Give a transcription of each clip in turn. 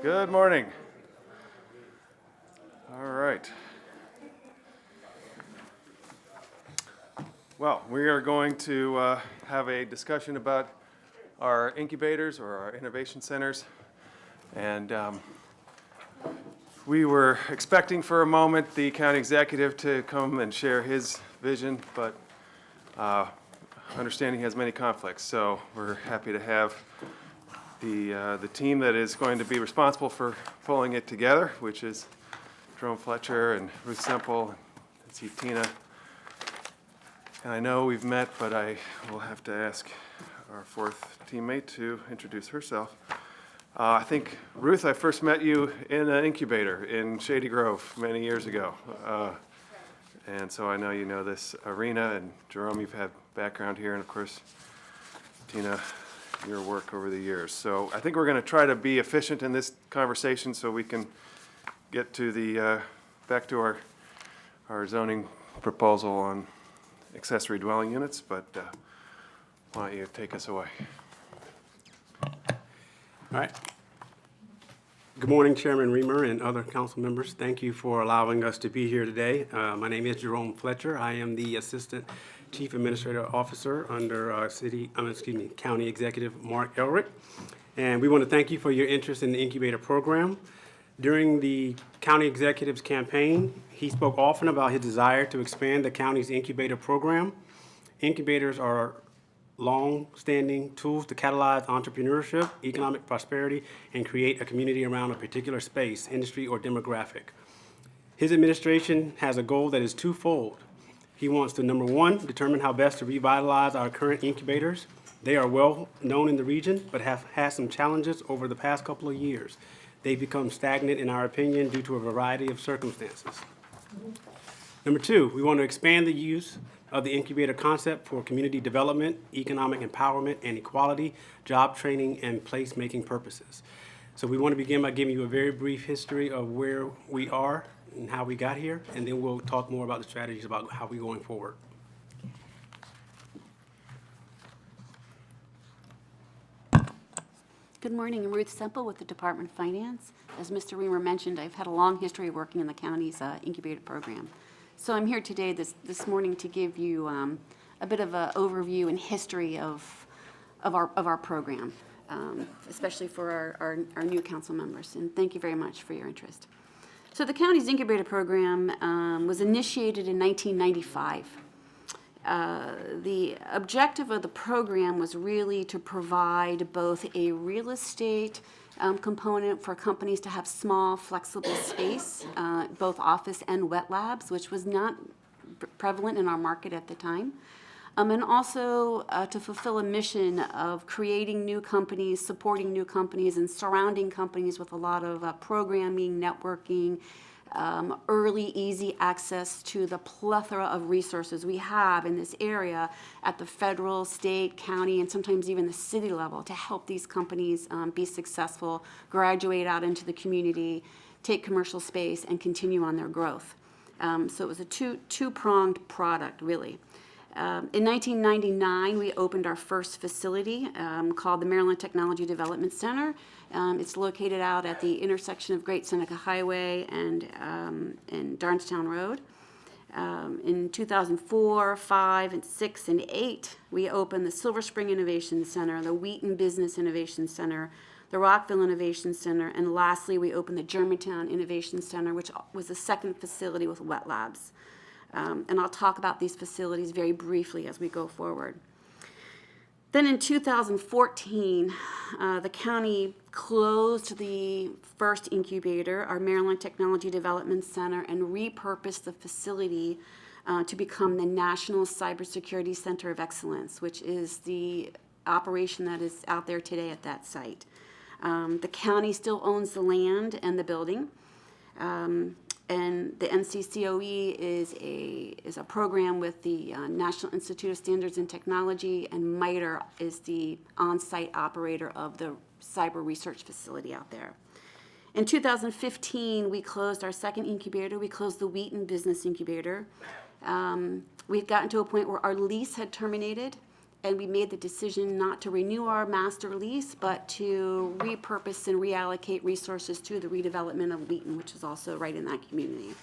Good morning. All right. Well, we are going to have a discussion about our incubators or our innovation centers. And we were expecting for a moment the county executive to come and share his vision, but understanding he has many conflicts. So we're happy to have the team that is going to be responsible for pulling it together, which is Jerome Fletcher and Ruth Semple, and see Tina. And I know we've met, but I will have to ask our fourth teammate to introduce herself. I think, Ruth, I first met you in an incubator in Shady Grove many years ago. And so I know you know this arena, and Jerome, you've had background here, and of course, Tina, your work over the years. So I think we're going to try to be efficient in this conversation so we can get to the back to our zoning proposal on accessory dwelling units, but why don't you take us away? All right. Good morning, Chairman Reamer and other council members. Thank you for allowing us to be here today. My name is Jerome Fletcher. I am the Assistant Chief Administrative Officer under County Executive Mark Elrick. And we want to thank you for your interest in the incubator program. During the county executive's campaign, he spoke often about his desire to expand the county's incubator program. Incubators are long-standing tools to catalyze entrepreneurship, economic prosperity, and create a community around a particular space, industry, or demographic. His administration has a goal that is twofold. He wants to, number one, determine how best to revitalize our current incubators. They are well known in the region, but have had some challenges over the past couple of years. They've become stagnant, in our opinion, due to a variety of circumstances. Number two, we want to expand the use of the incubator concept for community development, economic empowerment, and equality, job training, and place-making purposes. So we want to begin by giving you a very brief history of where we are and how we got here, and then we'll talk more about the strategies about how we're going forward. Good morning, I'm Ruth Semple with the Department of Finance. As Mr. Reamer mentioned, I've had a long history of working in the county's incubator program. So I'm here today this morning to give you a bit of an overview and history of our program, especially for our new council members. And thank you very much for your interest. So the county's incubator program was initiated in 1995. The objective of the program was really to provide both a real estate component for companies to have small, flexible space, both office and wet labs, which was not prevalent in our market at the time, and also to fulfill a mission of creating new companies, supporting new companies, and surrounding companies with a lot of programming, networking, early, easy access to the plethora of resources we have in this area at the federal, state, county, and sometimes even the city level to help these companies be successful, graduate out into the community, take commercial space, and continue on their growth. So it was a two-pronged product, really. In 1999, we opened our first facility called the Maryland Technology Development Center. It's located out at the intersection of Great Seneca Highway and Darnestown Road. In 2004, 5, and 6, and 8, we opened the Silver Spring Innovation Center, the Wheaton Business Innovation Center, the Rockville Innovation Center, and lastly, we opened the Germantown Innovation Center, which was the second facility with wet labs. And I'll talk about these facilities very briefly as we go forward. Then in 2014, the county closed the first incubator, our Maryland Technology Development Center, and repurposed the facility to become the National Cybersecurity Center of Excellence, which is the operation that is out there today at that site. The county still owns the land and the building. And the NCCOE is a program with the National Institute of Standards and Technology, and MITRE is the on-site operator of the cyber research facility out there. In 2015, we closed our second incubator. We closed the Wheaton Business Incubator. We had gotten to a point where our lease had terminated, and we made the decision not to renew our master lease, but to repurpose and reallocate resources to the redevelopment of Wheaton, which is also right in that community.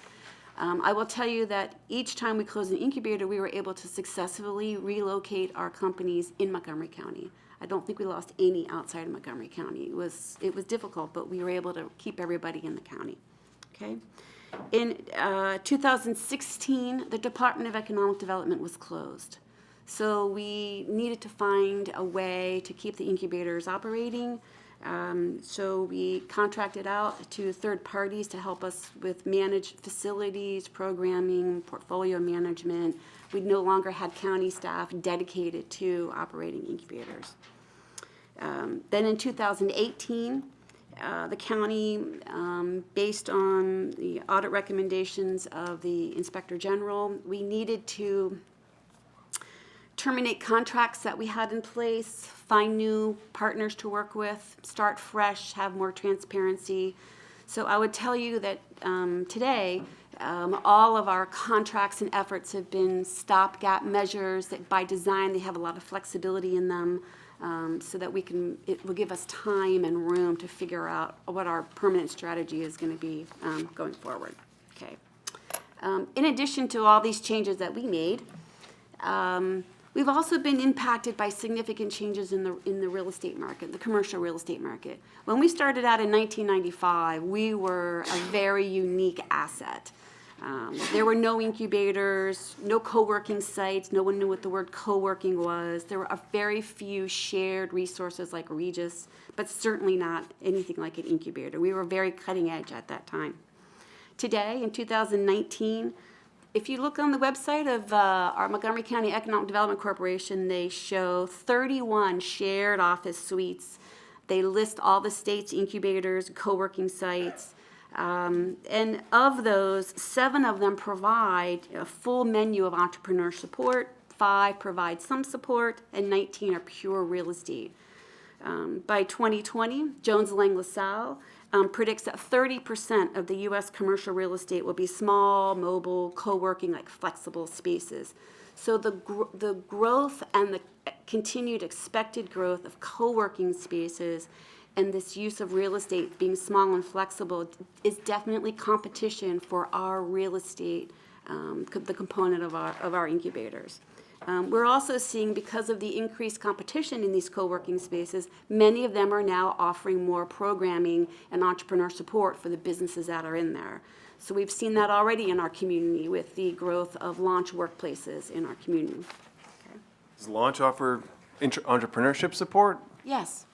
I will tell you that each time we closed an incubator, we were able to successfully relocate our companies in Montgomery County. I don't think we lost any outside of Montgomery County. It was difficult, but we were able to keep everybody in the county. Okay. In 2016, the Department of Economic Development was closed. So we needed to find a way to keep the incubators operating. So we contracted out to third parties to help us with managed facilities, programming, portfolio management. We no longer had county staff dedicated to operating incubators. Then in 2018, the county, based on the audit recommendations of the Inspector General, we needed to terminate contracts that we had in place, find new partners to work with, start fresh, have more transparency. So I would tell you that today, all of our contracts and efforts have been stopgap measures that by design they have a lot of flexibility in them, so that it will give us time and room to figure out what our permanent strategy is going to be going forward. Okay. In addition to all these changes that we made, we've also been impacted by significant changes in the real estate market, the commercial real estate market. When we started out in 1995, we were a very unique asset. There were no incubators, no co-working sites. No one knew what the word co-working was. There were a very few shared resources like Regis, but certainly not anything like an incubator. We were very cutting edge at that time. Today, in 2019, if you look on the website of our Montgomery County Economic Development Corporation, they show 31 shared office suites. They list all the state's incubators, co-working sites. And of those, 7 of them provide a full menu of entrepreneur support, 5 provide some support, and 19 are pure real estate. By 2020, Jones Lang LaSalle predicts that 30% of the U.S. commercial real estate will be small, mobile, co-working, like flexible spaces. So the growth and the continued expected growth of co-working spaces and this use of real estate being small and flexible is definitely competition for our real estate, the component of our incubators. We're also seeing, because of the increased competition in these co-working spaces, many of them are now offering more programming and entrepreneur support for the businesses that are in there. So we've seen that already in our community with the growth of launch workplaces in our community. Okay. Does Launch offer entrepreneurship support? Yes,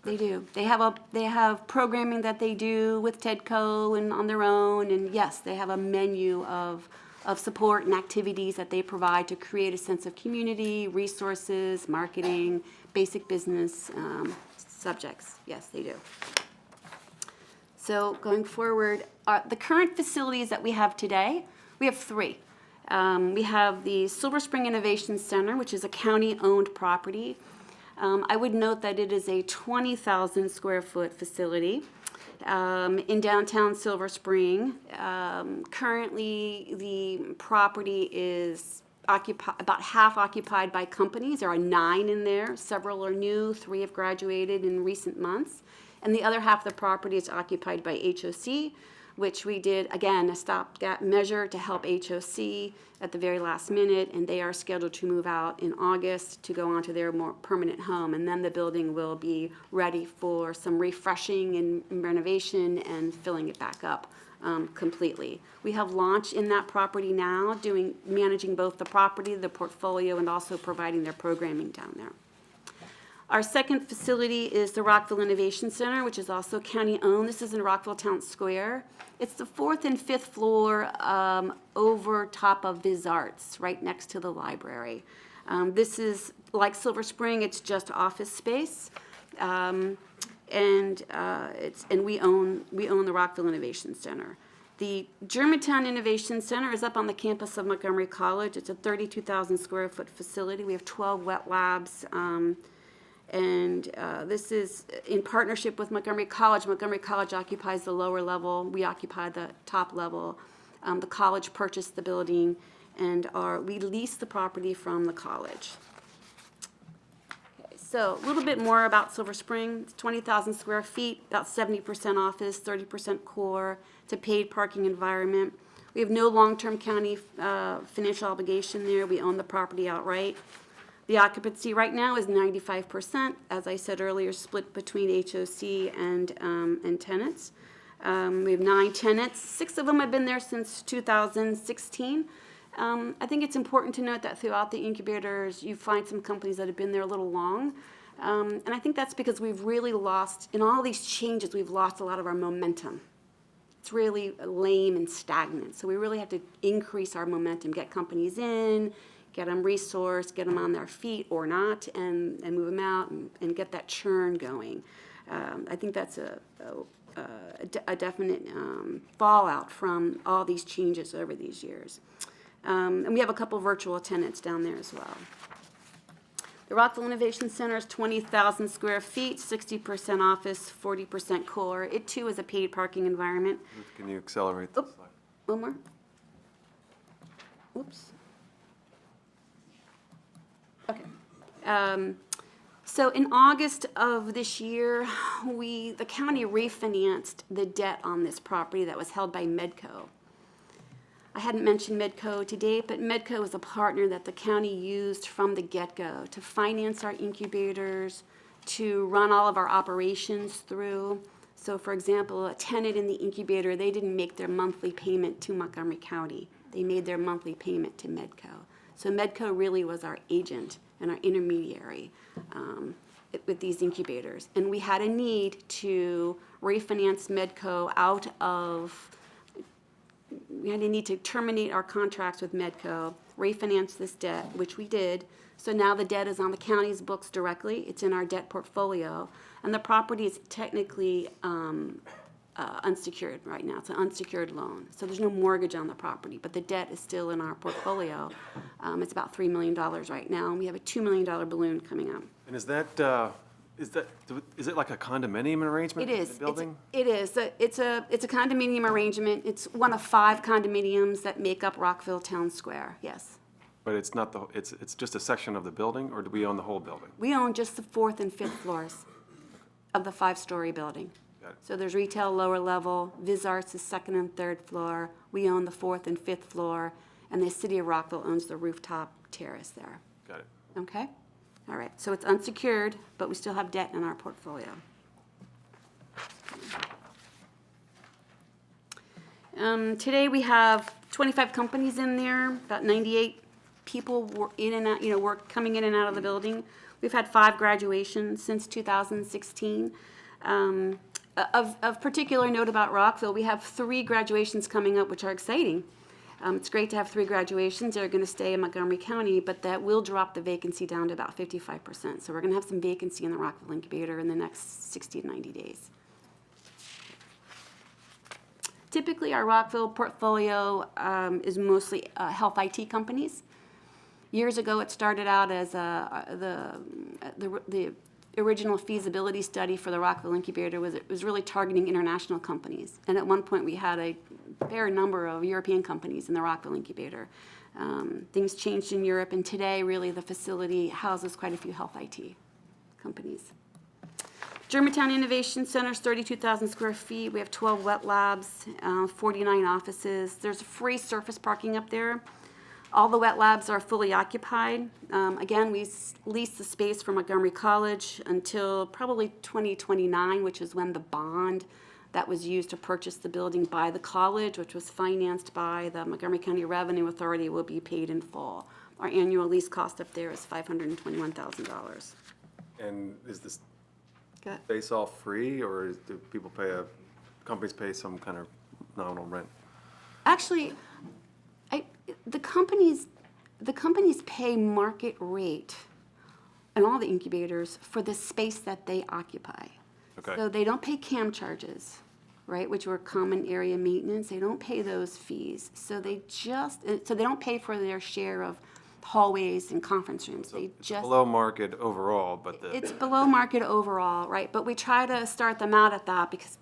they do. They have programming that they do with TEDCO and on their own, and yes, they have a menu of support and activities that they provide to create a sense of community, resources, marketing, basic business subjects. Yes, they do. So going forward, the current facilities that we have today, we have 3. We have the Silver Spring Innovation Center, which is a county-owned property. I would note that it is a 20,000 square foot facility in downtown Silver Spring. Currently, the property is about half occupied by companies. There are 9 in there. Several are new. 3 have graduated in recent months. And the other half of the property is occupied by HOC, which we did, again, a stopgap measure to help HOC at the very last minute, and they are scheduled to move out in August to go on to their more permanent home, and then the building will be ready for some refreshing and renovation and filling it back up completely. We have Launch in that property now, managing both the property, the portfolio, and also providing their programming down there. Our second facility is the Rockville Innovation Center, which is also county-owned. This is in Rockville Town Square. It's the 4th and 5th floor over top of Viz Arts, right next to the library. This is like Silver Spring. It's just office space, and we own the Rockville Innovation Center. The Germantown Innovation Center is up on the campus of Montgomery College. It's a 32,000 square foot facility. We have 12 wet labs. And this is in partnership with Montgomery College. Montgomery College occupies the lower level. We occupy the top level. The college purchased the building, and we lease the property from the college. So a little bit more about Silver Spring. It's 20,000 square feet, about 70% office, 30% core. It's a paid parking environment. We have no long-term county financial obligation there. We own the property outright. The occupancy right now is 95%, as I said earlier, split between HOC and tenants. We have 9 tenants. 6 of them have been there since 2016. I think it's important to note that throughout the incubators, you find some companies that have been there a little long. And I think that's because we've really lost, in all these changes, we've lost a lot of our momentum. It's really lame and stagnant. So we really have to increase our momentum, get companies in, get them resourced, get them on their feet or not, and move them out and get that churn going. I think that's a definite fallout from all these changes over these years. And we have a couple virtual tenants down there as well. The Rockville Innovation Center is 20,000 square feet, 60% office, 40% core. It too is a paid parking environment. Can you accelerate this slide? One more. Oops. Okay. So in August of this year, the county refinanced the debt on this property that was held by Medco. I hadn't mentioned Medco to date, but Medco is a partner that the county used from the get-go to finance our incubators, to run all of our operations through. So for example, a tenant in the incubator, they didn't make their monthly payment to Montgomery County. They made their monthly payment to Medco. So Medco really was our agent and our intermediary with these incubators. And we had a need to refinance Medco out of, we had a need to terminate our contracts with Medco, refinance this debt, which we did. So now the debt is on the county's books directly. It's in our debt portfolio. And the property is technically unsecured right now. It's an unsecured loan. So there's no mortgage on the property, but the debt is still in our portfolio. It's about $3 million right now, and we have a $2 million balloon coming up. And is it like a condominium arrangement? It is. In the building? It is. It's a condominium arrangement. It's one of 5 condominiums that make up Rockville Town Square. Yes. But it's not it's just a section of the building, or do we own the whole building? We own just the 4th and 5th floors of the 5-story building. Got it. So there's retail lower level, Viz Arts is 2nd and 3rd floor. We own the 4th and 5th floor, and the city of Rockville owns the rooftop terrace there. Got it. Okay? All right, so it's unsecured, but we still have debt in our portfolio. Today we have 25 companies in there, about 98 people were in and out, work coming in and out of the building. We've had 5 graduations since 2016. Of particular note about Rockville, we have 3 graduations coming up, which are exciting. It's great to have 3 graduations. They're going to stay in Montgomery County, but that will drop the vacancy down to about 55%. So we're going to have some vacancy in the Rockville incubator in the next 60 to 90 days. Typically, our Rockville portfolio is mostly health IT companies. Years ago, it started out as the original feasibility study for the Rockville incubator was really targeting international companies. And at one point, we had a fair number of European companies in the Rockville incubator. Things changed in Europe, and today, really, the facility houses quite a few health IT companies. Germantown Innovation Center is 32,000 square feet. We have 12 wet labs, 49 offices. There's free surface parking up there. All the wet labs are fully occupied. Again, we lease the space for Montgomery College until probably 2029, which is when the bond that was used to purchase the building by the college, which was financed by the Montgomery County Revenue Authority, will be paid in full. Our annual lease cost up there is $521,000. And is this Got it. space all free, or do people companies pay some kind of nominal rent? Actually, the companies pay market rate in all the incubators for the space that they occupy. Okay. So they don't pay CAM charges, right, which were common area maintenance. They don't pay those fees. So they don't pay for their share of hallways and conference rooms. It's below market overall, but it's below market overall, right? But we try to start them out at that because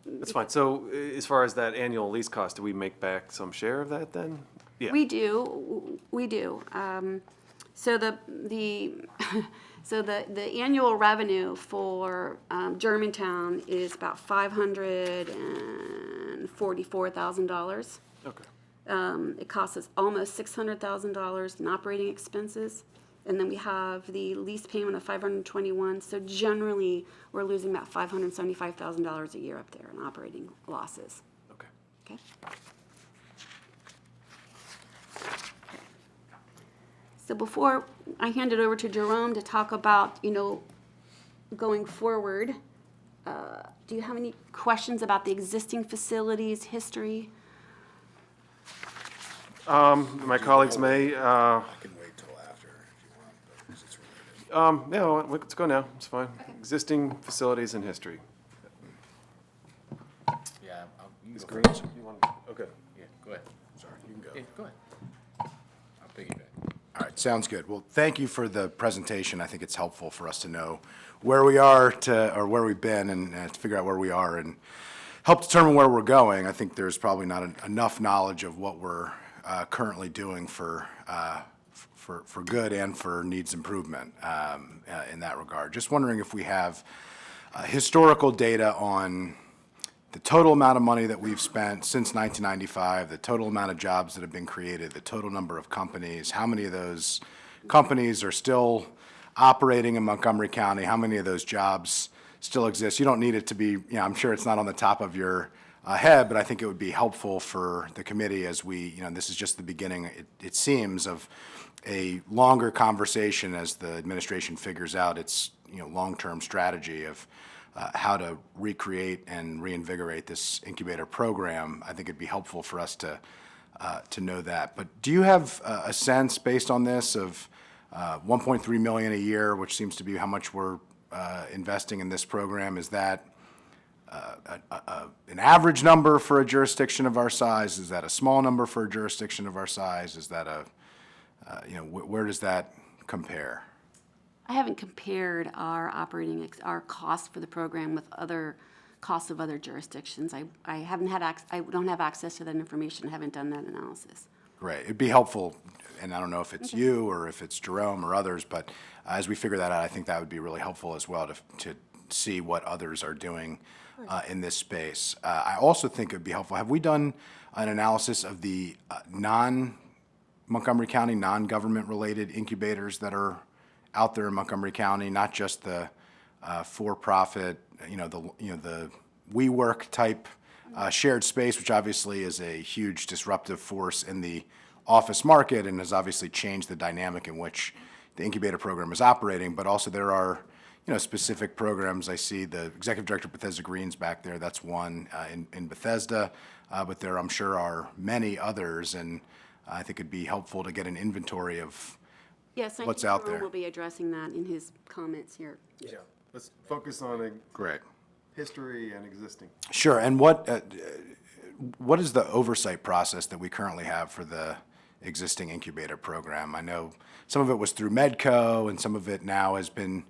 that's fine. So as far as that annual lease cost, do we make back some share of that then? Yeah. We do. So so the annual revenue for Germantown is about $544,000. Okay. It costs us almost $600,000 in operating expenses. And then we have the lease payment of $521. So generally, we're losing about $575,000 a year up there in operating losses. Okay. Okay? So before I hand it over to Jerome to talk about, going forward, do you have any questions about the existing facilities, history? My colleagues may, I can wait till after if you want, but because it's related. yeah, well, let's go now, it's fine. Existing facilities and history. Yeah, you Ms. can go Green, first. you want, okay. Yeah, go ahead. Sorry, you can go. Yeah, go ahead. I'll piggyback. All right, sounds good. Well, thank you for the presentation. I think it's helpful for us to know where we are or where we've been and to figure out where we are and help determine where we're going. I think there's probably not enough knowledge of what we're currently doing for good and for needs improvement in that regard. Just wondering if we have historical data on the total amount of money that we've spent since 1995, the total amount of jobs that have been created, the total number of companies, how many of those companies are still operating in Montgomery County, how many of those jobs still exist. You don't need it to be, I'm sure it's not on the top of your head, but I think it would be helpful for the committee as we, this is just the beginning, it seems, of a longer conversation as the administration figures out its, long-term strategy of how to recreate and reinvigorate this incubator program. I think it'd be helpful for us to know that. But do you have a sense, based on this, of 1.3 million a year, which seems to be how much we're investing in this program? Is that an average number for a jurisdiction of our size? Is that a small number for a jurisdiction of our size? Is that where does that compare? I haven't compared our our costs for the program with other costs of other jurisdictions. I haven't had I don't have access to that information. I haven't done that analysis. Great. It'd be helpful, and I don't know if it's you or if it's Jerome or others, but as we figure that out, I think that would be really helpful as well to see what others are doing in this space. I also think it would be helpful. Have we done an analysis of the non-Montgomery County, non-government related incubators that are out there in Montgomery County, not just the for-profit, the WeWork type shared space, which obviously is a huge disruptive force in the office market and has obviously changed the dynamic in which the incubator program is operating, but also there are specific programs. I see the executive director of Bethesda Greens back there. That's one in Bethesda, but there I'm sure are many others, and I think it'd be helpful to get an inventory of Yes, I what's think out Jerome there. will be addressing that in his comments here. Yeah, let's focus on a Great. history and existing. Sure, and what is the oversight process that we currently have for the existing incubator program? I know some of it was through Medco, and some of it now has been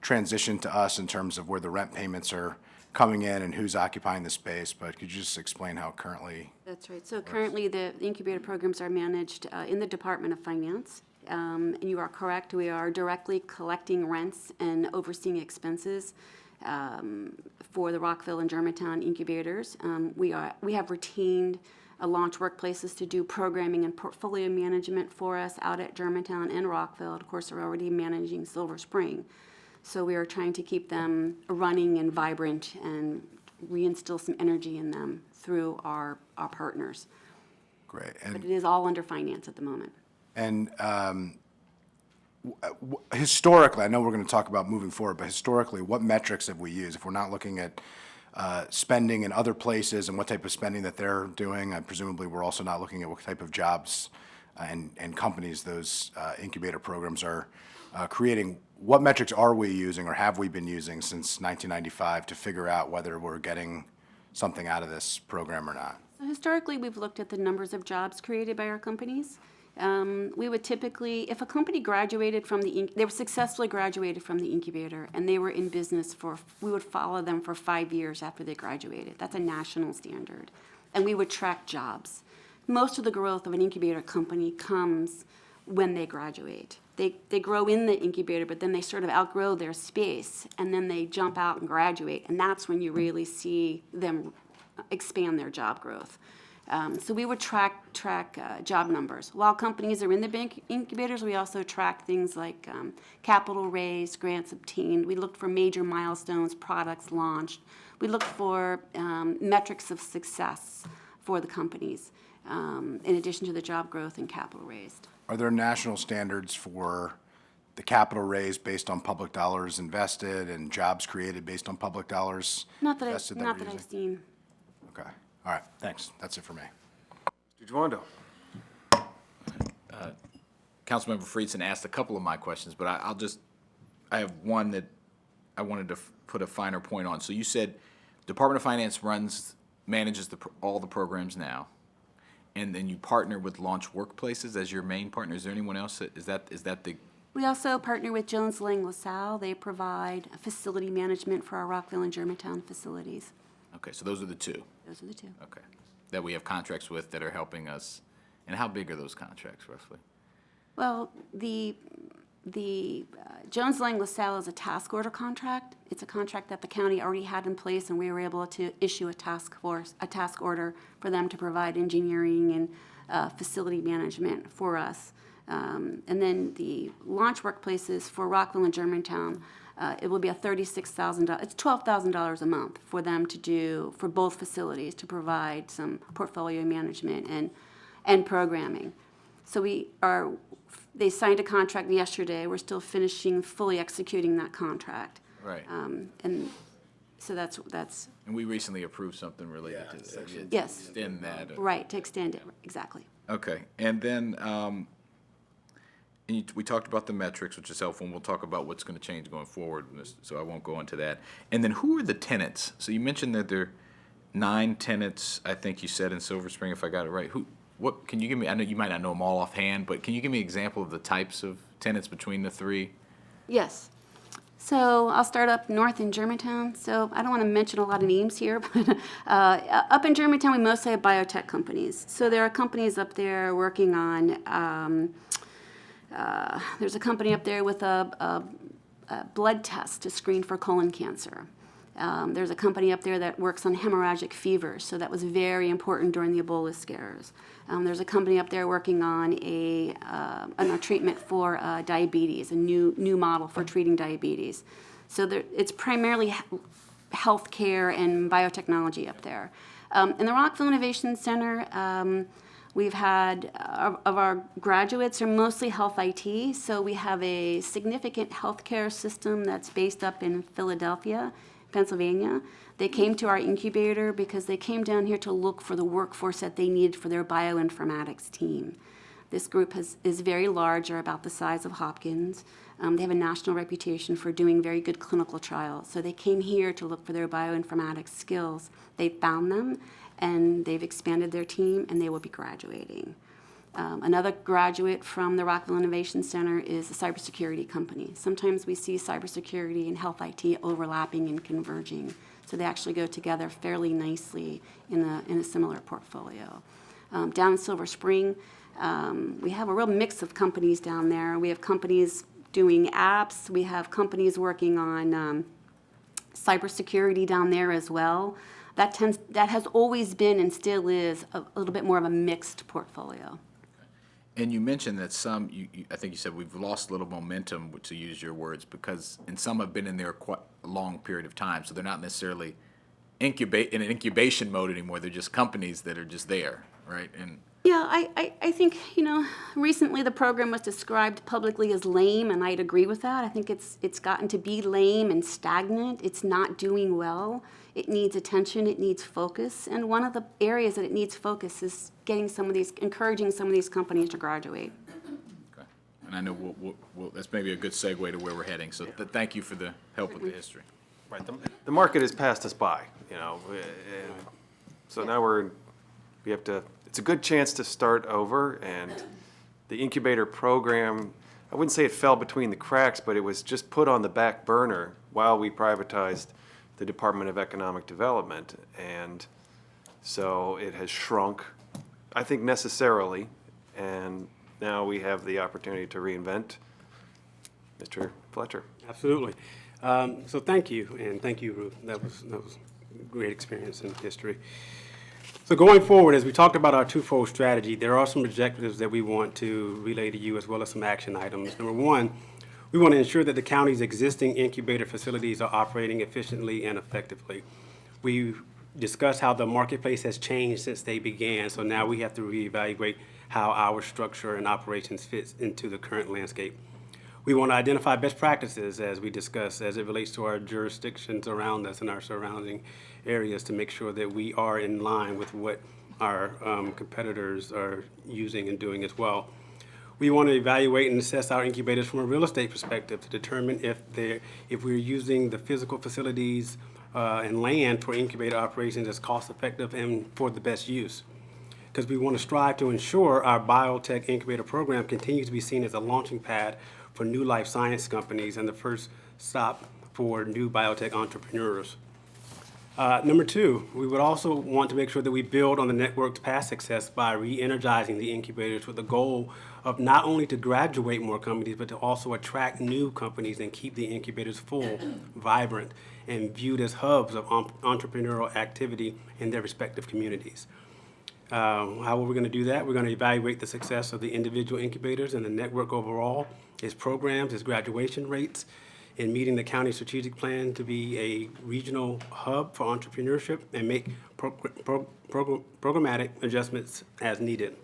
transitioned to us in terms of where the rent payments are coming in and who's occupying the space, but could you just explain how it currently? That's right. So currently, the incubator programs are managed in the Department of Finance. And you are correct, we are directly collecting rents and overseeing expenses for the Rockville and Germantown incubators. We have retained Launch Workplaces to do programming and portfolio management for us out at Germantown and Rockville. Of course, we're already managing Silver Spring. So we are trying to keep them running and vibrant and reinstill some energy in them through our partners. Great. But it is all under finance at the moment. And historically, I know we're going to talk about moving forward, but historically, what metrics have we used? If we're not looking at spending in other places and what type of spending that they're doing, presumably we're also not looking at what type of jobs and companies those incubator programs are creating. What metrics are we using or have we been using since 1995 to figure out whether we're getting something out of this program or not? So historically, we've looked at the numbers of jobs created by our companies. We would typically, if a company graduated from they were successfully graduated from the incubator and they were in business we would follow them for 5 years after they graduated. That's a national standard. And we would track jobs. Most of the growth of an incubator company comes when they graduate. they grow in the incubator, but then they sort of outgrow their space, and then they jump out and graduate, and that's when you really see them expand their job growth. So we would track job numbers. While companies are in the bank incubators, we also track things like capital raised, grants obtained. We looked for major milestones, products launched. We looked for metrics of success for the companies, in addition to the job growth and capital raised. Are there national standards for the capital raised based on public dollars invested and jobs created based on public dollars Not that invested I've we're using? seen. Okay, all right, thanks. That's it for me. Mr. Givondo. Councilmember Friedson asked a couple of my questions, but I have one that I wanted to put a finer point on. So you said Department of Finance manages all the programs now, and then you partner with Launch Workplaces as your main partner. Is there anyone else? Is that the? We also partner with Jones Lang LaSalle. They provide facility management for our Rockville and Germantown facilities. Okay, so those are the two. Those are the two. Okay, that we have contracts with that are helping us. And how big are those contracts roughly? Well, the Jones Lang LaSalle is a task order contract. It's a contract that the county already had in place, and we were able to issue a task order for them to provide engineering and facility management for us. And then the Launch Workplaces for Rockville and Germantown, it will be a $36,000. It's $12,000 a month for them to do for both facilities to provide some portfolio management and programming. So they signed a contract yesterday. We're still finishing, fully executing that contract. Right. And so that's. And we recently approved something related to that. Yes. Extend that. Right, to extend it, exactly. Okay, and then we talked about the metrics, which is helpful, and we'll talk about what's going to change going forward, so I won't go into that. And then who are the tenants? So you mentioned that there are 9 tenants, I think you said, in Silver Spring, if I got it right. What can you give me? I know you might not know them all offhand, but can you give me an example of the types of tenants between the 3? Yes. So I'll start up north in Germantown. So I don't want to mention a lot of names here, but up in Germantown, we mostly have biotech companies. So there are companies up there working on, there's a company up there with a blood test to screen for colon cancer. There's a company up there that works on hemorrhagic fevers, so that was very important during the Ebola scares. There's a company up there working on a treatment for diabetes, a new model for treating diabetes. So it's primarily healthcare and biotechnology up there. In the Rockville Innovation Center, we've had, of our graduates are mostly health IT, so we have a significant healthcare system that's based up in Philadelphia, Pennsylvania. They came to our incubator because they came down here to look for the workforce that they needed for their bioinformatics team. This group is very large, or about the size of Hopkins. They have a national reputation for doing very good clinical trials. So they came here to look for their bioinformatics skills. They found them, and they've expanded their team, and they will be graduating. Another graduate from the Rockville Innovation Center is a cybersecurity company. Sometimes we see cybersecurity and health IT overlapping and converging, so they actually go together fairly nicely in a similar portfolio. Down in Silver Spring, we have a real mix of companies down there. We have companies doing apps. We have companies working on cybersecurity down there as well. That has always been and still is a little bit more of a mixed portfolio. And you mentioned that some, I think you said we've lost a little momentum, to use your words, and some have been in there quite a long period of time, so they're not necessarily in an incubation mode anymore. They're just companies that are just there, right? And yeah, I think, recently the program was described publicly as lame, and I'd agree with that. I think it's gotten to be lame and stagnant. It's not doing well. It needs attention, it needs focus, and one of the areas that it needs focus is encouraging some of these companies to graduate. okay. And I know that's maybe a good segue to where we're heading, so thank you for the help with the history. Right, the market has passed us by, so now it's a good chance to start over, and the incubator program, I wouldn't say it fell between the cracks, but it was just put on the back burner while we privatized the Department of Economic Development, and so it has shrunk, I think necessarily, and now we have the opportunity to reinvent Mr. Fletcher. Absolutely. So thank you, and thank you, Ruth. That was a great experience in history. So going forward, as we talked about our twofold strategy, there are some objectives that we want to relay to you as well as some action items. Number one, we want to ensure that the county's existing incubator facilities are operating efficiently and effectively. We discussed how the marketplace has changed since they began, so now we have to reevaluate how our structure and operations fits into the current landscape. We want to identify best practices, as we discussed, as it relates to our jurisdictions around us and our surrounding areas to make sure that we are in line with what our competitors are using and doing as well. We want to evaluate and assess our incubators from a real estate perspective to determine if we're using the physical facilities and land for incubator operations as cost effective and for the best use. Because we want to strive to ensure our biotech incubator program continues to be seen as a launching pad for new life science companies and the first stop for new biotech entrepreneurs. Number two, we would also want to make sure that we build on the network's past success by re-energizing the incubators with the goal of not only to graduate more companies, but to also attract new companies and keep the incubators full, vibrant, and viewed as hubs of entrepreneurial activity in their respective communities. How are we going to do that? We're going to evaluate the success of the individual incubators and the network overall, its programs, its graduation rates, in meeting the county strategic plan to be a regional hub for entrepreneurship and make programmatic adjustments as needed.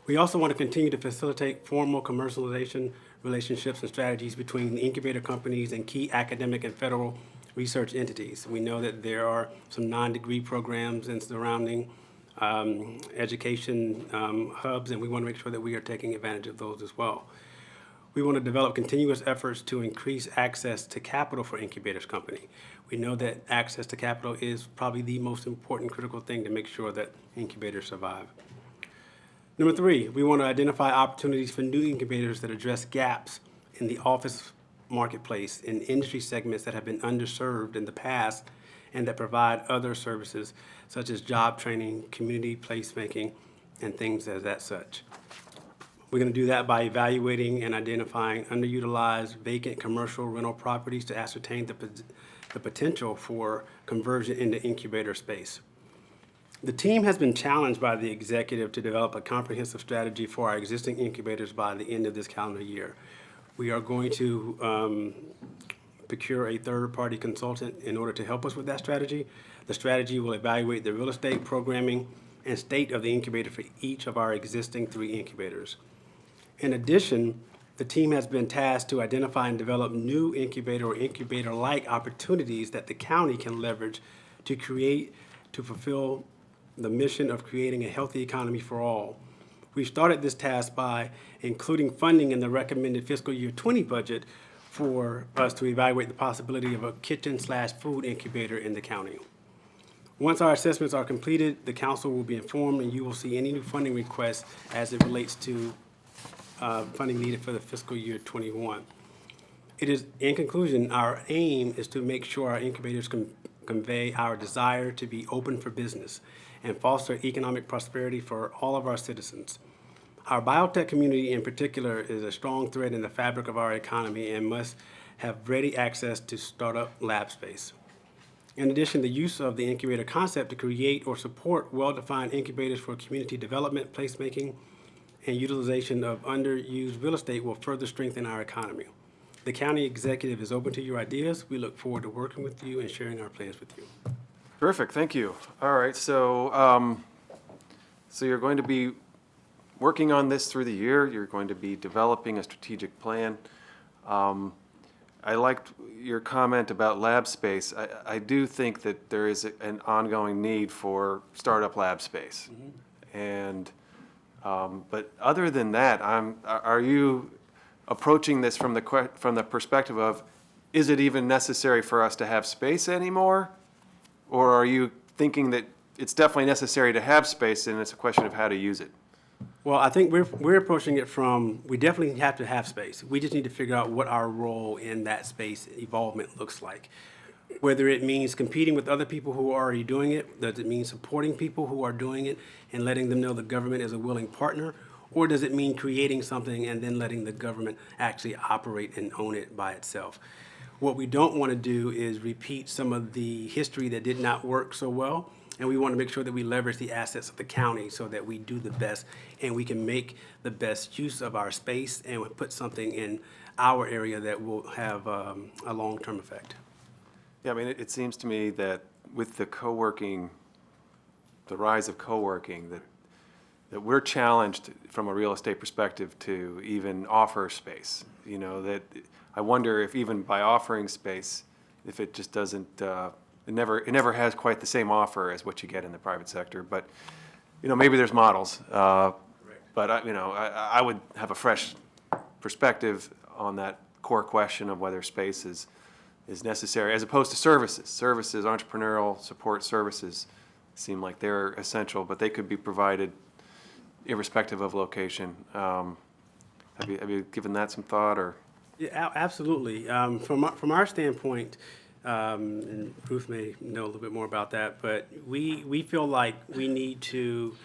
We also want to continue to facilitate formal commercialization relationships and strategies between incubator companies and key academic and federal research entities. We know that there are some non-degree programs and surrounding education hubs, and we want to make sure that we are taking advantage of those as well. We want to develop continuous efforts to increase access to capital for incubators company. We know that access to capital is probably the most important critical thing to make sure that incubators survive. Number three, we want to identify opportunities for new incubators that address gaps in the office marketplace in industry segments that have been underserved in the past and that provide other services such as job training, community placemaking, and things as that such. We're going to do that by evaluating and identifying underutilized vacant commercial rental properties to ascertain the potential for conversion into incubator space. The team has been challenged by the executive to develop a comprehensive strategy for our existing incubators by the end of this calendar year. We are going to procure a third-party consultant in order to help us with that strategy. The strategy will evaluate the real estate programming and state of the incubator for each of our existing 3 incubators. In addition, the team has been tasked to identify and develop new incubator or incubator-like opportunities that the county can leverage to fulfill the mission of creating a healthy economy for all. We started this task by including funding in the recommended fiscal year 20 budget for us to evaluate the possibility of a kitchen/food incubator in the county. Once our assessments are completed, the council will be informed and you will see any new funding requests as it relates to funding needed for the fiscal year 21. It is, in conclusion, our aim is to make sure our incubators convey our desire to be open for business and foster economic prosperity for all of our citizens. Our biotech community in particular is a strong thread in the fabric of our economy and must have ready access to startup lab space. In addition, the use of the incubator concept to create or support well-defined incubators for community development, placemaking, and utilization of underused real estate will further strengthen our economy. The county executive is open to your ideas. We look forward to working with you and sharing our plans with you. Terrific, thank you. All right, so you're going to be working on this through the year. You're going to be developing a strategic plan. I liked your comment about lab space. I do think that there is an ongoing need for startup lab space. And but other than that, are you approaching this from the perspective of, is it even necessary for us to have space anymore? Or are you thinking that it's definitely necessary to have space and it's a question of how to use it? Well, I think we're approaching it from, we definitely have to have space. We just need to figure out what our role in that space evolvement looks like. Whether it means competing with other people who are already doing it, does it mean supporting people who are doing it and letting them know the government is a willing partner, or does it mean creating something and then letting the government actually operate and own it by itself? What we don't want to do is repeat some of the history that did not work so well, and we want to make sure that we leverage the assets of the county so that we do the best and we can make the best use of our space and we put something in our area that will have a long-term effect. Yeah, I mean, it seems to me that with the co-working, the rise of co-working, that we're challenged from a real estate perspective to even offer space. You know, that I wonder if even by offering space, if it just doesn't, it never has quite the same offer as what you get in the private sector. But, you know, maybe there's models. But, I would have a fresh perspective on that core question of whether space is necessary, as opposed to services. Services, entrepreneurial support services seem like they're essential, but they could be provided irrespective of location. Have you given that some thought, or? Yeah, absolutely. From our standpoint, and Ruth may know a little bit more about that, but we feel like we need to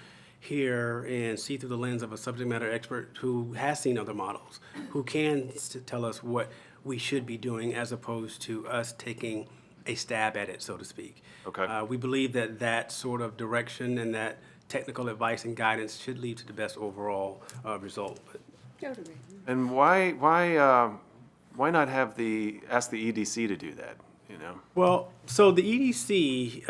hear and see through the lens of a subject matter expert who has seen other models, who can tell us what we should be doing as opposed to us taking a stab at it, so to speak. Okay. We believe that sort of direction and that technical advice and guidance should lead to the best overall result. And why not ask the EDC to do that, you know? Well, so the EDC,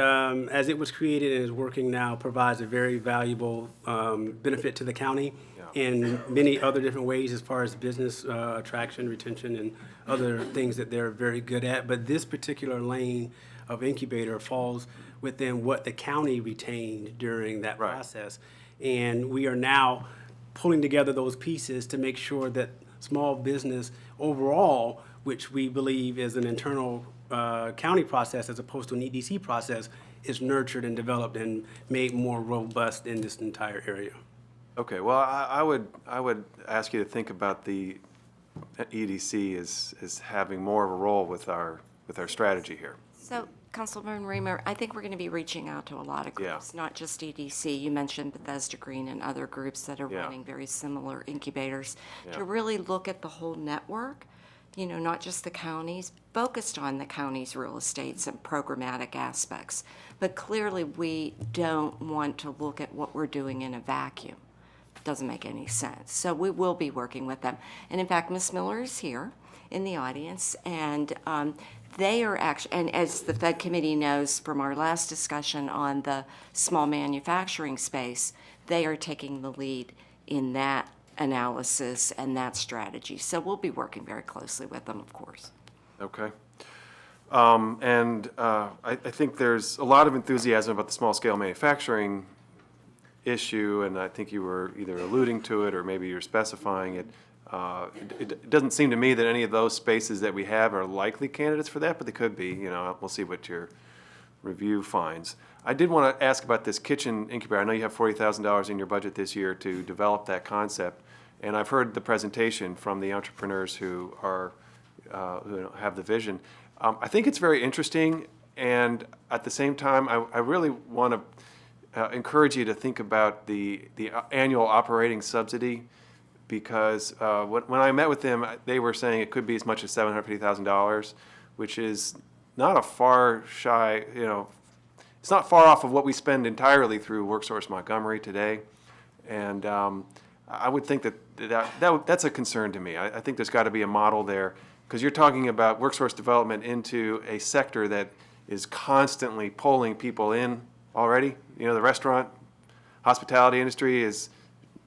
as it was created and is working now, provides a very valuable benefit to the county in many other different ways as far as business attraction, retention, and other things that they're very good at. But this particular lane of incubator falls within what the county retained during that Right. process. And we are now pulling together those pieces to make sure that small business overall, which we believe is an internal county process as opposed to an EDC process, is nurtured and developed and made more robust in this entire area. Okay, well, I would ask you to think about the EDC as having more of a role with our strategy here. So, Councilman Reamer, I think we're going to be reaching out to a lot of groups, not just EDC. You mentioned Bethesda Green and other groups that are running very similar incubators to really look at the whole network, you know, not just the counties, focused on the county's real estates and programmatic aspects. But clearly, we don't want to look at what we're doing in a vacuum. It doesn't make any sense. So we will be working with them. And in fact, Ms. Miller is here in the audience, and they are actually, and as the PHED committee knows from our last discussion on the small manufacturing space, they are taking the lead in that analysis and that strategy. So we'll be working very closely with them, of course. Okay. I think there's a lot of enthusiasm about the small-scale manufacturing issue, and I think you were either alluding to it or maybe you're specifying it. It doesn't seem to me that any of those spaces that we have are likely candidates for that, but they could be. You know, we'll see what your review finds. I did want to ask about this kitchen incubator. I know you have $40,000 in your budget this year to develop that concept, and I've heard the presentation from the entrepreneurs who are who have the vision. I think it's very interesting, and at the same time, I really want to encourage you to think about the annual operating subsidy, because when I met with them, they were saying it could be as much as $750,000, which is not a far shy, you know, it's not far off of what we spend entirely through WorkSource Montgomery today. And I would think that's a concern to me. I think there's got to be a model there, because you're talking about WorkSource development into a sector that is constantly pulling people in already. You know, the restaurant, hospitality industry is,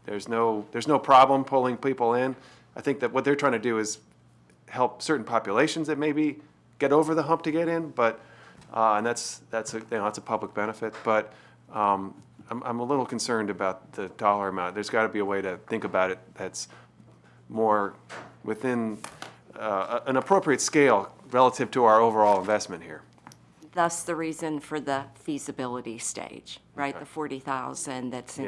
there's no problem pulling people in. I think that what they're trying to do is help certain populations that maybe get over the hump to get in, but and that's a public benefit. But I'm a little concerned about the dollar amount. There's got to be a way to think about it that's more within an appropriate scale relative to our overall investment here. Thus the reason for the feasibility stage, right? The 40,000 that's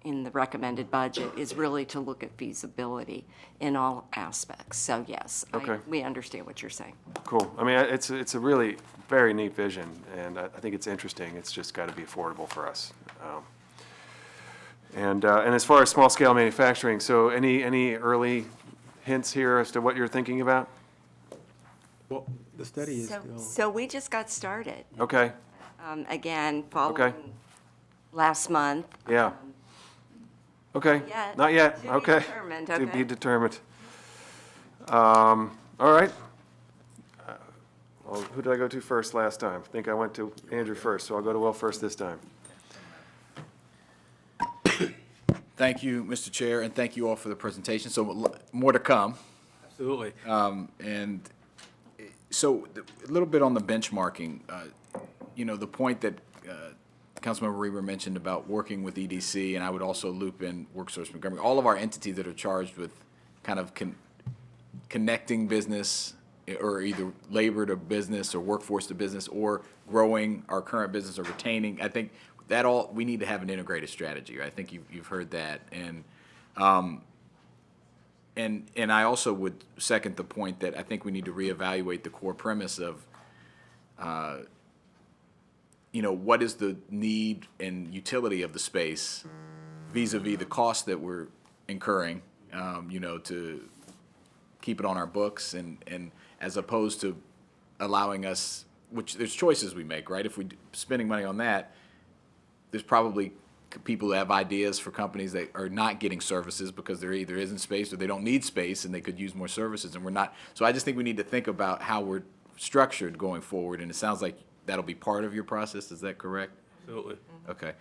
in the recommended budget is really to look at feasibility in all aspects. So yes, we understand what you're saying. Cool. I mean, it's a really very neat vision, and I think it's interesting. It's just got to be affordable for us. And as far as small-scale manufacturing, so any early hints here as to what you're thinking about? Well, the study is still. So we just got started. Okay, Again, following last month. yeah. Okay, yet. not yet, To be okay. determined, To be okay. determined. All right. Well, who did I go to first last time? I think I went to Andrew first, so I'll go to Will first this time. Thank you, Mr. Chair, and thank you all for the presentation. So more to come. Absolutely. And so a little bit on the benchmarking, the point that Councilmember Reamer mentioned about working with EDC, and I would also loop in Worksession Montgomery, all of our entities that are charged with kind of connecting business or either labor to business or workforce to business or growing our current business or retaining. I think that we need to have an integrated strategy. I think you've heard that. And I also would second the point that I think we need to reevaluate the core premise of, what is the need and utility of the space vis-a-vis the cost that we're incurring, to keep it on our books and as opposed to allowing us, which there's choices we make, right? If we're spending money on that, there's probably people that have ideas for companies that are not getting services because there either isn't space or they don't need space and they could use more services and we're not. So I just think we need to think about how we're structured going forward, and it sounds like that'll be part of your process. Is that correct? Absolutely. Okay.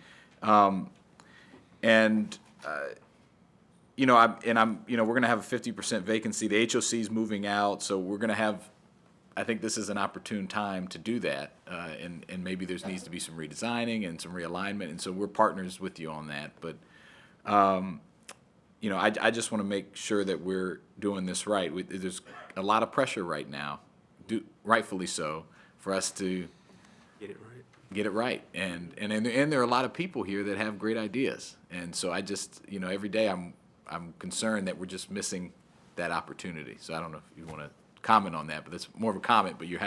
We're going to have a 50% vacancy. The HOC's moving out, so we're going to have, I think this is an opportune time to do that, and maybe there needs to be some redesigning and some realignment, and so we're partners with you on that. But, I just want to make sure that we're doing this right. There's a lot of pressure right now, rightfully so, for us to get it right. And there are a lot of people here that have great ideas, and so I just, every day I'm concerned that we're just missing that opportunity. So I don't know if you want to comment on that, but that's more of a comment, but you're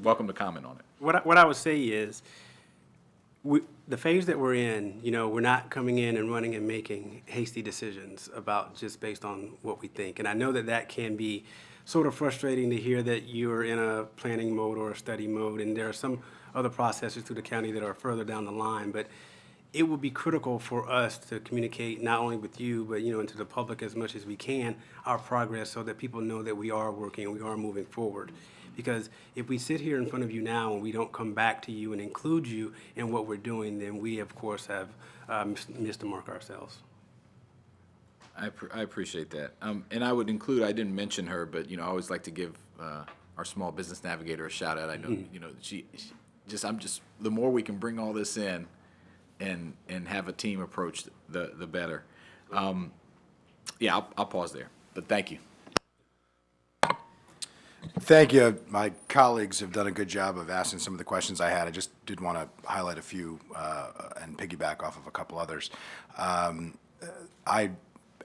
welcome to comment on it. What I would say is, the phase that we're in, we're not coming in and running and making hasty decisions about just based on what we think. And I know that can be sort of frustrating to hear that you're in a planning mode or a study mode, and there are some other processes through the county that are further down the line. But it would be critical for us to communicate not only with you, but, and to the public as much as we can, our progress so that people know that we are working and we are moving forward. Because if we sit here in front of you now and we don't come back to you and include you in what we're doing, then we, of course, have missed the mark ourselves. I appreciate that. And I would include, I didn't mention her, but, I always like to give our small business navigator a shout out. I know, the more we can bring all this in and have a team approach, the better. I'll pause there, but thank you. Thank you. My colleagues have done a good job of asking some of the questions I had. I just did want to highlight a few and piggyback off of a couple others. I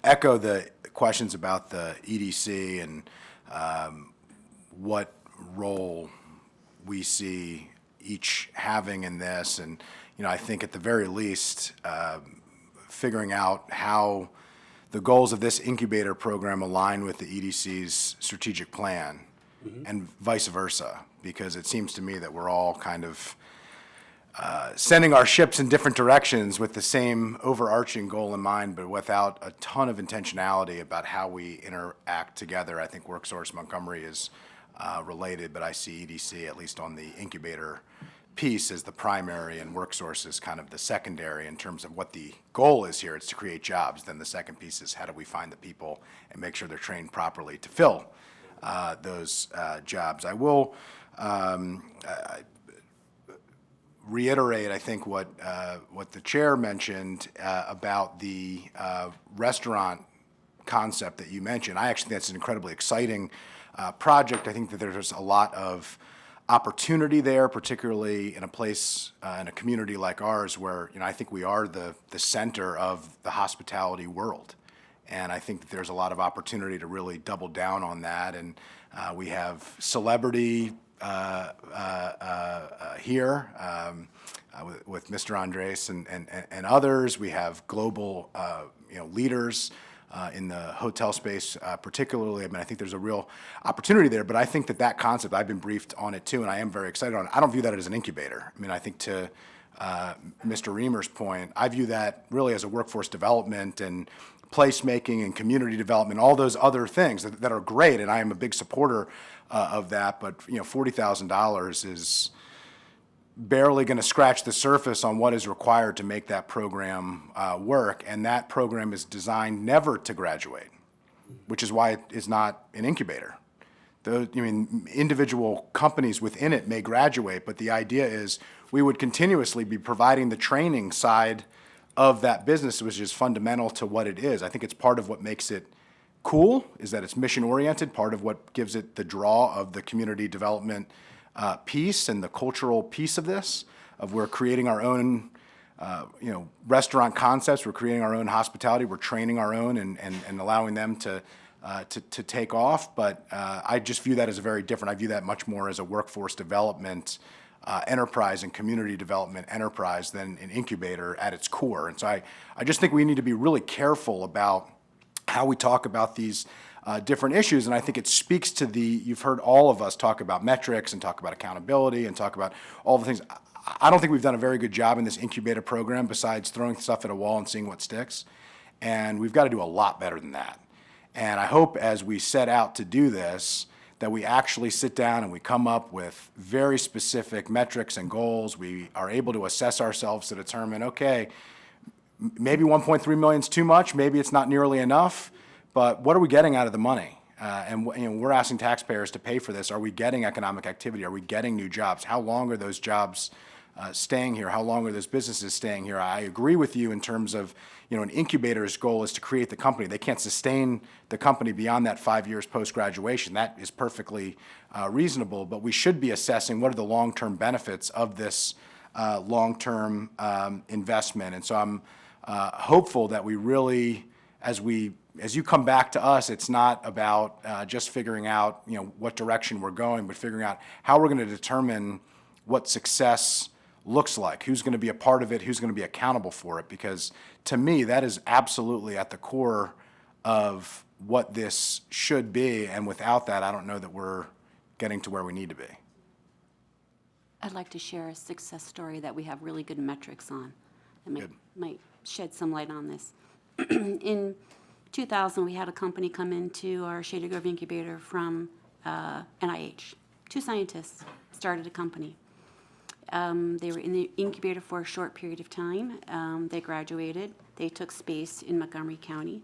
echo the questions about the EDC and what role we see each having in this. And, I think at the very least, figuring out how the goals of this incubator program align with the EDC's strategic plan and vice versa, because it seems to me that we're all kind of sending our ships in different directions with the same overarching goal in mind, but without a ton of intentionality about how we interact together. I think WorkSource Montgomery is related, but I see EDC, at least on the incubator piece, as the primary, and WorkSource is kind of the secondary in terms of what the goal is here. It's to create jobs. Then the second piece is how do we find the people and make sure they're trained properly to fill those jobs. I will reiterate, I think, what the chair mentioned about the restaurant concept that you mentioned. I actually think that's an incredibly exciting project. I think that there's a lot of opportunity there, particularly in a place, in a community like ours where, I think we are the center of the hospitality world. And I think that there's a lot of opportunity to really double down on that. And we have celebrity here. with Mr. Andres and others. We have global, leaders in the hotel space particularly. I mean, I think there's a real opportunity there, but I think that concept, I've been briefed on it too, and I am very excited on it. I don't view that as an incubator. I mean, I think to Mr. Reamer's point, I view that really as a workforce development and placemaking and community development, all those other things that are great, and I am a big supporter of that, but, $40,000 is barely going to scratch the surface on what is required to make that program work, and that program is designed never to graduate, which is why it is not an incubator. Individual companies within it may graduate, but the idea is we would continuously be providing the training side of that business, which is fundamental to what it is. I think it's part of what makes it cool, is that it's mission-oriented, part of what gives it the draw of the community development piece and the cultural piece of this, of we're creating our own, restaurant concepts, we're creating our own hospitality, we're training our own and allowing them to take off. But I just view that as I view that much more as a workforce development enterprise and community development enterprise than an incubator at its core. And so I just think we need to be really careful about how we talk about these different issues, and I think it speaks to you've heard all of us talk about metrics and talk about accountability and talk about all the things. I don't think we've done a very good job in this incubator program besides throwing stuff at a wall and seeing what sticks, and we've got to do a lot better than that. And I hope as we set out to do this, that we actually sit down and we come up with very specific metrics and goals. We are able to assess ourselves to determine, okay, maybe 1.3 million is too much, maybe it's not nearly enough, but what are we getting out of the money? And we're asking taxpayers to pay for this. Are we getting economic activity? Are we getting new jobs? How long are those jobs staying here? How long are those businesses staying here? I agree with you in terms of, an incubator's goal is to create the company. They can't sustain the company beyond that 5 years post-graduation. That is perfectly reasonable, but we should be assessing what are the long-term benefits of this long-term investment. And so I'm hopeful that we really, as you come back to us, it's not about just figuring out, what direction we're going, but figuring out how we're going to determine what success looks like, who's going to be a part of it, who's going to be accountable for it, because to me, that is absolutely at the core of what this should be, and without that, I don't know that we're getting to where we need to be. I'd like to share a success story that we have really good metrics on. That might shed some light on this. In 2000, we had a company come into our Shady Grove incubator from NIH. 2 scientists started a company. They were in the incubator for a short period of time. They graduated. They took space in Montgomery County.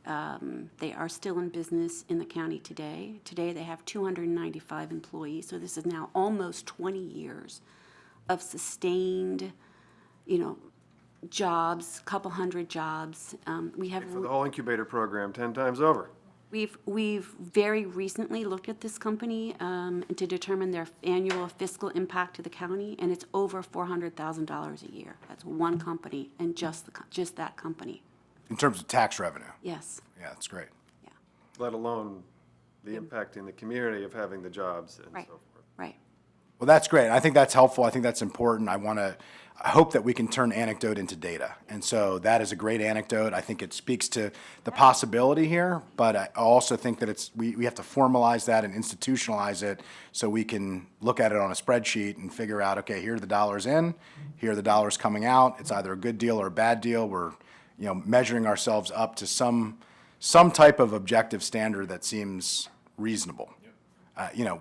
They are still in business in the county today. Today they have 295 employees, so this is now almost 20 years of sustained, jobs, couple hundred jobs. We have For the whole incubator program 10 times over. We've very recently looked at this company to determine their annual fiscal impact to the county, and it's over $400,000 a year. That's one company, and just that company. In terms of tax revenue. Yes. Yeah, that's great. Yeah. Let alone the impact in the community of having the jobs and Right. so forth. Right. Well, that's great. I think that's helpful. I think that's important. I hope that we can turn anecdote into data. And so that is a great anecdote. I think it speaks to the possibility here, but I also think that we have to formalize that and institutionalize it so we can look at it on a spreadsheet and figure out, okay, here are the dollars in, here are the dollars coming out. It's either a good deal or a bad deal. We're, measuring ourselves up to some type of objective standard that seems reasonable.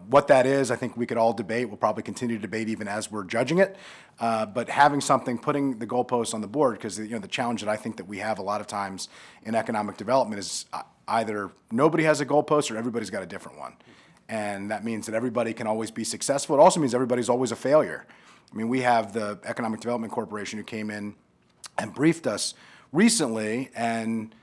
What that is, I think we could all debate. We'll probably continue to debate even as we're judging it. But having something, putting the goalposts on the board, because the challenge that I think that we have a lot of times in economic development is either nobody has a goalpost or everybody's got a different one. And that means that everybody can always be successful. It also means everybody's always a failure. I mean, we have the Economic Development Corporation who came in and briefed us recently, and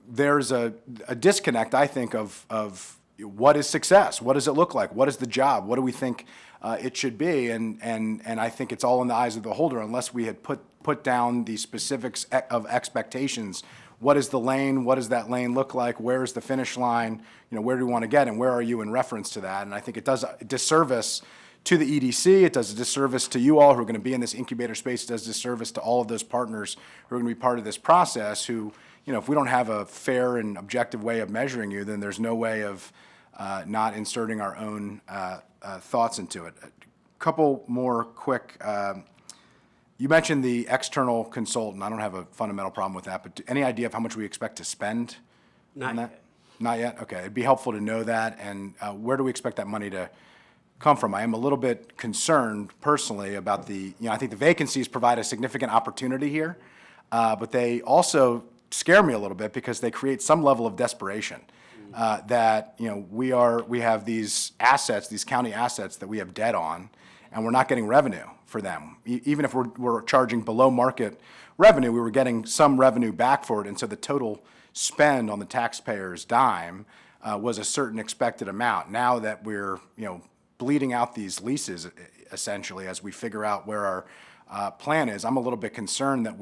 there's a disconnect, I think, of what is success? What does it look like? What is the job? What do we think it should be? And I think it's all in the eyes of the beholder unless we had put down the specifics of expectations. What is the lane? What does that lane look like? Where is the finish line? Where do we want to get? And where are you in reference to that? And I think it does a disservice to the EDC, it does a disservice to you all who are going to be in this incubator space, it does a disservice to all of those partners who are going to be part of this process who, if we don't have a fair and objective way of measuring you, then there's no way of not inserting our own thoughts into it. A couple more quick, you mentioned the external consultant. I don't have a fundamental problem with that, but any idea of how much we expect to spend on that? Not yet? Okay. It'd be helpful to know that. And where do we expect that money to come from? I am a little bit concerned personally about I think the vacancies provide a significant opportunity here, but they also scare me a little bit because they create some level of desperation. That, we have these assets, these county assets that we have debt on, and we're not getting revenue for them. Even if we're charging below market revenue, we were getting some revenue back for it, and so the total spend on the taxpayer's dime was a certain expected amount. Now that we're, bleeding out these leases, essentially, as we figure out where our plan is, I'm a little bit concerned that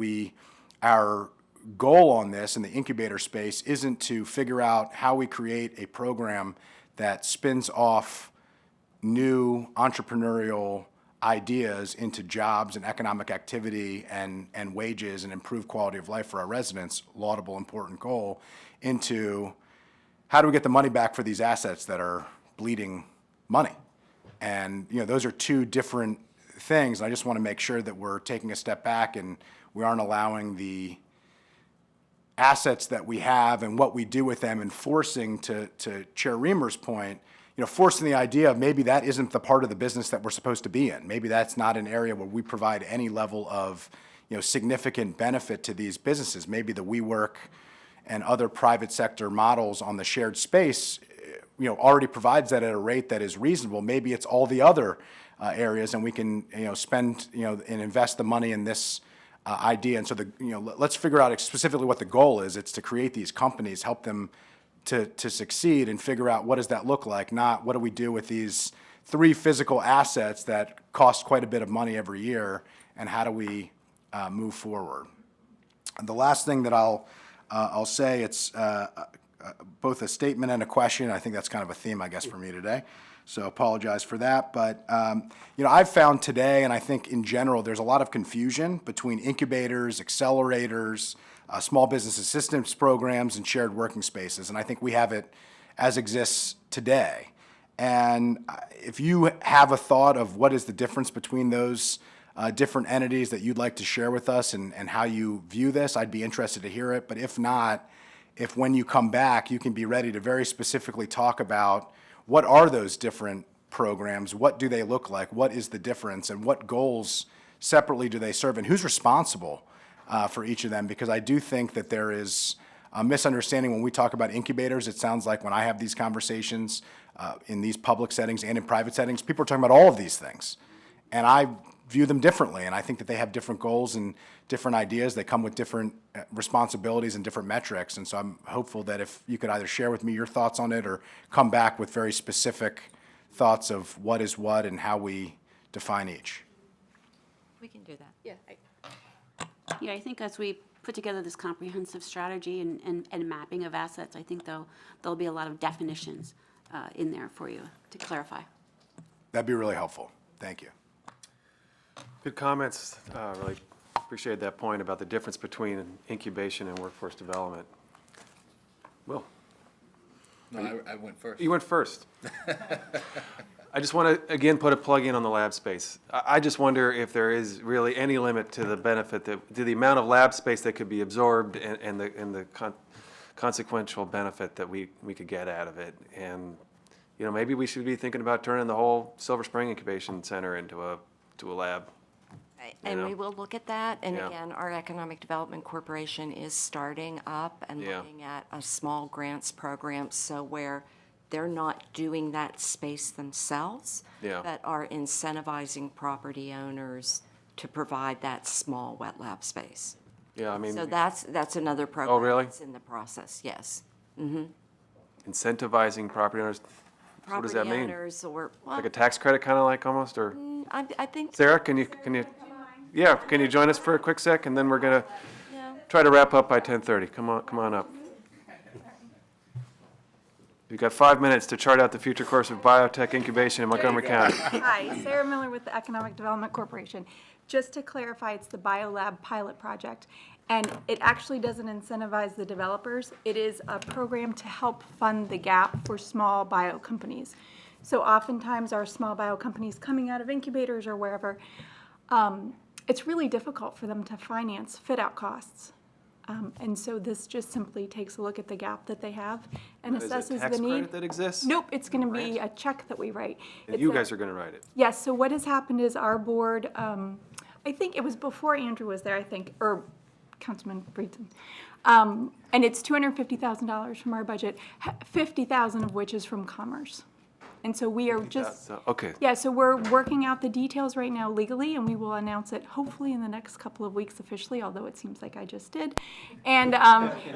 our goal on this in the incubator space isn't to figure out how we create a program that spins off new entrepreneurial ideas into jobs and economic activity and wages and improved quality of life for our residents, laudable, important goal, into how do we get the money back for these assets that are bleeding money? And, those are two different things. I just want to make sure that we're taking a step back and we aren't allowing the assets that we have and what we do with them and forcing, to Chair Reamer's point, forcing the idea of maybe that isn't the part of the business that we're supposed to be in. Maybe that's not an area where we provide any level of, significant benefit to these businesses. Maybe the WeWork and other private sector models on the shared space, already provides that at a rate that is reasonable. Maybe it's all the other areas, and we can, spend, and invest the money in this idea. And so let's figure out specifically what the goal is. It's to create these companies, help them to succeed, and figure out what does that look like, not what do we do with these 3 physical assets that cost quite a bit of money every year, and how do we move forward. And the last thing that I'll say, it's both a statement and a question. I think that's kind of a theme, I guess, for me today. So apologize for that. But, I've found today, and I think in general, there's a lot of confusion between incubators, accelerators, small business assistance programs, and shared working spaces. And I think we have it as exists today. And if you have a thought of what is the difference between those different entities that you'd like to share with us and how you view this, I'd be interested to hear it. But if not, if when you come back, you can be ready to very specifically talk about what are those different programs, what do they look like, what is the difference, and what goals separately do they serve, and who's responsible for each of them? Because I do think that there is a misunderstanding when we talk about incubators. It sounds like when I have these conversations in these public settings and in private settings, people are talking about all of these things. And I view them differently, and I think that they have different goals and different ideas. They come with different responsibilities and different metrics, and so I'm hopeful that if you could either share with me your thoughts on it or come back with very specific thoughts of what is what and how we define each. We can do that. Yeah, I think as we put together this comprehensive strategy and mapping of assets, I think there'll be a lot of definitions in there for you to clarify. That'd be really helpful. Thank you. Good comments. Really appreciate that point about the difference between incubation and workforce development. Will? No, I went first. You went first. I just want to, again, put a plug in on the lab space. I just wonder if there is really any limit to the benefit, to the amount of lab space that could be absorbed and the consequential benefit that we could get out of it. And, maybe we should be thinking about turning the whole Silver Spring Incubation Center into a lab. And we will look at that. And Yeah. again, our Economic Development Corporation is starting up and Yeah. looking at a small grants program, so where they're not doing that space themselves, Yeah. but are incentivizing property owners to provide that small wet lab space. Yeah, I mean, So that's another program. really? That's in the process, yes. incentivizing property owners, what does that Property mean? owners or, well, Like a tax credit, kind of like almost, or? I think. Sarah, can you, yeah, can you join us for a quick sec, and then we're gonna Yeah. try to wrap up by 10:30. Come on up. You've got 5 minutes to chart out the future course of biotech incubation in Montgomery County. Hi, Sarah Miller with the Economic Development Corporation. Just to clarify, it's the BioLab pilot project, and it actually doesn't incentivize the developers. It is a program to help fund the gap for small bio companies. So oftentimes, our small bio companies coming out of incubators or wherever, it's really difficult for them to finance fit-out costs. And so this just simply takes a look at the gap that they have and Is it assesses the tax need. credit that exists? Nope, it's going to be a check that we write. And It's you a- guys are going to write it. Yes, so what has happened is our board, I think it was before Andrew was there, I think, or Councilman Friedson. And it's $250,000 from our budget, 50,000 of which is from Commerce. And so we are just, Okay. yeah, so we're working out the details right now legally, and we will announce it hopefully in the next couple of weeks officially, although it seems like I just did. And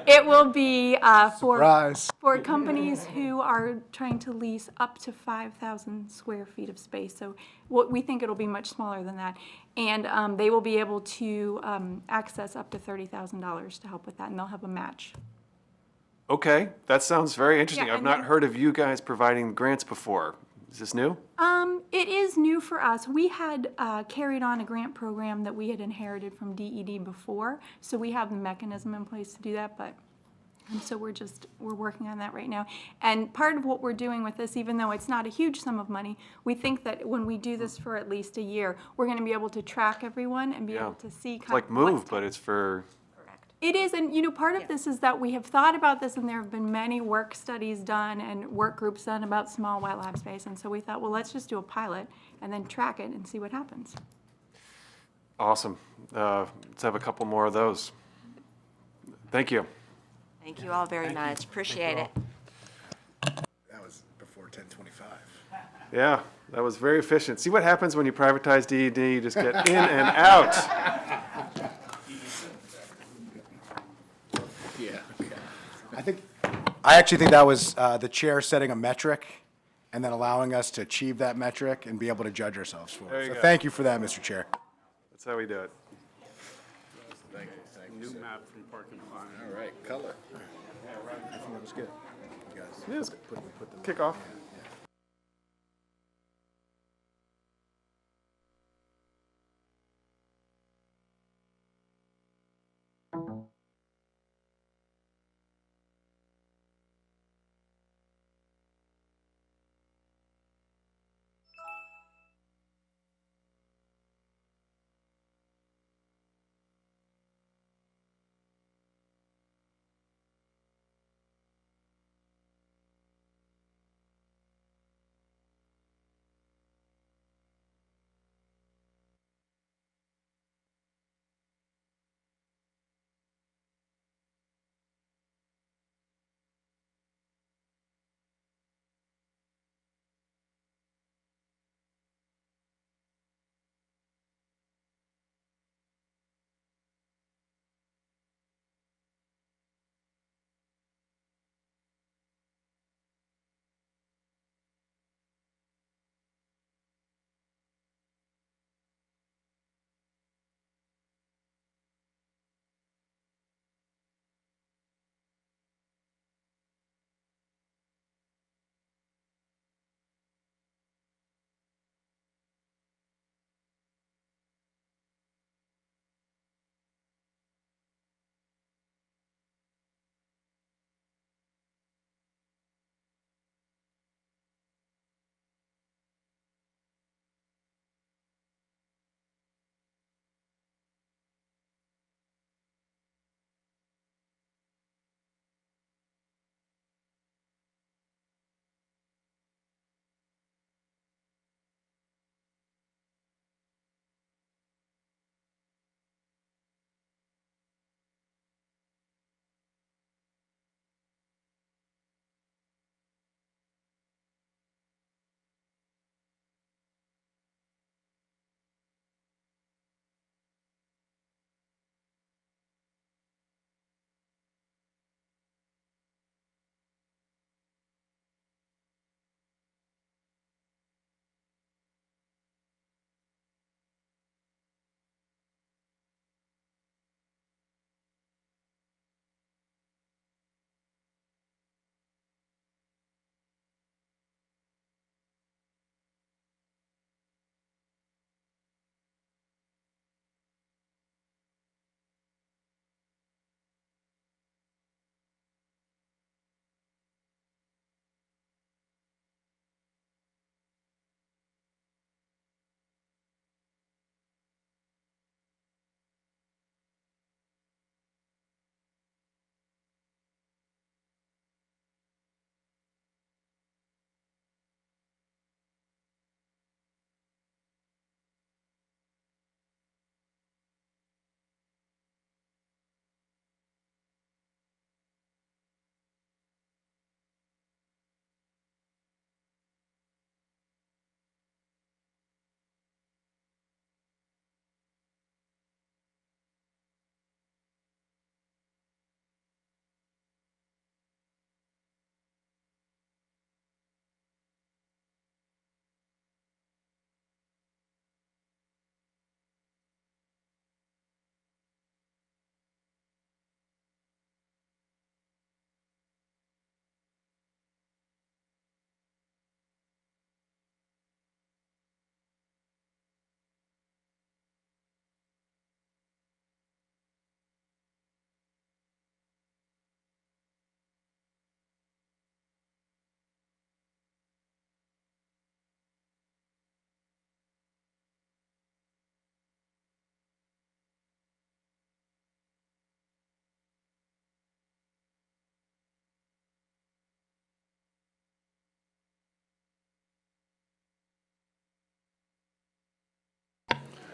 it will be Surprise. for companies who are trying to lease up to 5,000 square feet of space. So what we think it'll be much smaller than that. And they will be able to access up to $30,000 to help with that, and they'll have a match. Okay, that sounds very interesting. Yeah, I've and not then- heard of you guys providing grants before. Is this new? It is new for us. We had carried on a grant program that we had inherited from DED before, so we have the mechanism in place to do that, but, so we're working on that right now. And part of what we're doing with this, even though it's not a huge sum of money, we think that when we do this for at least a year, we're gonna be able to track everyone and be Yeah. able to see It's kind like of what's Move, but it's for, It is, and part of this is that we have thought about this, and there have been many work studies done and work groups done about small wet lab space, and so we thought, well, let's just do a pilot and then track it and see what happens. awesome. Let's have a couple more of those. Thank you. Thank you all very much. Appreciate it. That was before 10:25. Yeah, that was very efficient. See what happens when you privatize DED, you just get in and out. Yeah. I actually think that was the chair setting a metric and then allowing us to achieve that metric and be able to judge ourselves for There it. you So go. thank you for that, Mr. Chair. That's how we do it. New map from Park and Farm. All right, color. I think that was good. You guys Yeah, let's kick off.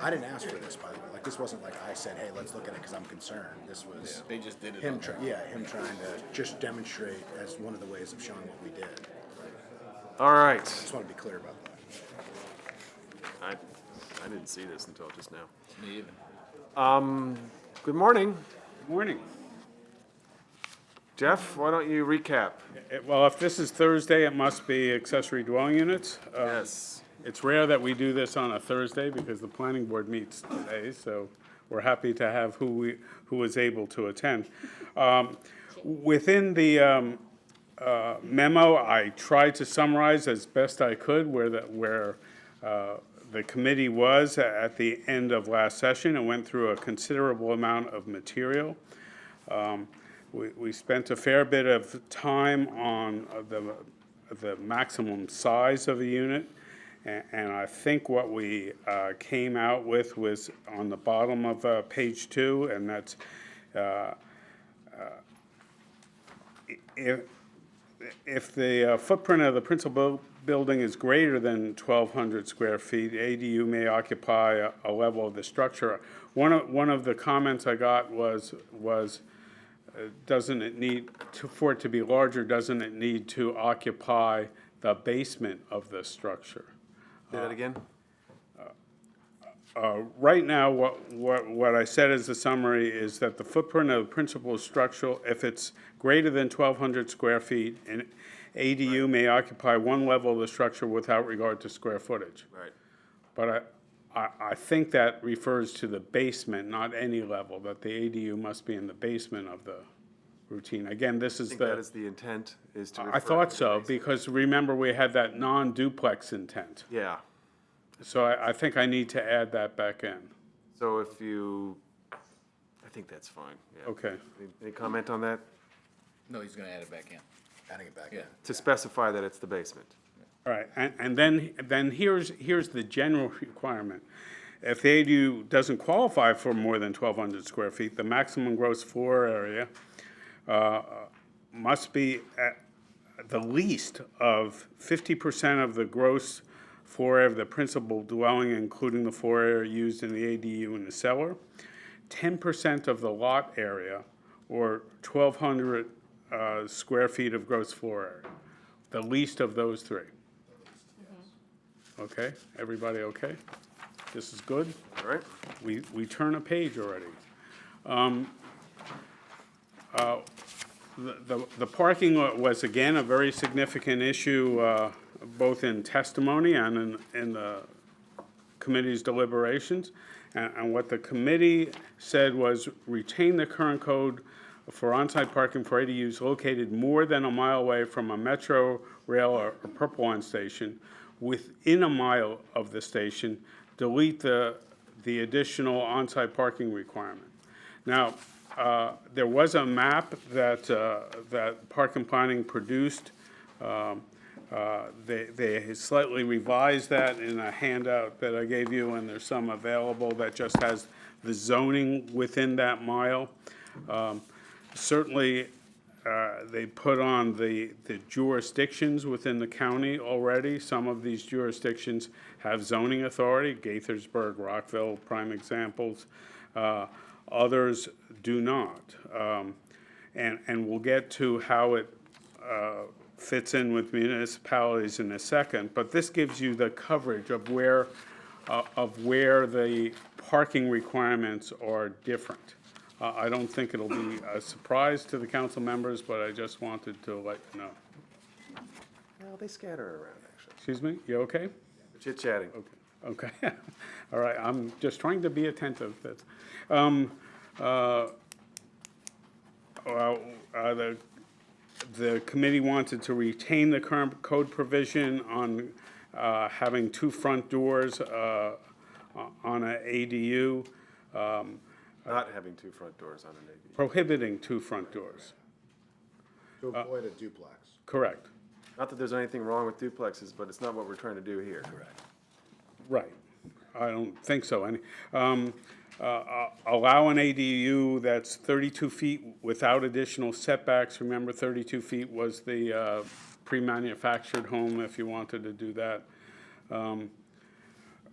I didn't ask for this, by the way. Like, this wasn't like I said, hey, let's look at it because I'm concerned. This was They just did it. him trying to just demonstrate as one of the ways of showing what we did. All right. Just want to be clear about that. I didn't see this until just now. Me either. Good morning. Morning. Jeff, why don't you recap? Well, if this is Thursday, it must be accessory dwelling units. Yes. It's rare that we do this on a Thursday because the planning board meets today, so we're happy to have who was able to attend. Within the memo, I tried to summarize as best I could where the committee was at the end of last session and went through a considerable amount of material. We spent a fair bit of time on the maximum size of a unit, and I think what we came out with was on the bottom of page 2, and that's if the footprint of the principal building is greater than 1,200 square feet, ADU may occupy a level of the structure. One of the comments I got was doesn't it need for it to be larger? Doesn't it need to occupy the basement of the structure? Say that again? Right now, what I said as a summary is that the footprint of the principal structure, if it's greater than 1,200 square feet, an ADU may occupy one level of the structure without regard to square footage. Right. But I think that refers to the basement, not any level, that the ADU must be in the basement of the routine. Again, this I is think the. that is the intent, is to I refer thought to the so, basement. because remember, we had that non-duplex intent. Yeah. So I think I need to add that back in. So if you, I think that's fine, yeah. Okay. Any comment on that? No, he's gonna add it back in. Adding it back Yeah. in. To specify that it's the basement. All right, and then here's the general requirement. If the ADU doesn't qualify for more than 1,200 square feet, the maximum gross floor area must be at the least of 50% of the gross floor area of the principal dwelling, including the floor area used in the ADU in the cellar, 10% of the lot area, or 1,200 square feet of gross floor area. The least of those three. Okay, everybody okay? This is good? All right? We turn a page already. The parking was, again, a very significant issue, both in testimony and in the committee's deliberations. And what the committee said was retain the current code for on-site parking for ADUs located more than a mile away from a metro, rail, or Purple Line station. Within a mile of the station, delete the additional on-site parking requirement. Now, there was a map that Park and Planning produced. They slightly revised that in a handout that I gave you, and there's some available that just has the zoning within that mile. Certainly, they put on the jurisdictions within the county already. Some of these jurisdictions have zoning authority, Gaithersburg, Rockville, prime examples. Others do not. And we'll get to how it fits in with municipalities in a second, but this gives you the coverage of where the parking requirements are different. I don't think it'll be a surprise to the council members, but I just wanted to let you know. Well, they scatter around, actually. Excuse me, you okay? Chit-chatting. Okay, all right, I'm just trying to be attentive. The committee wanted to retain the current code provision on having two front doors on an ADU, Not having two front doors on an ADU. prohibiting two front doors. To avoid a duplex. Correct. Not that there's anything wrong with duplexes, but it's not what we're trying to do here. Correct. Right. I don't think so. Allow an ADU that's 32 feet without additional setbacks. Remember, 32 feet was the pre-manufactured home if you wanted to do that.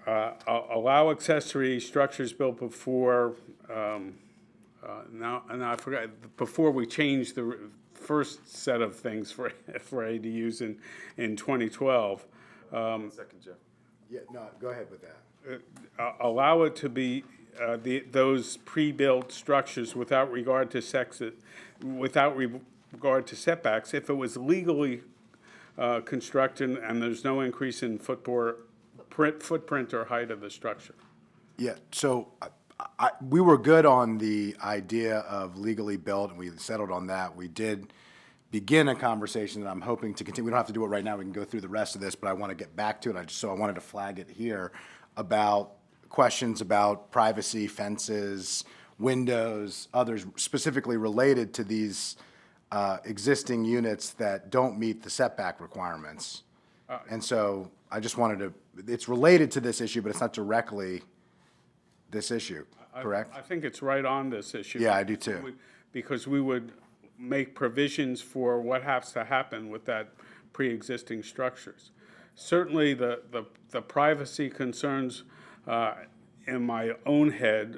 allow accessory structures built before, now I forgot, before we changed the first set of things for ADUs in 2012. Second, Jeff. Yeah, no, go ahead with that. Allow it to be those pre-built structures without regard to regard to setbacks, if it was legally constructed and there's no increase in footprint or height of the structure. Yeah, so we were good on the idea of legally built, and we settled on that. We did begin a conversation that I'm hoping to continue. We don't have to do it right now. We can go through the rest of this, but I want to get back to it. So I wanted to flag it here about questions about privacy, fences, windows, others specifically related to these existing units that don't meet the setback requirements. And so I just wanted to, it's related to this issue, but it's not directly this issue, correct? I think it's right on this issue. Yeah, I do too. Because we would make provisions for what has to happen with that pre-existing structures. Certainly, the privacy concerns in my own head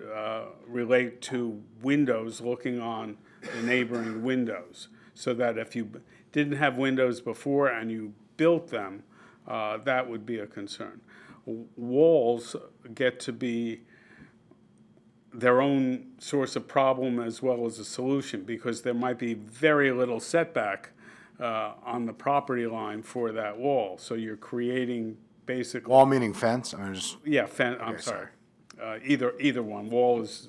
relate to windows looking on the neighboring windows, so that if you didn't have windows before and you built them, that would be a concern. Walls get to be their own source of problem as well as a solution, because there might be very little setback on the property line for that wall. So you're creating basically. Wall meaning fence? I mean, just, Yeah, I'm sorry. Either one. Wall is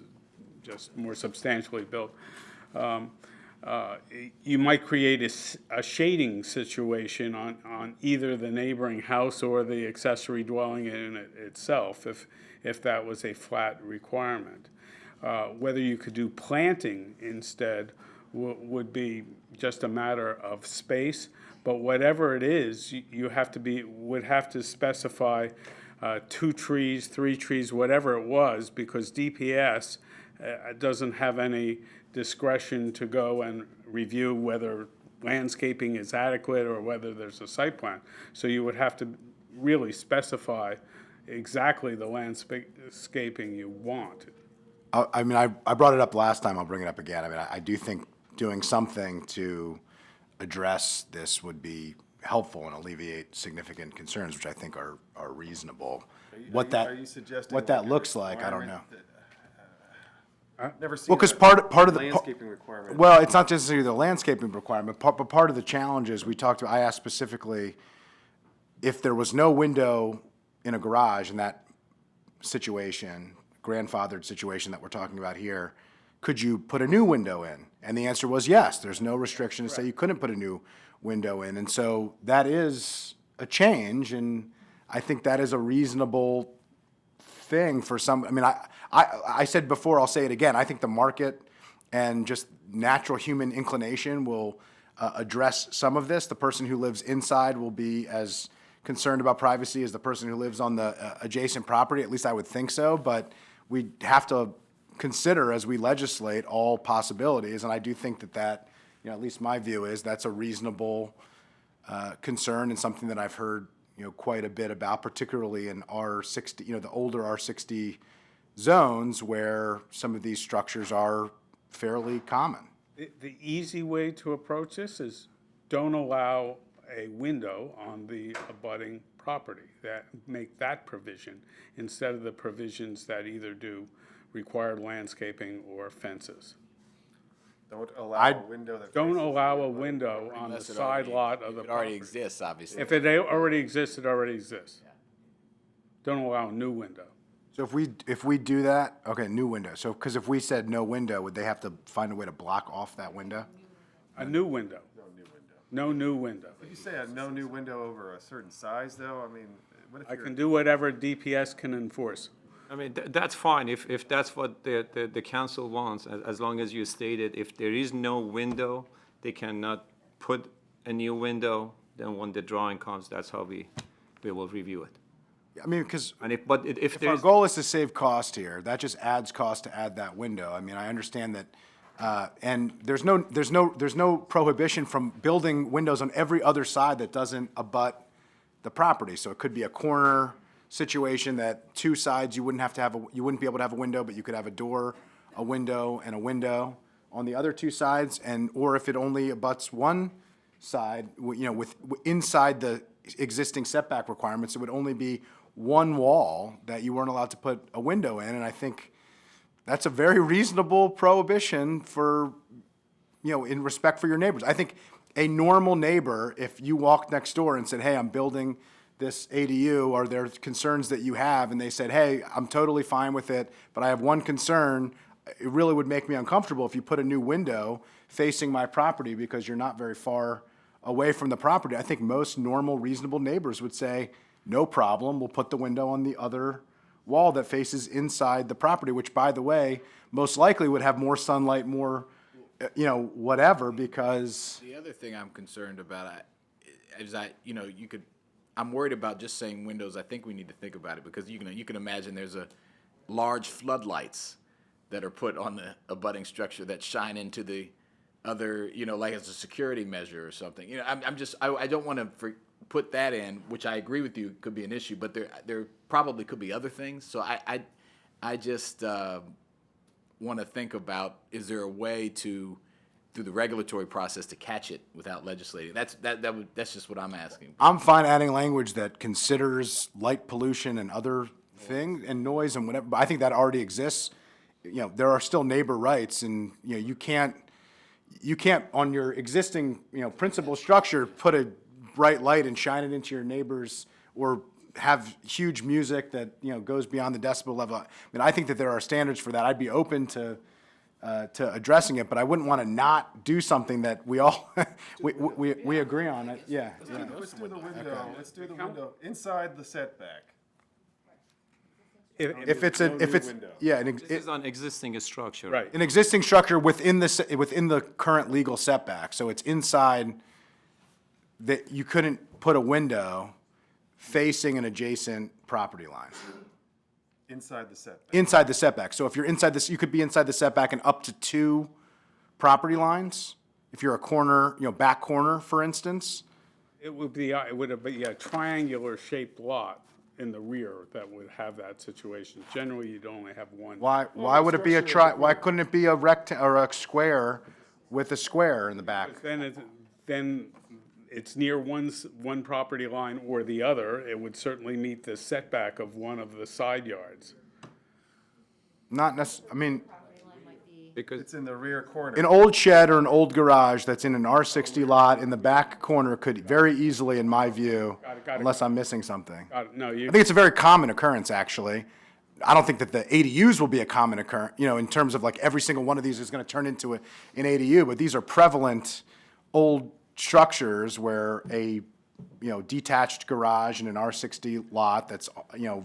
just more substantially built. You might create a shading situation on either the neighboring house or the accessory dwelling unit itself, if that was a flat requirement. Whether you could do planting instead would be just a matter of space, but whatever it is, you would have to specify 2 trees, 3 trees, whatever it was, because DPS doesn't have any discretion to go and review whether landscaping is adequate or whether there's a site plan. So you would have to really specify exactly the landscaping you want. I mean, I brought it up last time, I'll bring it up again. I mean, I do think doing something to address this would be helpful and alleviate significant concerns, which I think are reasonable. Are you suggesting What that like a looks like, I don't know. Never seen Well, because that part of the. landscaping requirement. Well, it's not necessarily the landscaping requirement, but part of the challenges we talked about, I asked specifically, if there was no window in a garage in that situation, grandfathered situation that we're talking about here, could you put a new window in? And the answer was yes. There's no restriction to say you couldn't put a new window in. And so that is a change, and I think that is a reasonable thing for some. I mean, I said before, I'll say it again, I think the market and just natural human inclination will address some of this. The person who lives inside will be as concerned about privacy as the person who lives on the adjacent property, at least I would think so, but we have to consider as we legislate all possibilities, and I do think that, you know, at least my view is that's a reasonable concern and something that I've heard, you know, quite a bit about, particularly in R60, you know, the older R60 zones where some of these structures are fairly common. The easy way to approach this is don't allow a window on the abutting property, make that provision instead of the provisions that either do required landscaping or fences. Don't allow a window that. Don't faces allow the a abutting window property. on the Unless it side already- lot of the It already property. exists, obviously. If it already exists, it already exists. Don't allow a new window. So if we do that, okay, new window. So, because if we said no window, would they have to find a way to block off that window? A new window. No new window. No new window. If you say a no new window over a certain size, though, I mean, what if I you're? can do whatever DPS can enforce. I mean, that's fine, if that's what the council wants, as long as you stated, if there is no window, they cannot put a new window, then when the drawing comes, that's how we will review it. I mean, because And if if our there's, goal is to save cost here, that just adds cost to add that window. I mean, I understand that, and there's no prohibition from building windows on every other side that doesn't abut the property. So it could be a corner situation that two sides, you wouldn't you wouldn't be able to have a window, but you could have a door, a window, and a window on the other two sides, or if it only abuts one side, inside the existing setback requirements, it would only be one wall that you weren't allowed to put a window in, and I think that's a very reasonable prohibition for, in respect for your neighbors. I think a normal neighbor, if you walked next door and said, hey, I'm building this ADU, are there concerns that you have? And they said, hey, I'm totally fine with it, but I have one concern. It really would make me uncomfortable if you put a new window facing my property because you're not very far away from the property. I think most normal, reasonable neighbors would say, no problem, we'll put the window on the other wall that faces inside the property, which, by the way, most likely would have more sunlight, more, whatever, because. The other thing I'm concerned about is I'm worried about just saying windows. I think we need to think about it because you can imagine there's a large floodlights that are put on the abutting structure that shine into the other, like as a security measure or something. I don't want to put that in, which I agree with you could be an issue, but there probably could be other things. So I just want to think about, is there a way to, through the regulatory process, to catch it without legislating? That's just what I'm asking. I'm fine adding language that considers light pollution and other things and noise and whatever, but I think that already exists. There are still neighbor rights, and, you can't on your existing, principal structure, put a bright light and shine it into your neighbors or have huge music that, goes beyond the decibel level. I mean, I think that there are standards for that. I'd be open to addressing it, but I wouldn't want to not do something that we all, we agree on it. Yeah. Let's do the window, inside the setback. If it's, yeah, This is on existing structure. Right. an existing structure within the current legal setback, so it's inside, that you couldn't put a window facing an adjacent property line. Inside the setback. Inside the setback. So if you're inside this, you could be inside the setback and up to two property lines. If you're a corner, back corner, for instance. It would be a triangular shaped lot in the rear that would have that situation. Generally, you'd only have one. Why would it be why couldn't it be a or a square with a square in the back? Then it's near one property line or the other. It would certainly meet the setback of one of the side yards. Not necessarily, I mean, Because It's in the rear corner. an old shed or an old garage that's in an R60 lot in the back corner could very easily, in my view, Got it. unless I'm missing something. No, I think it's a very common occurrence, actually. I don't think that the ADUs will be a common occurrence, in terms of like every single one of these is going to turn into an ADU, but these are prevalent old structures where a, detached garage in an R60 lot that's,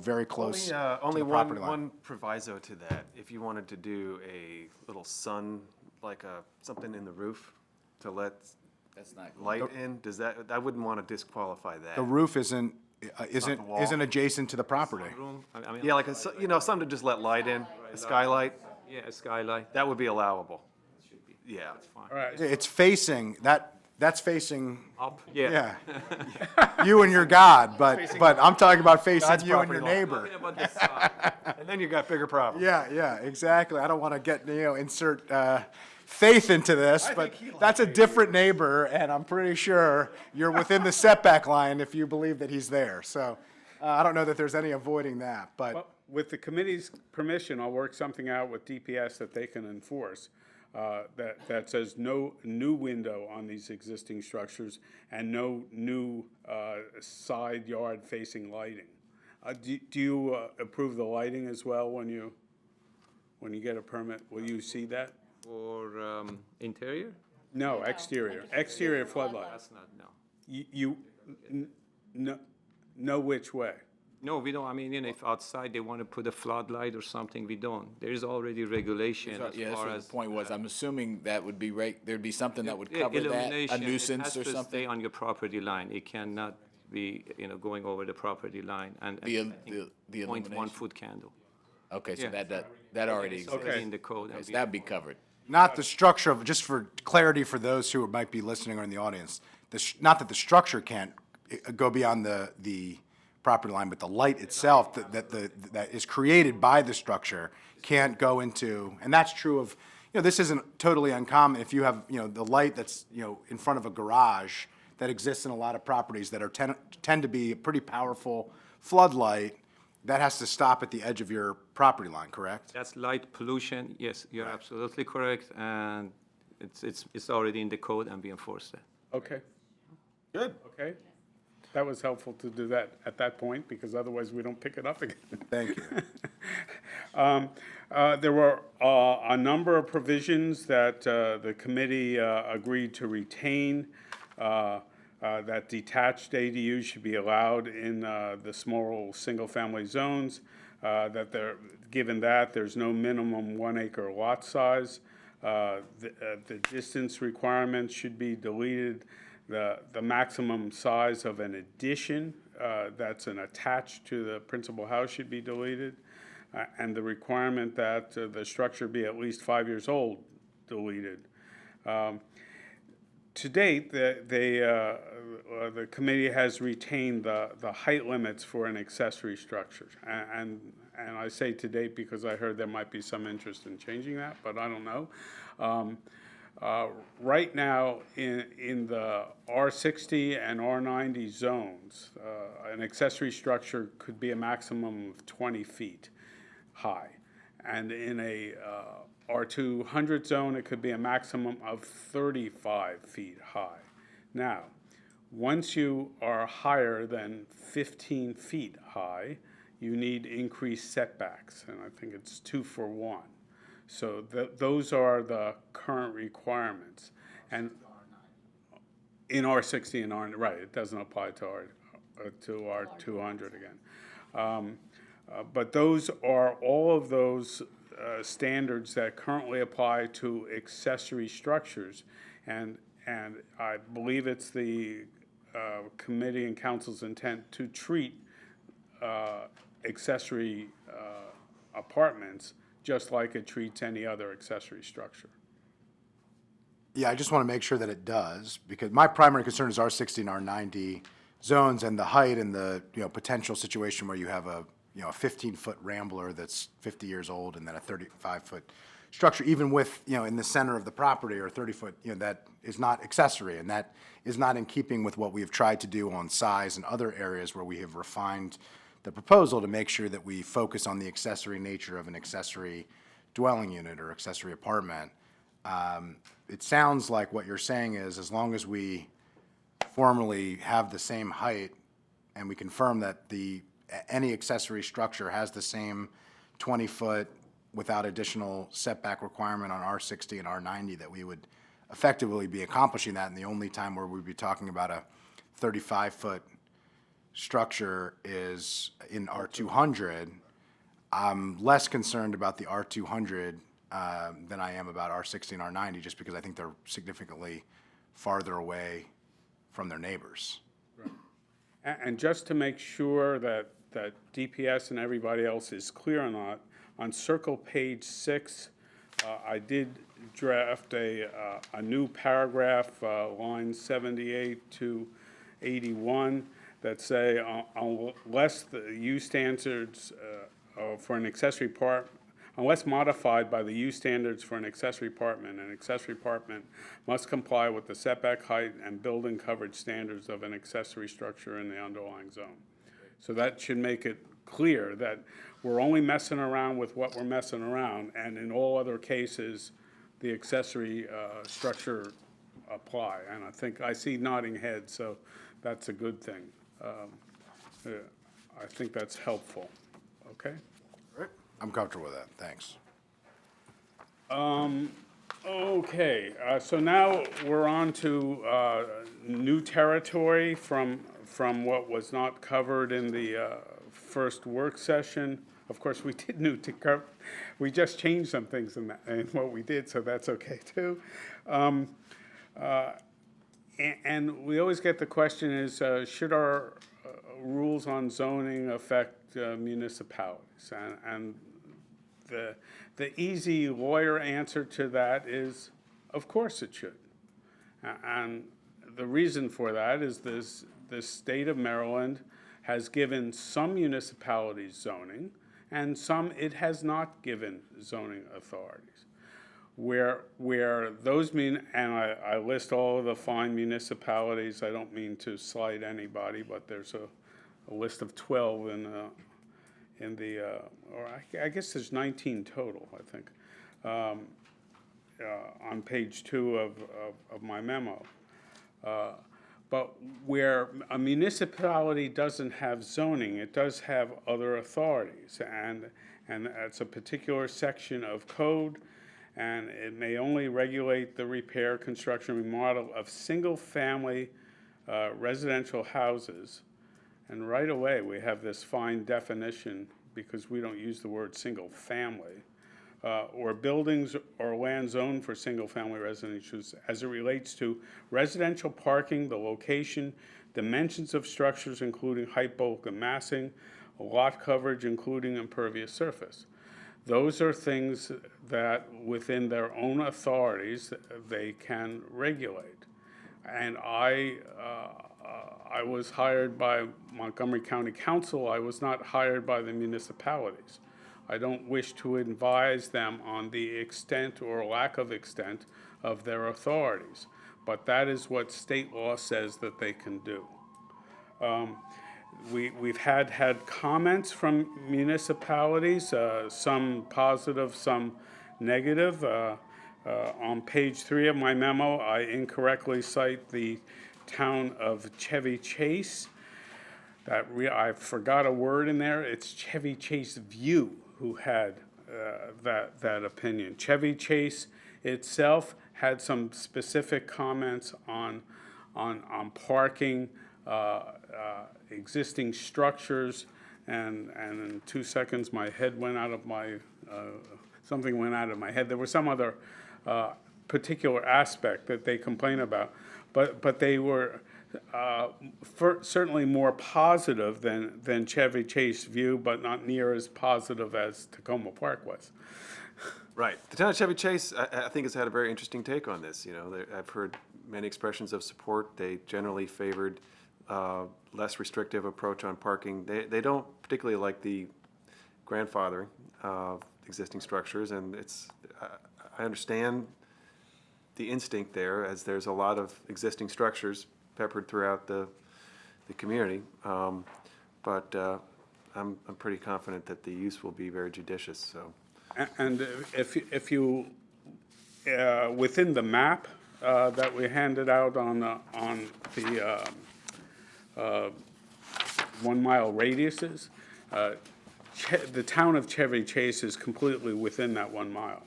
very close to Only the property line. one proviso to that. If you wanted to do a little sun, like something in the roof to let That's not. light in, I wouldn't want to disqualify that. The roof isn't wall. adjacent to the property. room, I mean. Yeah, like something to just let light in, a skylight, Yeah, a skylight. that would be allowable. Yeah. all right. It's facing, that's facing, Up, yeah. yeah, you and your God, but I'm talking about facing God's you and your property line. neighbor. Talking about this side. And then you got bigger problems. Yeah, exactly. I don't want to get, insert faith into this, but that's a different neighbor, and I'm pretty sure you're within the setback line if you believe that he's there. So I don't know that there's any avoiding that, but Well, with the committee's permission, I'll work something out with DPS that they can enforce, that says no new window on these existing structures and no new side yard facing lighting. Do you approve the lighting as well when you get a permit? Will you see that? For interior? No, exterior floodlight. That's not, no. Know which way? No, we don't, I mean, if outside they want to put a floodlight or something, we don't. There is already regulation as Yeah, that's far what as. the point was. I'm assuming that would be there'd be something that would Yeah, cover that, a illumination, nuisance or It has to stay something. on your property line. It cannot be, going over the property line and. The I think the 0.1 illumination. foot candle. Okay, so Yeah. that already It's exists. already in the code. and So we- that'd be covered. not the structure of, just for clarity for those who might be listening or in the audience, not that the structure can't go beyond the property line, but the light itself that is created by the structure can't go into, and that's true of, this isn't totally uncommon. If you have, the light that's, in front of a garage that exists in a lot of properties that are tend to be a pretty powerful floodlight, that has to stop at the edge of your property line, correct? That's light pollution, yes, you're absolutely correct, and it's already in the code and we enforce that. Okay. Good. Okay. That was helpful to do that at that point, because otherwise we don't pick it up again. Thank you. There were a number of provisions that the committee agreed to retain, that detached ADUs should be allowed in the small single-family zones, that given that, there's no minimum 1 acre lot size. The distance requirements should be deleted. The maximum size of an addition that's an attached to the principal house should be deleted, and the requirement that the structure be at least 5 years old deleted. To date, the committee has retained the height limits for an accessory structure, and I say to date because I heard there might be some interest in changing that, but I don't know. Right now, in the R60 and R90 zones, an accessory structure could be a maximum of 20 feet high. And in a R200 zone, it could be a maximum of 35 feet high. Now, once you are higher than 15 feet high, you need increased setbacks, and I think it's 2 for 1. So those are the current requirements. And in R60 and R, right, it doesn't apply to R200 again. But those are all of those standards that currently apply to accessory structures. And I believe it's the committee and council's intent to treat accessory apartments just like it treats any other accessory structure. Yeah, I just want to make sure that it does, because my primary concern is R60 and R90 zones and the height and the, potential situation where you have a 15-foot rambler that's 50 years old and then a 35-foot structure, even with, in the center of the property, or 30-foot, that is not accessory, and that is not in keeping with what we have tried to do on size and other areas where we have refined the proposal to make sure that we focus on the accessory nature of an accessory dwelling unit or accessory apartment. It sounds like what you're saying is, as long as we formally have the same height and we confirm that any accessory structure has the same 20-foot without additional setback requirement on R60 and R90, that we would effectively be accomplishing that, and the only time where we'd be talking about a 35-foot structure is in R200. I'm less concerned about the R200 than I am about R60 and R90, just because I think they're significantly farther away from their neighbors. Right. And just to make sure that DPS and everybody else is clear on that, on circle page 6, I did draft a new paragraph, lines 78 to 81, that say unless the use standards for an accessory apartment, unless modified by the use standards for an accessory apartment must comply with the setback height and building coverage standards of an accessory structure in the underlying zone. So that should make it clear that we're only messing around with what we're messing around, and in all other cases, the accessory structure apply. And I think I see nodding heads, so that's a good thing. I think that's helpful. Okay? I'm comfortable with that, thanks. Okay, so now we're on to new territory from what was not covered in the first work session. Of course, we did we just changed some things in what we did, so that's okay too. And we always get the question is, should our rules on zoning affect municipalities? And the easy lawyer answer to that is, of course it should. And the reason for that is the state of Maryland has given some municipalities zoning, and some it has not given zoning authorities. Where those mean, and I list all of the fine municipalities, I don't mean to slight anybody, but there's a list of 12 or I guess there's 19 total, I think, on page 2 of my memo. But where a municipality doesn't have zoning, it does have other authorities, and it's a particular section of code, and it may only regulate the repair, construction, remodel of single-family residential houses. And right away, we have this fine definition, because we don't use the word single-family, or buildings or land zoned for single-family residences as it relates to residential parking, the location, dimensions of structures, including height, bulk, and massing, lot coverage, including impervious surface. Those are things that, within their own authorities, they can regulate. And I was hired by Montgomery County Council. I was not hired by the municipalities. I don't wish to advise them on the extent or lack of extent of their authorities, but that is what state law says that they can do. We've had comments from municipalities, some positive, some negative. On page 3 of my memo, I incorrectly cite the town of Chevy Chase. I forgot a word in there. It's Chevy Chase View who had that opinion. Chevy Chase itself had some specific comments on parking, existing structures, and in 2 seconds my head went out of my, something went out of my head. There was some other particular aspect that they complain about, but they were certainly more positive than Chevy Chase View, but not near as positive as Tacoma Park was. Right. The town of Chevy Chase, I think, has had a very interesting take on this. You know, I've heard many expressions of support. They generally favored less restrictive approach on parking. They don't particularly like the grandfathering of existing structures, and I understand the instinct there, as there's a lot of existing structures peppered throughout the community. But I'm pretty confident that the use will be very judicious. So. And if you within the map that we handed out on the 1 mile radiuses, the town of Chevy Chase is completely within that 1 mile.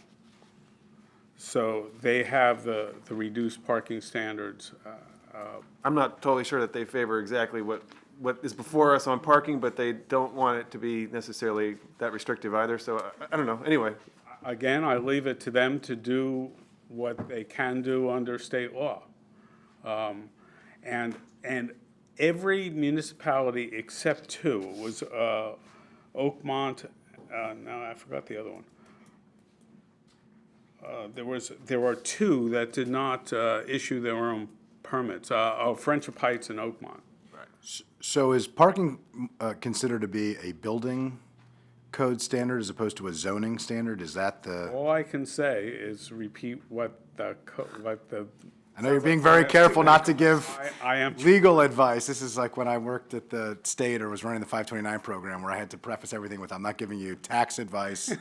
So they have the reduced parking standards. I'm not totally sure that they favor exactly what is before us on parking, but they don't want it to be necessarily that restrictive either. So I don't know. Anyway. Again, I leave it to them to do what they can do under state law. And every municipality except 2 was Oakmont. No, I forgot the other one. There were 2 that did not issue their own permits. Friendship Heights and Oakmont. So is parking considered to be a building code standard as opposed to a zoning standard? Is that the? All I can say is repeat what the. I know you're being very careful not to give I am. legal advice. This is like when I worked at the state or was running the 529 program, where I had to preface everything with, I'm not giving you tax advice,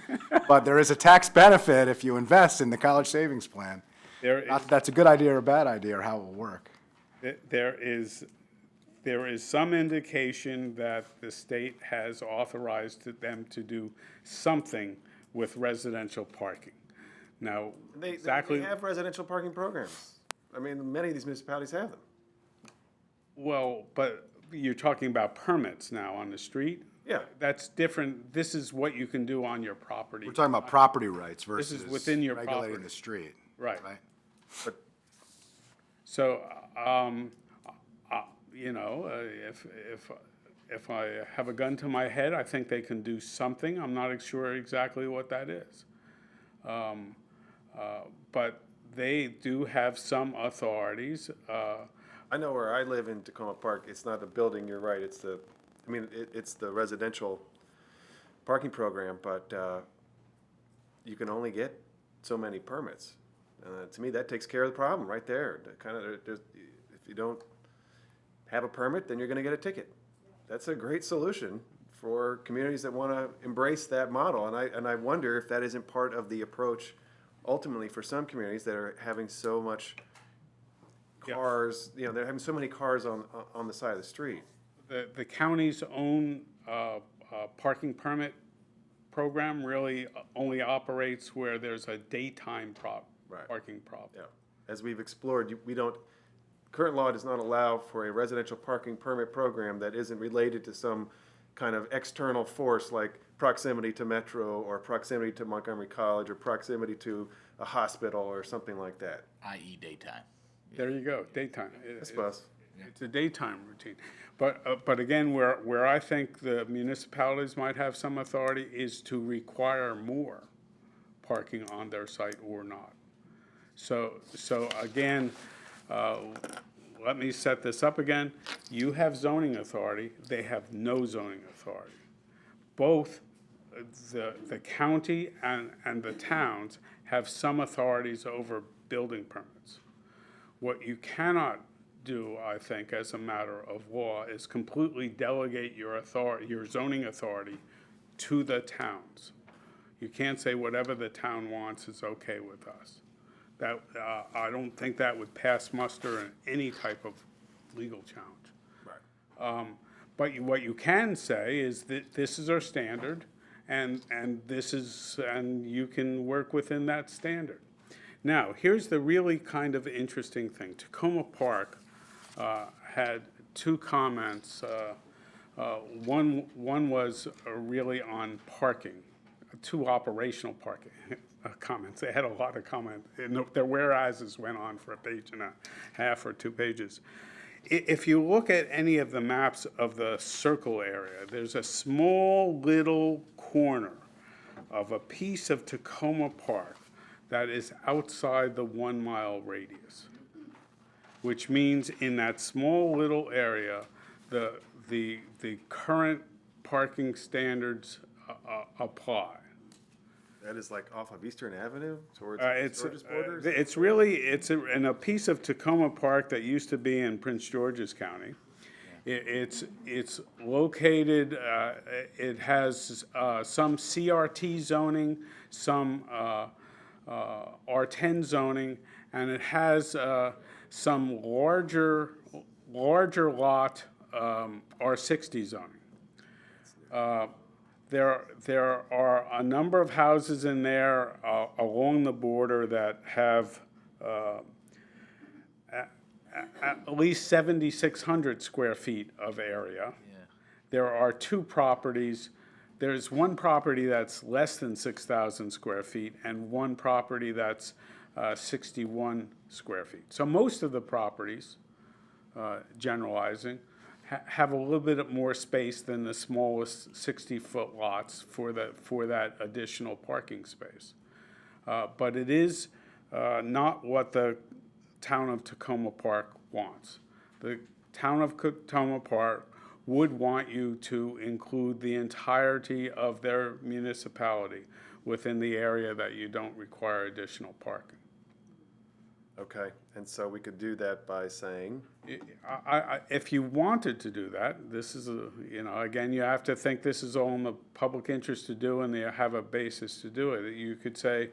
but there is a tax benefit if you invest in the college savings plan. Not that that's a good idea or a bad idea or how it will work. There is some indication that the state has authorized them to do something with residential parking. Now, They have residential parking programs. I mean, many of these municipalities have them. Well, but you're talking about permits now on the street? Yeah. That's different. This is what you can do on your property. We're talking about property rights versus This is within your regulating property. the street. Right. But So, if I have a gun to my head, I think they can do something. I'm not sure exactly what that is. But they do have some authorities. I know where I live in Tacoma Park, it's not a building, you're right, it's the I mean, it's the residential parking program, but you can only get so many permits. To me, that takes care of the problem right there. If you don't have a permit, then you're gonna get a ticket. That's a great solution for communities that wanna embrace that model, and I wonder if that isn't part of the approach ultimately for some communities that are having so much cars, they're having so many cars on the side of the street. The county's own parking permit program really only operates where there's a daytime Right. parking problem. Yeah, as we've explored, current law does not allow for a residential parking permit program that isn't related to some kind of external force like proximity to Metro or proximity to Montgomery College or proximity to a hospital or something like that. i.e. daytime. There you go, daytime. I suppose. It's a daytime routine. But again, where I think the municipalities might have some authority is to require more parking on their site or not. So again, let me set this up again. You have zoning authority, they have no zoning authority. Both the county and the towns have some authorities over building permits. What you cannot do, I think, as a matter of law, is completely delegate your zoning authority to the towns. You can't say whatever the town wants is okay with us. That, I don't think that would pass muster in any type of legal challenge. Right. But what you can say is that this is our standard, and you can work within that standard. Now, here's the really kind of interesting thing. Tacoma Park had two comments. One was really on parking, two operational parking comments. They had a lot of comments. Their whereases went on for a page and a half or 2 pages. If you look at any of the maps of the circle area, there's a small little corner of a piece of Tacoma Park that is outside the 1 mile radius, which means in that small little area, the current parking standards apply. That is like off of Eastern Avenue towards George's borders? It's in a piece of Tacoma Park that used to be in Prince George's County. It's located, it has some CRT zoning, some R10 zoning, and it has some larger lot R60 zoning. There are a number of houses in there along the border that have at least 7,600 square feet of area. Yeah. There are two properties. There's one property that's less than 6,000 square feet and one property that's 61 square feet. So most of the properties, generalizing, have a little bit more space than the smallest 60-foot lots for that additional parking space. But it is not what the town of Tacoma Park wants. The town of Tacoma Park would want you to include the entirety of their municipality within the area that you don't require additional parking. Okay, and so we could do that by saying? If you wanted to do that, this is again, you have to think this is all in the public interest to do, and they have a basis to do it. You could say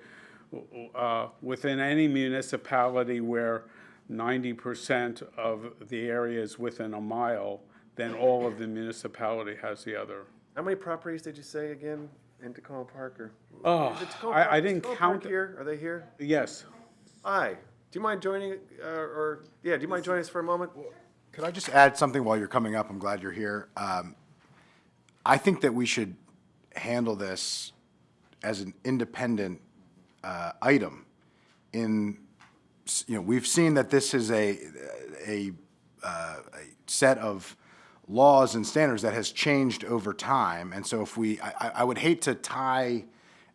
within any municipality where 90% of the area is within a mile, then all of the municipality has the other. How many properties did you say again in Tacoma Park? Or I didn't Tacoma count. Park here? Are they here? Yes. Hi. Do you mind joining? Do you mind joining us for a moment? Could I just add something while you're coming up? I'm glad you're here. I think that we should handle this as an independent item. We've seen that this is a set of laws and standards that has changed over time, and so if I would hate to tie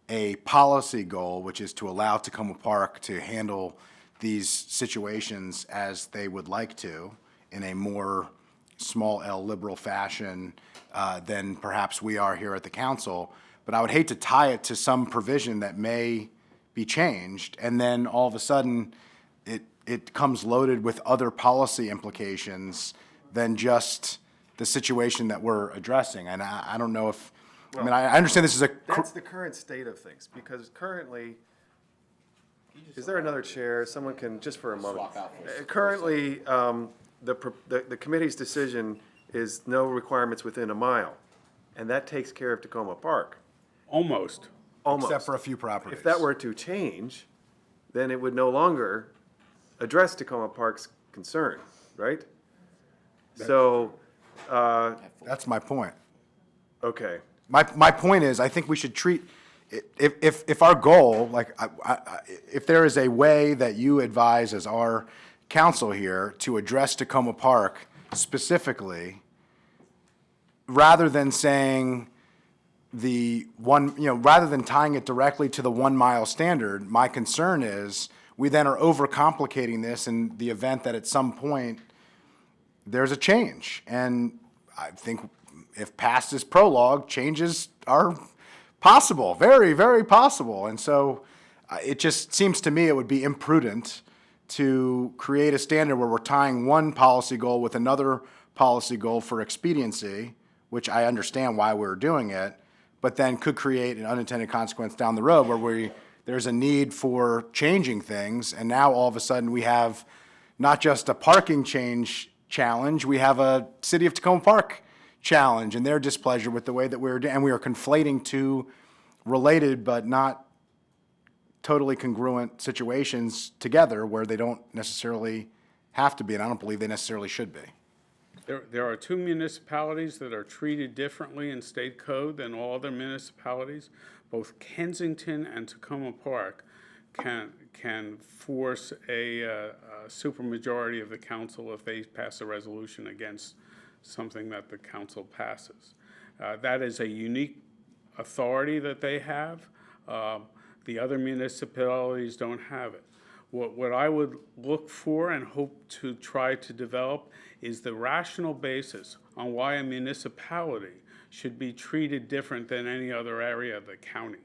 a policy goal, which is to allow Tacoma Park to handle these situations as they would like to in a more small L liberal fashion than perhaps we are here at the council. But I would hate to tie it to some provision that may be changed, and then all of a sudden, it comes loaded with other policy implications than just the situation that we're addressing. And I don't know if, I mean, I understand this is a. That's the current state of things, because currently, is there another chair? Someone can, just for a moment. Currently, the committee's decision is no requirements within a mile, and that takes care of Tacoma Park, Almost. almost. Except for a few properties. If that were to change, then it would no longer address Tacoma Park's concern, right? So, That's my point. okay. My point is, I think we should treat, if our goal, like, if there is a way that you advise as our council here to address Tacoma Park specifically, rather than saying rather than tying it directly to the 1 mile standard, my concern is we then are overcomplicating this in the event that at some point there's a change. And I think if past is prologue, changes are possible, very, very possible. And so it just seems to me it would be imprudent to create a standard where we're tying one policy goal with another policy goal for expediency, which I understand why we're doing it, but then could create an unintended consequence down the road where there's a need for changing things, and now all of a sudden we have not just a parking change challenge, we have a City of Tacoma Park challenge and their displeasure with the way that we're doing, and we are conflating two related but not totally congruent situations together where they don't necessarily have to be, and I don't believe they necessarily should be. There are two municipalities that are treated differently in state code than all other municipalities. Both Kensington and Tacoma Park can force a supermajority of the council if they pass a resolution against something that the council passes. That is a unique authority that they have. The other municipalities don't have it. What I would look for and hope to try to develop is the rational basis on why a municipality should be treated different than any other area of the county.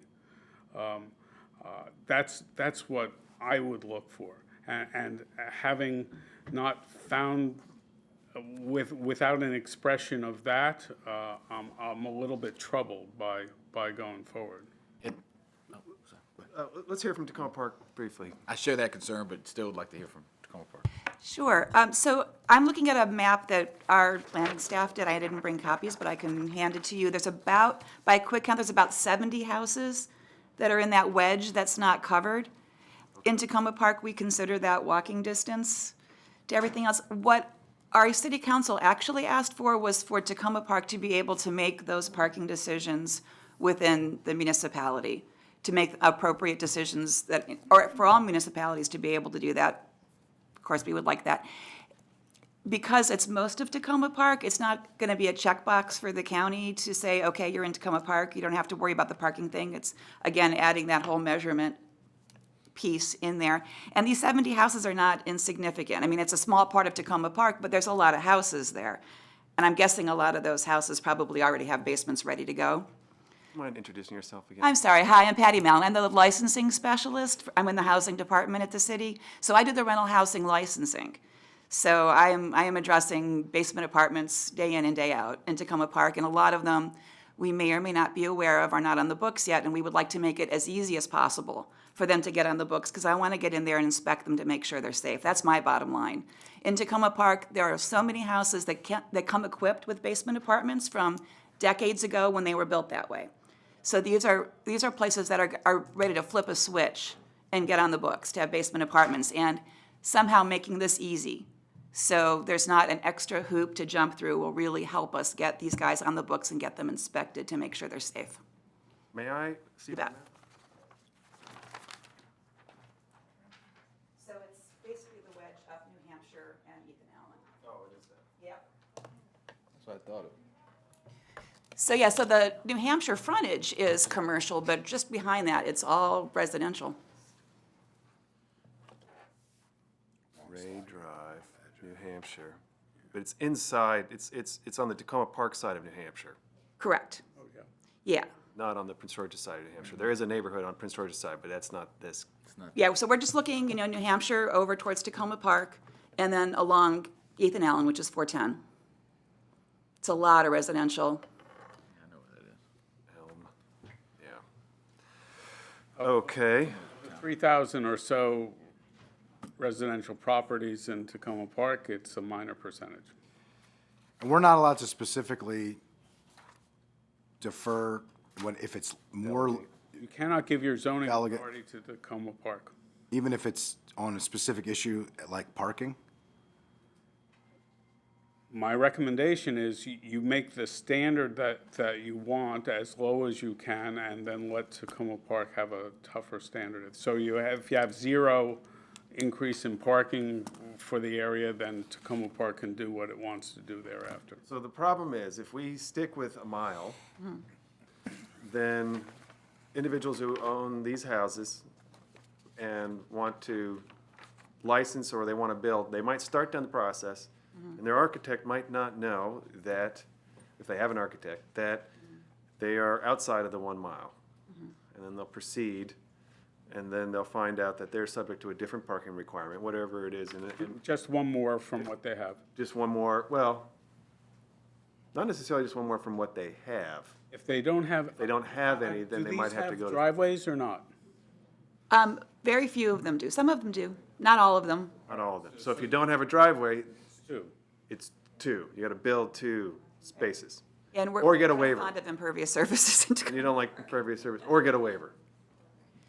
That's what I would look for. And having not found, without an expression of that, I'm a little bit troubled by going forward. Let's hear from Tacoma Park briefly. I share that concern, but still would like to hear from Tacoma Park. Sure. So I'm looking at a map that our planning staff did. I didn't bring copies, but I can hand it to you. There's about, by a quick count, there's about 70 houses that are in that wedge that's not covered. In Tacoma Park, we consider that walking distance to everything else. What our city council actually asked for was for Tacoma Park to be able to make those parking decisions within the municipality, to make appropriate decisions that, or for all municipalities to be able to do that. Of course, we would like that. Because it's most of Tacoma Park, it's not going to be a checkbox for the county to say, okay, you're in Tacoma Park, you don't have to worry about the parking thing. It's, again, adding that whole measurement piece in there. And these 70 houses are not insignificant. I mean, it's a small part of Tacoma Park, but there's a lot of houses there. And I'm guessing a lot of those houses probably already have basements ready to go. Mind introducing yourself again? I'm sorry. Hi, I'm Patty Mallon. I'm the licensing specialist. I'm in the housing department at the city. So I do the rental housing licensing. So I am addressing basement apartments day in and day out in Tacoma Park, and a lot of them we may or may not be aware of are not on the books yet, and we would like to make it as easy as possible for them to get on the books, because I want to get in there and inspect them to make sure they're safe. That's my bottom line. In Tacoma Park, there are so many houses that come equipped with basement apartments from decades ago when they were built that way. So these are places that are ready to flip a switch and get on the books to have basement apartments, and somehow making this easy so there's not an extra hoop to jump through will really help us get these guys on the books and get them inspected to make sure they're safe. May I see You that? bet. So it's basically the wedge up New Hampshire and Ethan Allen. Oh, it is that. Yep. That's what I thought of. So yeah, so the New Hampshire frontage is commercial, but just behind that, it's all residential. Ray Drive, New Hampshire. but it's inside, it's on the Tacoma Park side of New Hampshire, Correct. Yeah. not on the Prince George's side of New Hampshire. There is a neighborhood on Prince George's side, but that's not this. Yeah, so we're just looking, New Hampshire over towards Tacoma Park, and then along 8th and Allen, which is 410. It's a lot of residential. Elm, yeah. Okay, 3,000 or so residential properties in Tacoma Park, it's a minor percentage. And we're not allowed to specifically defer if it's more, You cannot give your zoning Delegate. authority to Tacoma Park. even if it's on a specific issue like parking? My recommendation is you make the standard that you want as low as you can, and then let Tacoma Park have a tougher standard. So if you have zero increase in parking for the area, then Tacoma Park can do what it wants to do thereafter. so the problem is, if we stick with a mile, then individuals who own these houses and want to license or they want to build, they might start down the process, and their architect might not know that, if they have an architect, that they are outside of the 1 mile. And then they'll proceed, and then they'll find out that they're subject to a different parking requirement, whatever it is, and Just one more from what they have. just one more, well, not necessarily just one more from what they have. If they don't have. If they don't have any, then they might have to go Do these have to. driveways or not? Very few of them do. Some of them do, not all of them. Not all of them. So if you don't have a driveway, Two. it's 2. You gotta build 2 spaces. And we're Or get a very waiver. fond of impervious surfaces in And Tacoma. you don't like impervious surface, or get a waiver,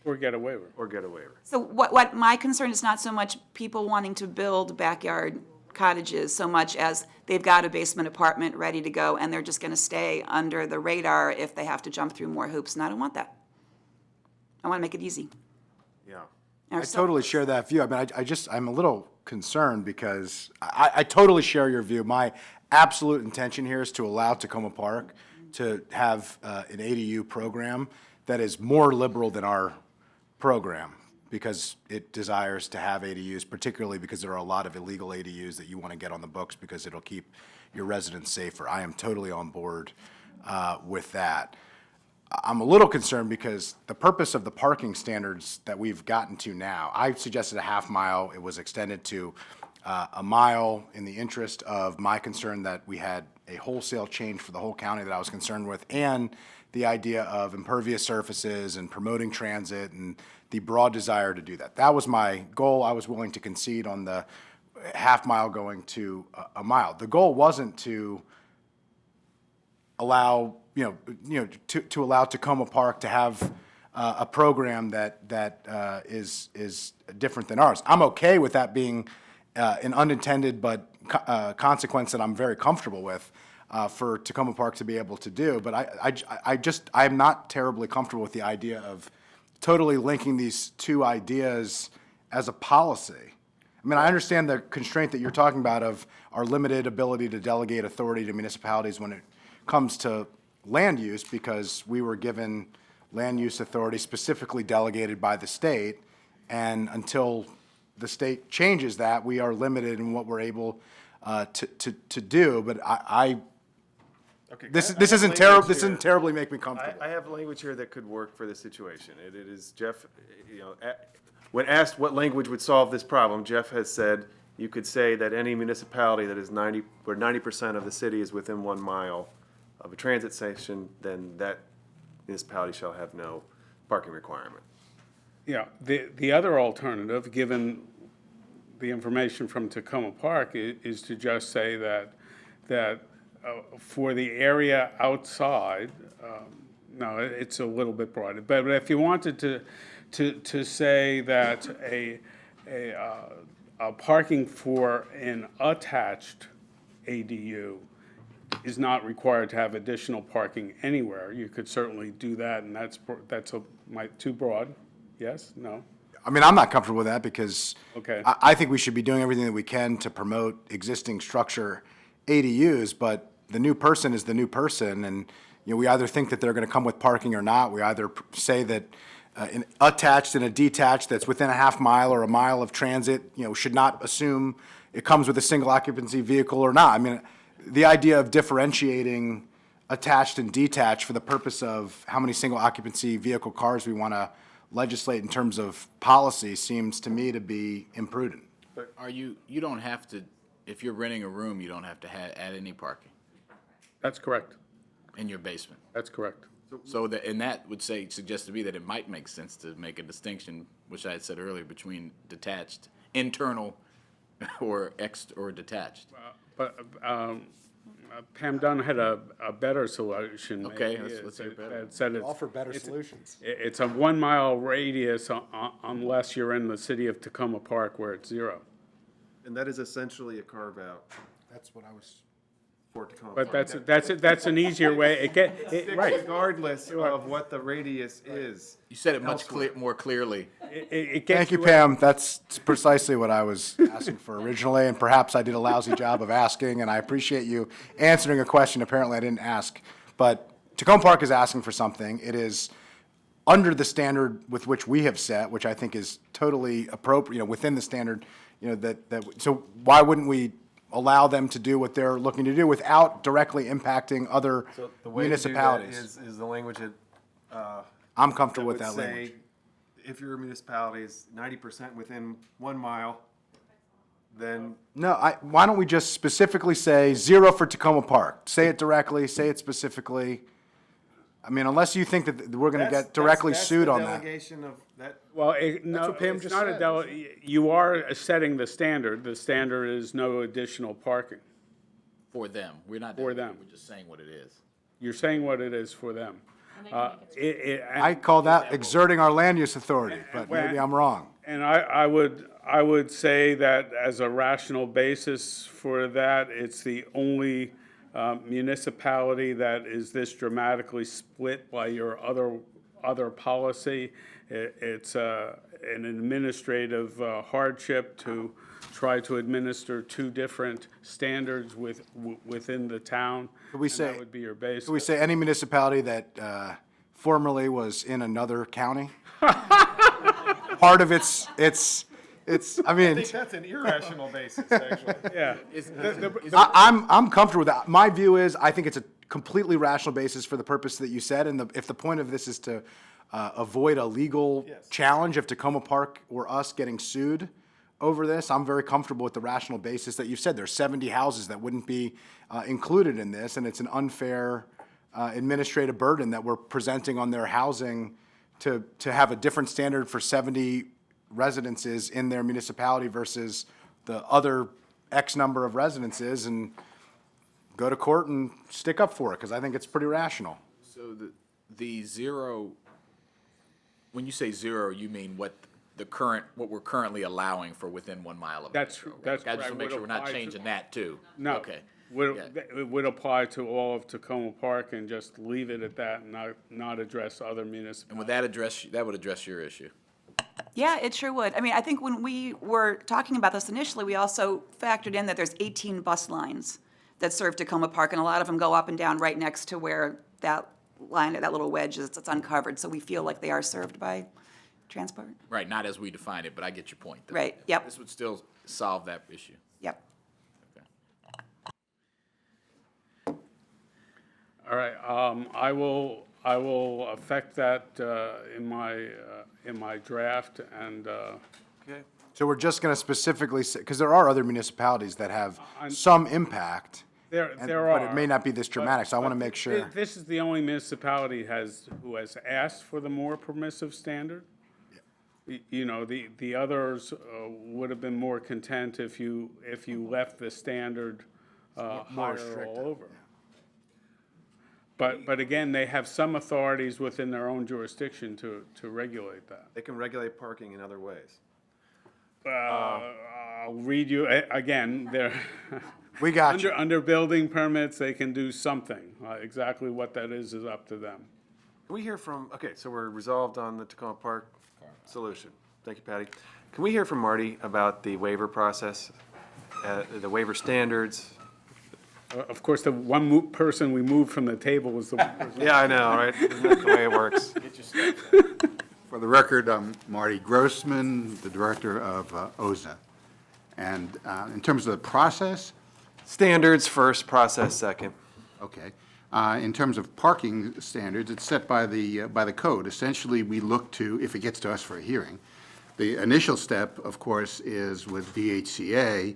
Or get a waiver. or get a waiver. So what my concern is not so much people wanting to build backyard cottages, so much as they've got a basement apartment ready to go, and they're just gonna stay under the radar if they have to jump through more hoops, and I don't want that. I wanna make it easy. Yeah. Our I so- totally share that view. I mean, I'm a little concerned because I totally share your view. My absolute intention here is to allow Tacoma Park to have an ADU program that is more liberal than our program, because it desires to have ADUs, particularly because there are a lot of illegal ADUs that you want to get on the books because it'll keep your residents safer. I am totally on board with that. I'm a little concerned because the purpose of the parking standards that we've gotten to now, I suggested a half mile, it was extended to a mile in the interest of my concern that we had a wholesale change for the whole county that I was concerned with, and the idea of impervious surfaces and promoting transit and the broad desire to do that. That was my goal. I was willing to concede on the half mile going to a mile. The goal wasn't to allow, to allow Tacoma Park to have a program that is different than ours. I'm okay with that being an unintended but consequence that I'm very comfortable with for Tacoma Park to be able to do. But I'm not terribly comfortable with the idea of totally linking these two ideas as a policy. I mean, I understand the constraint that you're talking about of our limited ability to delegate authority to municipalities when it comes to land use, because we were given land use authority specifically delegated by the state, and until the state changes that, we are limited in what we're able to do. But Okay. this I have isn't language terrible. This here. doesn't terribly make me comfortable. I have language here that could work for this situation. It is Jeff, when asked what language would solve this problem, Jeff has said, you could say that any municipality that is where 90% of the city is within 1 mile of a transit station, then that municipality shall have no parking requirement. Yeah, the other alternative, given the information from Tacoma Park, is to just say that for the area outside, no, it's a little bit broader, but if you wanted to say that a parking for an attached ADU is not required to have additional parking anywhere, you could certainly do that, and that's too broad. Yes? No? I mean, I'm not comfortable with that because Okay. I think we should be doing everything that we can to promote existing structure ADUs, but the new person is the new person, and we either think that they're going to come with parking or not. We either say that an attached and a detached that's within a half mile or a mile of transit, should not assume it comes with a single occupancy vehicle or not. I mean, the idea of differentiating attached and detached for the purpose of how many single occupancy vehicle cars we want to legislate in terms of policy seems to me to be imprudent. You don't have to, if you're renting a room, you don't have to add any parking That's correct. in your basement. That's correct. So that, and that would suggest to me that it might make sense to make a distinction, which I had said earlier, between detached, internal, or detached. But Pam Dunn had a better solution. Okay, maybe. let's hear better. It said it's- Offer better it's- solutions. It's a 1 mile radius unless you're in the city of Tacoma Park where it's 0. And that is essentially a carve-out That's what I was. for Tacoma. But Park. that's an easier way. Right. Regardless of what the radius is. You said it much more clearly. It gets Thank you, you Pam. That's precisely what I was asking for originally, and perhaps I did a lousy job of asking, and I appreciate you answering a question apparently I didn't ask. But Tacoma Park is asking for something. It is under the standard with which we have set, which I think is totally appropriate, within the standard, so why wouldn't we allow them to do what they're looking to do without directly impacting other The way to do that municipalities? is the language that, I'm comfortable with would that language. say, if your municipality is 90% within 1 mile, then No, why don't we just specifically say 0 for Tacoma Park? Say it directly, say it specifically. I mean, unless you think that we're gonna get directly sued on that. Delegation of that. Well, no, what Pam it's just not a said. you are setting the standard. The standard is no additional parking. For them. We're not. For them. We're just saying what it is. You're saying what it is for them. I call that exerting our land use authority, but maybe I'm wrong. And I would say that as a rational basis for that, it's the only municipality that is this dramatically split by your other policy. It's an administrative hardship to try to administer 2 different standards within the town. Could we and say- that would be your basis. Can we say any municipality that formerly was in another county? Part of it's, I mean, That's an irrational basis, actually. Yeah. I'm comfortable with that. My view is, I think it's a completely rational basis for the purpose that you said, and if the point of this is to avoid a legal challenge of Tacoma Park or us getting sued over this, I'm very comfortable with the rational basis that you've said. There's 70 houses that wouldn't be included in this, and it's an unfair administrative burden that we're presenting on their housing to have a different standard for 70 residences in their municipality versus the other X number of residences, and go to court and stick up for it, because I think it's pretty rational. So the 0, when you say 0, you mean what we're currently allowing for within 1 mile of That's- metro, right? that's I just correct. want to make sure we're not Would apply to- changing that too. No. Okay. It would apply to all of Tacoma Park and just leave it at that and not address other And municipalities. would that would address your issue? Yeah, it sure would. I mean, I think when we were talking about this initially, we also factored in that there's 18 bus lines that serve Tacoma Park, and a lot of them go up and down right next to where that line, that little wedge is, it's uncovered, so we feel like they are served by transport. Right, not as we define it, but I get your point. though. Right, yep. This would still solve that issue. Yep. Okay. All right, I will affect that in my draft, and Okay. So we're just going to specifically say, because there are other municipalities that have some impact, there and- are. but it may not be this dramatic, so I want to make sure. This is the only municipality who has asked for the more permissive standard. The others would have been more content if you left the standard higher all over. But again, they have some authorities within their own jurisdiction to regulate that. They can regulate parking in other ways. I'll read you, again, they're. We got you. Under building permits, they can do something. Exactly what that is up to them. Can we hear from, okay, so we're resolved on the Tacoma Park solution. Thank you, Patty. Can we hear from Marty about the waiver process, the waiver standards? Of course, the one person we moved from the table was the one person. Yeah, I know, right? Isn't that the way it works? For the record, I'm Marty Grossman, the director of OZA. And in terms of the process, Standards first, process second. okay, in terms of parking standards, it's set by the code. Essentially, we look to, if it gets to us for a hearing, the initial step, of course, is with DHCA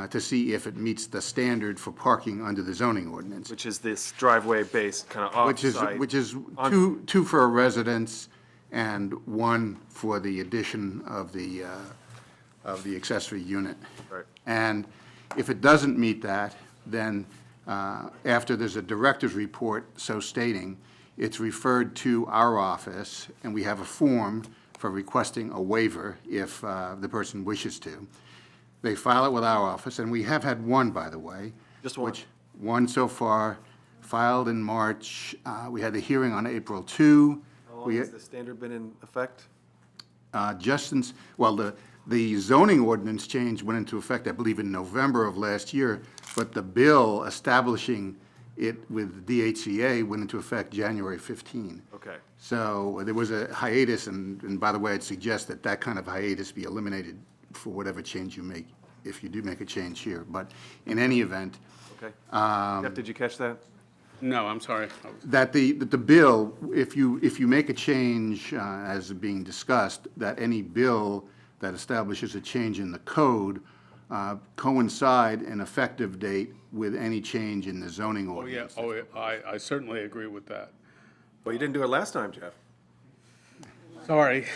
to see if it meets the standard for parking under the zoning ordinance. Which is this driveway-based kind of off-site. Which is two for a residence and one for the addition of the accessory unit. Right. And if it doesn't meet that, then after there's a director's report so stating, it's referred to our office, and we have a form for requesting a waiver if the person wishes to. They file it with our office, and we have had one, by the way. Just one? One so far, filed in March. We had the hearing on April 2. How long has the standard been in effect? Just since, well, the zoning ordinance change went into effect, I believe, in November of last year, but the bill establishing it with DHCA went into effect January 15. Okay. So there was a hiatus, and by the way, I'd suggest that that kind of hiatus be eliminated for whatever change you make, if you do make a change here. But in any event, Okay. Jeff, did you catch that? No, I'm sorry. that the bill, if you make a change as being discussed, that any bill that establishes a change in the code coincide an effective date with any change in the zoning Oh, yeah, ordinance. I certainly agree with that. Well, you didn't do it last time, Jeff. Sorry.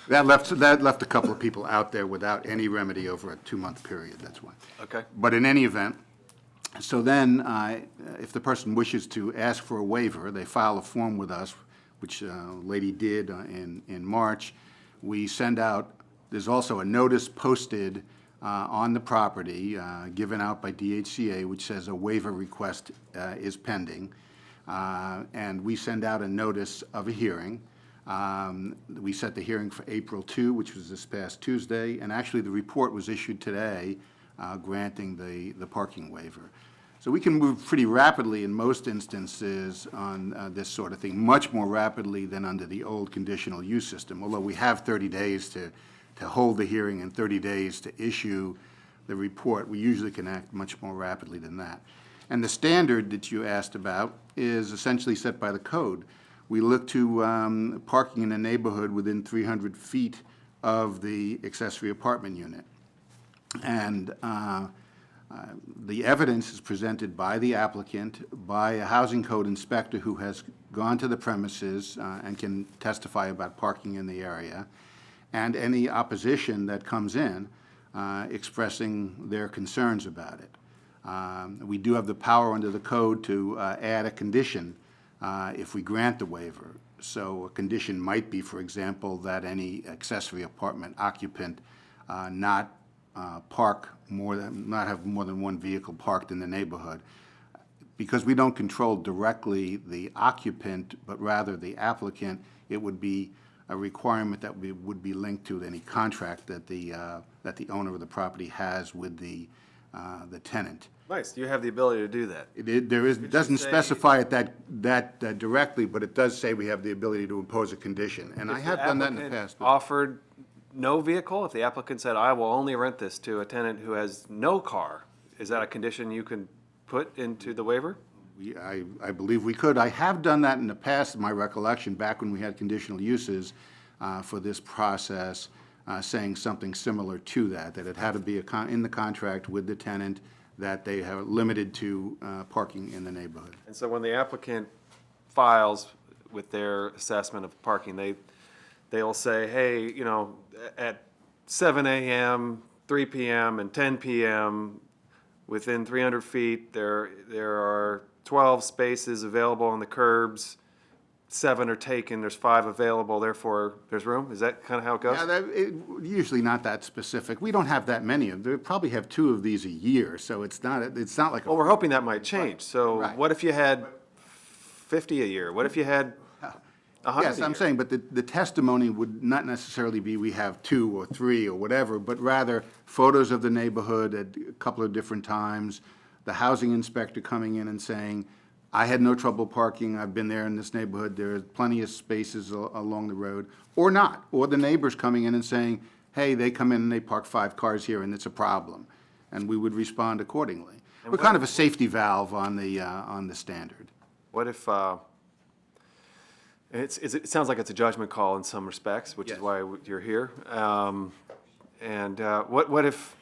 That left a couple of people out there without any remedy over a 2-month period, that's why. Okay. But in any event, so then, if the person wishes to ask for a waiver, they file a form with us, which a lady did in March. We send out, there's also a notice posted on the property, given out by DHCA, which says a waiver request is pending. And we send out a notice of a hearing. We set the hearing for April 2, which was this past Tuesday, and actually the report was issued today granting the parking waiver. So we can move pretty rapidly in most instances on this sort of thing, much more rapidly than under the old conditional use system, although we have 30 days to hold the hearing and 30 days to issue the report. We usually can act much more rapidly than that. And the standard that you asked about is essentially set by the code. We look to parking in a neighborhood within 300 feet of the accessory apartment unit. And the evidence is presented by the applicant, by a housing code inspector who has gone to the premises and can testify about parking in the area, and any opposition that comes in expressing their concerns about it. We do have the power under the code to add a condition if we grant the waiver. So a condition might be, for example, that any accessory apartment occupant not have more than one vehicle parked in the neighborhood. Because we don't control directly the occupant, but rather the applicant, it would be a requirement that would be linked to any contract that the owner of the property has with the tenant. Nice. You have the ability to do that. It doesn't specify it that directly, but it does say we have the ability to impose a condition, and I have done that in the past. Offered no vehicle, if the applicant said, I will only rent this to a tenant who has no car, is that a condition you can put into the waiver? I believe we could. I have done that in the past, in my recollection, back when we had conditional uses for this process, saying something similar to that it had to be in the contract with the tenant, that they have limited to parking in the neighborhood. And so when the applicant files with their assessment of parking, they'll say, hey, you know, at 7 a.m., 3 p.m., and 10 p.m., within 300 feet, there are 12 spaces available on the curbs. 7 are taken, there's 5 available, therefore there's room? Is that kind of how it goes? Yeah, usually not that specific. We don't have that many of them. We probably have 2 of these a year, so it's not like Well, we're hoping that might change. So Right. what if you had 50 a year? What if you had 100 Yes, a I'm year? saying, but the testimony would not necessarily be we have 2 or 3 or whatever, but rather photos of the neighborhood at a couple of different times, the housing inspector coming in and saying, I had no trouble parking. I've been there in this neighborhood. There are plenty of spaces along the road, or not, or the neighbors coming in and saying, hey, they come in and they park 5 cars here and it's a problem, and we would respond accordingly. We're kind of a safety valve on the standard. What if, it sounds like it's a judgment call in some respects, which is Yes. why you're here. What if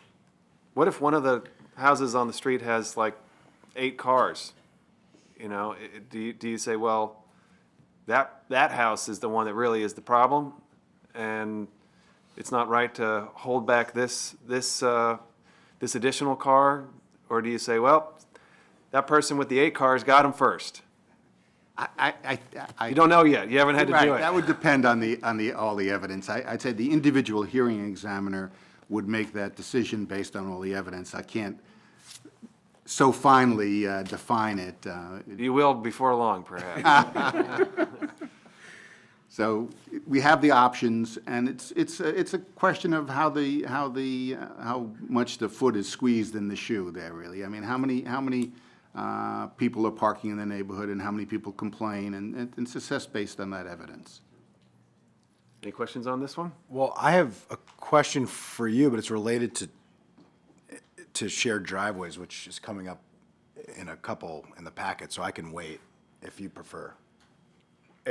one of the houses on the street has like 8 cars? You know, do you say, well, that house is the one that really is the problem, and it's not right to hold back this additional car? Or do you say, well, that person with the 8 cars got them first? You don't know yet. You haven't had to do Right, it. that would depend on all the evidence. I'd say the individual hearing examiner would make that decision based on all the evidence. I can't so finely define it. You will before long, perhaps. So we have the options, and it's a question of how much the foot is squeezed in the shoe there, really. I mean, how many people are parking in the neighborhood, and how many people complain, and it's assessed based on that evidence. Any questions on this one? Well, I have a question for you, but it's related to shared driveways, which is coming up in a couple in the packet, so I can wait if you prefer.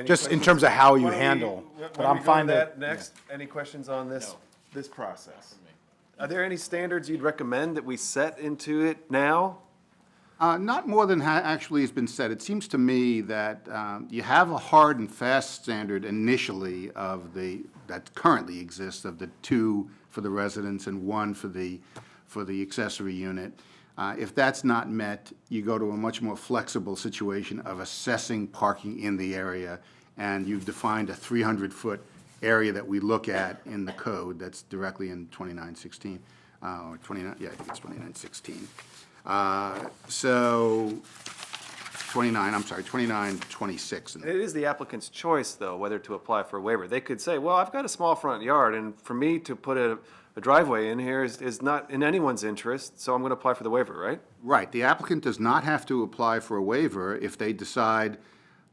Just in terms of how you handle, but I'm fine with that next. Any questions on this process? Are there any standards you'd recommend that we set into it now? Not more than actually has been said. It seems to me that you have a hard and fast standard initially that currently exists of the 2 for the residents and 1 for the accessory unit. If that's not met, you go to a much more flexible situation of assessing parking in the area, and you've defined a 300-foot area that we look at in the code that's directly in 2916, or 29, yeah, I think it's 2916. So 2926. It is the applicant's choice, though, whether to apply for a waiver. They could say, well, I've got a small front yard, and for me to put a driveway in here is not in anyone's interest, so I'm going to apply for the waiver, right? Right. The applicant does not have to apply for a waiver if they decide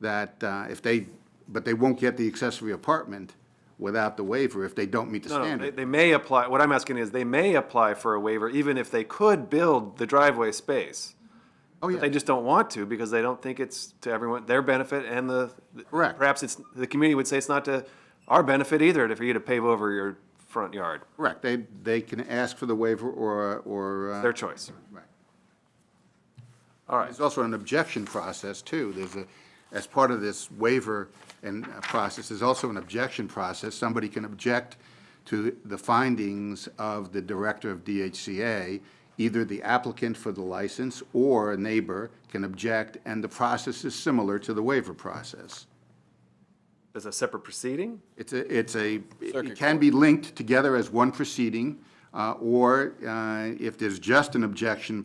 that, but they won't get the accessory apartment without the waiver if they don't meet the No, standard. they may apply, what I'm asking is, they may apply for a waiver even if they could build the driveway space. Oh, But yeah. they just don't want to because they don't think it's to everyone, their benefit, and Correct. perhaps the community would say it's not to our benefit either for you to pave over your front yard. Correct. They can ask for the waiver or. Their choice. Right. All right. There's also an objection process, too. As part of this waiver and process, there's also an objection process. Somebody can object to the findings of the director of DHCA. Either the applicant for the license or a neighbor can object, and the process is similar to the waiver process. As a separate proceeding? It can be linked together as one proceeding, or if there's just an objection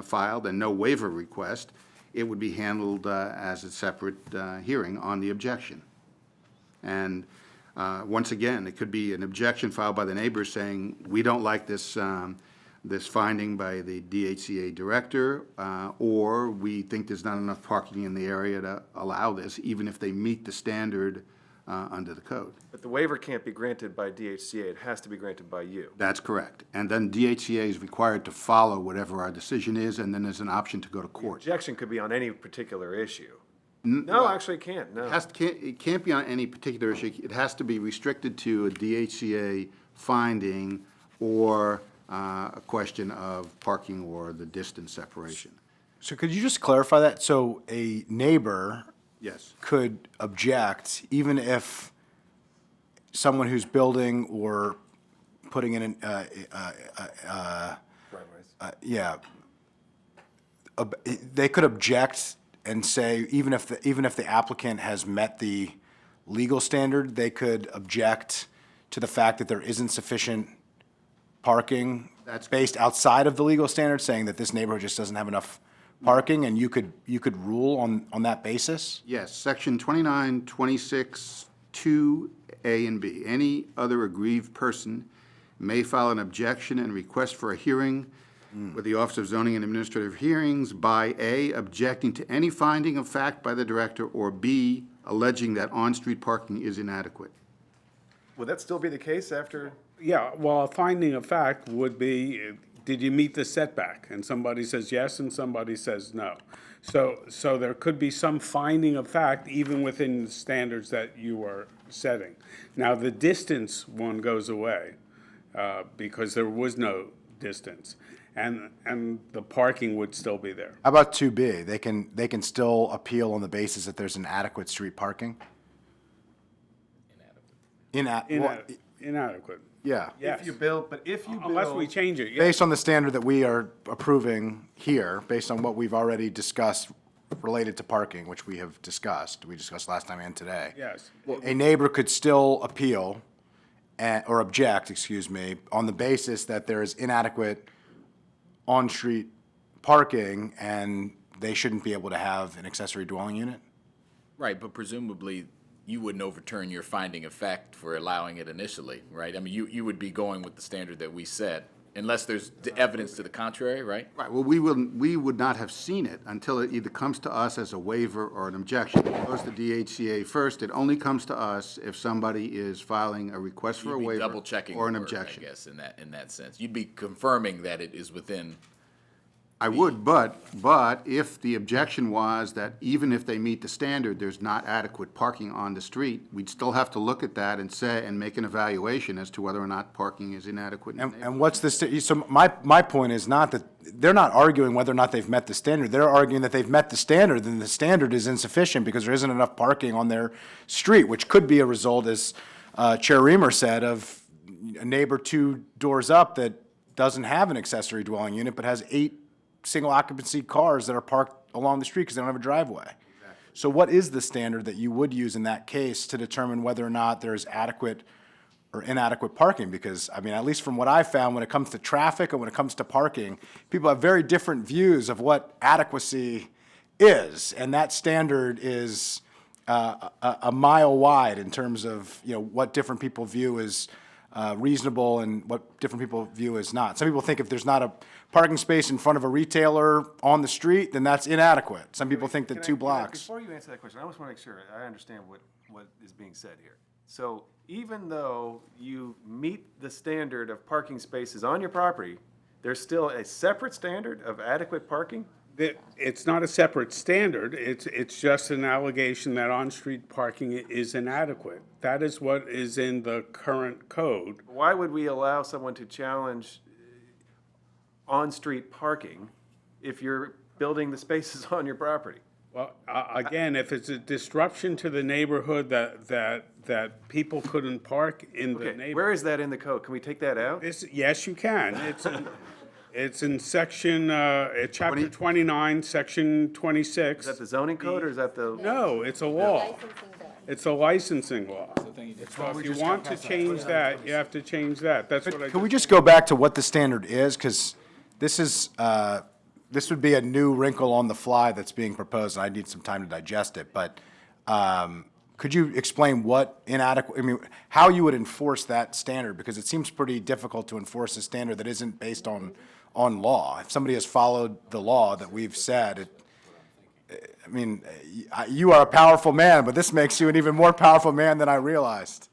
filed and no waiver request, it would be handled as a separate hearing on the objection. And once again, it could be an objection filed by the neighbor saying, we don't like this finding by the DHCA director, or we think there's not enough parking in the area to allow this, even if they meet the standard under the code. But the waiver can't be granted by DHCA, it has to be granted by you. That's correct. And then DHCA is required to follow whatever our decision is, and then there's an option to go to court. Objection could be on any particular issue. No, actually it can't, no. It can't be on any particular issue. It has to be restricted to a DHCA finding or a question of parking or the distance separation. So could you just clarify that? So a neighbor Yes. could object even if someone who's building or putting in an, they could object and say, even if the applicant has met the legal standard, they could object to the fact that there isn't sufficient parking That's- based outside of the legal standard, saying that this neighborhood just doesn't have enough parking, and you could rule on that basis? Yes, section 2926, 2A and B. Any other aggrieved person may file an objection and request for a hearing with the Office of Zoning and Administrative Hearings by A, objecting to any finding of fact by the director, or B, alleging that on-street parking is inadequate. Would that still be the case after? Yeah, well, a finding of fact would be, did you meet the setback? And somebody says yes, and somebody says no. So there could be some finding of fact even within the standards that you are setting. Now, the distance one goes away, because there was no distance, and the parking would still be there. How about 2B? They can still appeal on the basis that there's inadequate street parking? Inadequate. Yeah. Yes. If you build, but if you build. Unless we change it, yeah. Based on the standard that we are approving here, based on what we've already discussed related to parking, which we discussed last time and today. Yes. A neighbor could still appeal, or object, excuse me, on the basis that there is inadequate on-street parking and they shouldn't be able to have an accessory dwelling unit? Right, but presumably you wouldn't overturn your finding of fact for allowing it initially, right? I mean, you would be going with the standard that we set, unless there's evidence to the contrary, right? Right, well, we would not have seen it until it either comes to us as a waiver or an objection. It goes to DHCA first. It only comes to us if somebody is filing a request for a You'd be waiver double checking or an the work, objection. I guess, in that sense. You'd be confirming that it is within. I would, but if the objection was that even if they meet the standard, there's not adequate parking on the street, we'd still have to look at that and make an evaluation as to whether or not parking is inadequate in the neighborhood. And what's the, so my point is not that, they're not arguing whether or not they've met the standard. They're arguing that they've met the standard, and the standard is insufficient because there isn't enough parking on their street, which could be a result, as Chair Reamer said, of a neighbor 2 doors up that doesn't have an accessory dwelling unit but has 8 single occupancy cars that are parked along the street because they don't have a driveway. So what is the standard that you would use in that case to determine whether or not there's adequate or inadequate parking? Because, I mean, at least from what I've found, when it comes to traffic and when it comes to parking, people have very different views of what adequacy is. And that standard is a mile wide in terms of, what different people view as reasonable and what different people view as not. Some people think if there's not a parking space in front of a retailer on the street, then that's inadequate. Some people think that 2 blocks. Before you answer that question, I just want to make sure I understand what is being said here. So even though you meet the standard of parking spaces on your property, there's still a separate standard of adequate parking? It's not a separate standard, it's just an allegation that on-street parking is inadequate. That is what is in the current code. Why would we allow someone to challenge on-street parking if you're building the spaces on your property? Well, again, if it's a disruption to the neighborhood that people couldn't park in the Okay, neighborhood. where is that in the code? Can we take that out? Yes, you can. It's in section, chapter 29, section 26. Is that the zoning code or is that the? No, it's a law. It's a licensing law. So if you want to change that, you have to change that. That's what I. Can we just go back to what the standard is? Because this would be a new wrinkle on the fly that's being proposed, and I need some time to digest it. But could you explain what how you would enforce that standard? Because it seems pretty difficult to enforce a standard that isn't based on law. If somebody has followed the law that we've said, you are a powerful man, but this makes you an even more powerful man than I realized.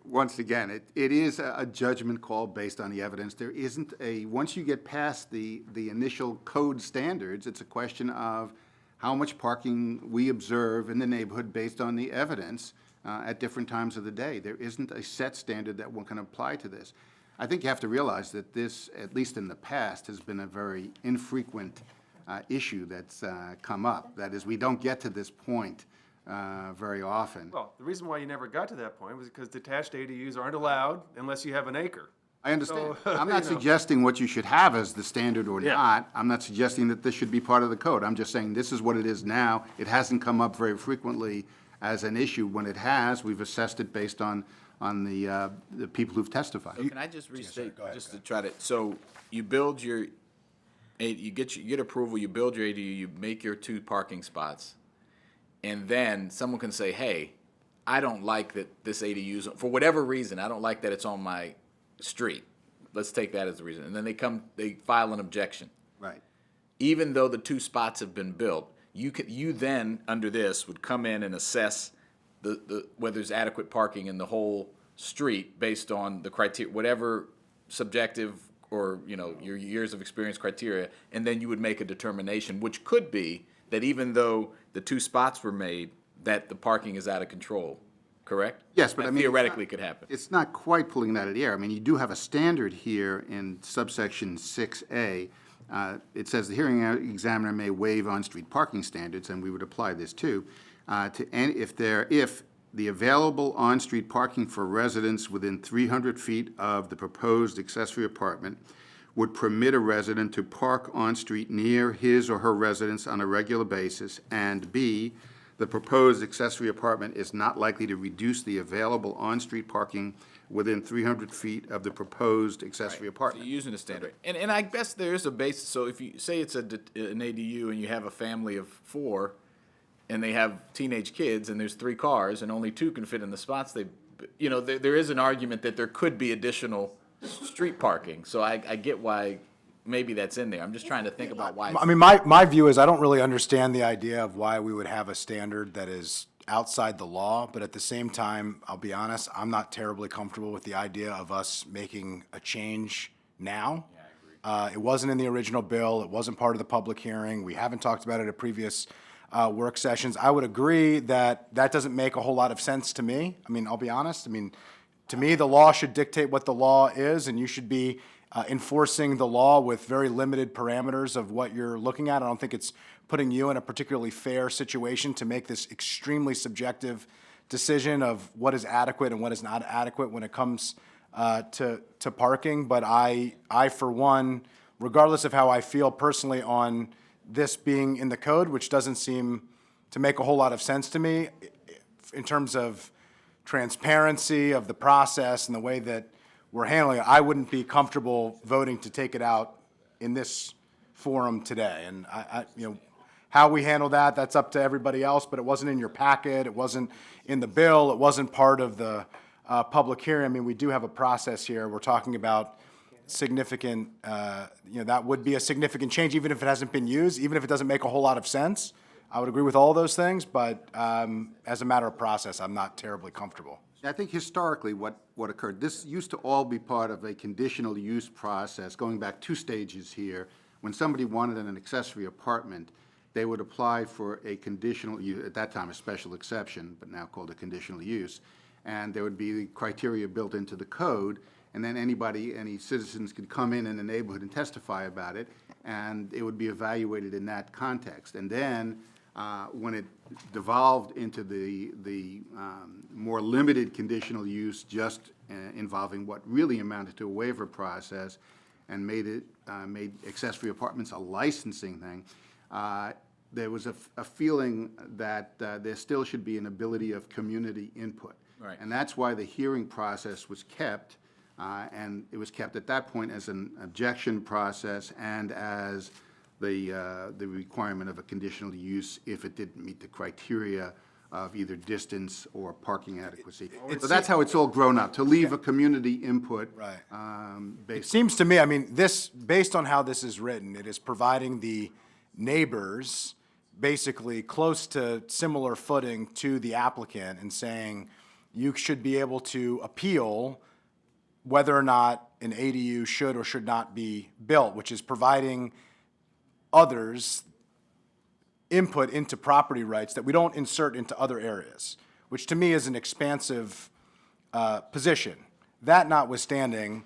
Once again, it is a judgment call based on the evidence. There isn't once you get past the initial code standards, it's a question of how much parking we observe in the neighborhood based on the evidence at different times of the day. There isn't a set standard that one can apply to this. I think you have to realize that this, at least in the past, has been a very infrequent issue that's come up. That is, we don't get to this point very often. Well, the reason why you never got to that point was because detached ADUs aren't allowed unless you have an acre. I understand. So, I'm not suggesting what you should have as the standard or not. I'm not suggesting that this should be part of the code. I'm just saying this is what it is now. It hasn't come up very frequently as an issue. When it has, we've assessed it based on the people who've testified. So can I just restate, just to try to, so you build you get approval, you build your ADU, you make your 2 parking spots, and then someone can say, hey, I don't like that this ADU's, for whatever reason, I don't like that it's on my street. let's take that as a reason, and then they file an objection. Right. Even though the 2 spots have been built, you then, under this, would come in and assess whether there's adequate parking in the whole street based on the criteria, whatever subjective or, your years of experience criteria, and then you would make a determination, which could be that even though the 2 spots were made, that the parking is out of control, correct? Yes, but That I mean. theoretically could happen. It's not quite pulling that out of the air. I mean, you do have a standard here in subsection 6A. It says the hearing examiner may waive on-street parking standards, and we would apply this too, if the available on-street parking for residents within 300 feet of the proposed accessory apartment would permit a resident to park on-street near his or her residence on a regular basis, and B, the proposed accessory apartment is not likely to reduce the available on-street parking within 300 feet of the proposed accessory So apartment. you're using a standard. And I guess there is a basis, so if you say it's an ADU and you have a family of 4, and they have teenage kids, and there's 3 cars, and only 2 can fit in the spots, there is an argument that there could be additional street parking. So I get why maybe that's in there. I'm just trying to think about why. I mean, my view is I don't really understand the idea of why we would have a standard that is outside the law, but at the same time, I'll be honest, I'm not terribly comfortable with the idea of us making a change now. Yeah, I agree. It wasn't in the original bill. It wasn't part of the public hearing. We haven't talked about it at previous work sessions. I would agree that doesn't make a whole lot of sense to me. I mean, I'll be honest. I mean, to me, the law should dictate what the law is, and you should be enforcing the law with very limited parameters of what you're looking at. I don't think it's putting you in a particularly fair situation to make this extremely subjective decision of what is adequate and what is not adequate when it comes to parking. But I, for one, regardless of how I feel personally on this being in the code, which doesn't seem to make a whole lot of sense to me in terms of transparency of the process and the way that we're handling it, I wouldn't be comfortable voting to take it out in this forum today. And how we handle that, that's up to everybody else, but it wasn't in your packet, it wasn't in the bill, it wasn't part of the public hearing. I mean, we do have a process here. We're talking about significant, that would be a significant change, even if it hasn't been used, even if it doesn't make a whole lot of sense. I would agree with all those things, but as a matter of process, I'm not terribly comfortable. I think historically what occurred, this used to all be part of a conditional use process, going back 2 stages here. When somebody wanted an accessory apartment, they would apply for a conditional use, at that time a special exception, but now called a conditional use, and there would be criteria built into the code, and then any citizens could come in the neighborhood and testify about it, and it would be evaluated in that context. And then when it devolved into the more limited conditional use, just involving what really amounted to a waiver process, and made accessory apartments a licensing thing, there was a feeling that there still should be an ability of community input. Right. And that's why the hearing process was kept, and it was kept at that point as an objection process and as the requirement of a conditional use if it didn't meet the criteria of either distance or parking adequacy. So that's how it's all grown up, to leave a community input. Right. It Based. seems to me, I mean, this, based on how this is written, it is providing the neighbors basically close to similar footing to the applicant and saying you should be able to appeal whether or not an ADU should or should not be built, which is providing others input into property rights that we don't insert into other areas, which to me is an expansive position. That notwithstanding,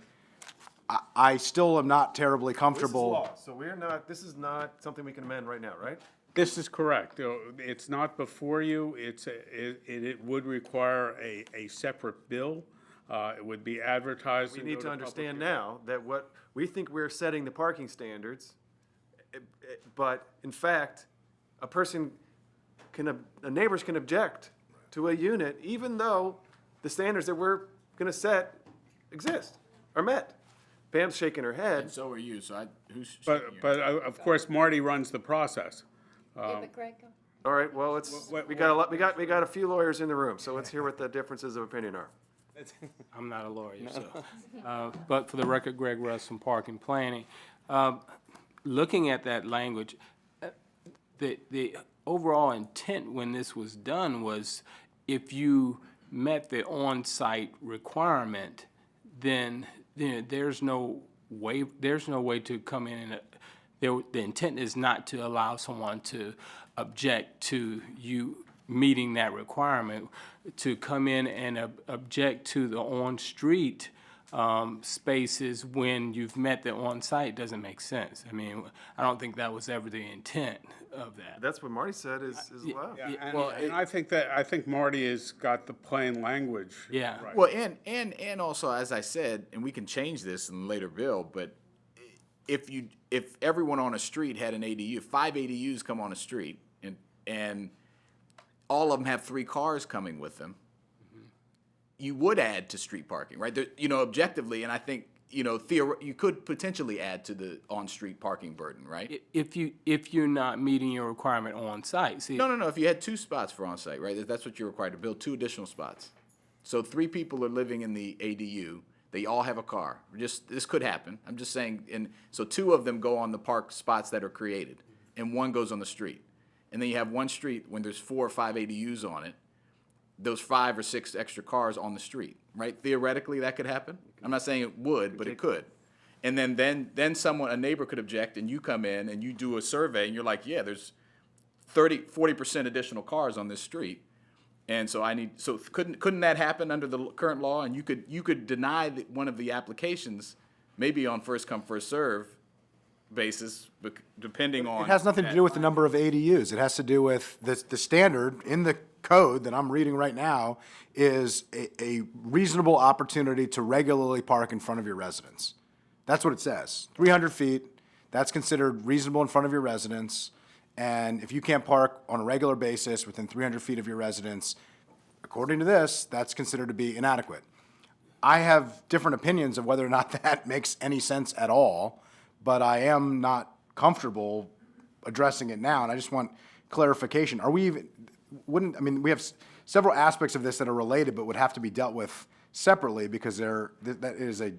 I still am not terribly comfortable. This is law, so this is not something we can amend right now, right? This is correct. It's not before you. It would require a separate bill. It would be advertised. We and need go to public understand hearing. now that what we think we're setting the parking standards, but in fact, neighbors can object to a unit even though the standards that we're gonna set exist, are met. Pam's shaking her head. And so are you, so who's shaking But, your but of course, Marty runs the process. All right, well, we got a few lawyers in the room, so let's hear what the differences of opinion are. I'm not a lawyer, so. But for the record, Greg Russ from Park and Planning. Looking at that language, the overall intent when this was done was if you met the on-site requirement, then there's no way to come in and, the intent is not to allow someone to object to you meeting that requirement. To come in and object to the on-street spaces when you've met the on-site doesn't make sense. I mean, I don't think that was ever the intent of that. That's what Marty said is allowed. And I think Marty has got the plain language. Yeah. right. Well, and also, as I said, and we can change this in a later bill, but if everyone on a street had an ADU, 5 ADUs come on a street, and all of them have 3 cars coming with them, you would add to street parking, right? There, objectively, and I think, you could potentially add to the on-street parking burden, right? If you're not meeting your requirement on site, see. No. If you had 2 spots for on-site, right? That's what you're required to build, 2 additional spots. So 3 people are living in the ADU. They all have a car. This could happen. I'm just saying, and so 2 of them go on the park spots that are created, and 1 goes on the street. And then you have one street when there's 4 or 5 ADUs on it, those 5 or 6 extra cars on the street, right? Theoretically, that could happen. I'm not saying it would, but it could. And then a neighbor could object, and you come in and you do a survey, and you're like, yeah, there's 40% additional cars on this street. And so couldn't that happen under the current law? And you could deny one of the applications, maybe on first come, first serve basis, depending on. It has nothing to do with the number of ADUs. It has to do with the standard in the code that I'm reading right now is a reasonable opportunity to regularly park in front of your residence. That's what it says. 300 feet, that's considered reasonable in front of your residence. And if you can't park on a regular basis within 300 feet of your residence, according to this, that's considered to be inadequate. I have different opinions of whether or not that makes any sense at all, but I am not comfortable addressing it now, and I just want clarification. We have several aspects of this that are related but would have to be dealt with separately because that is a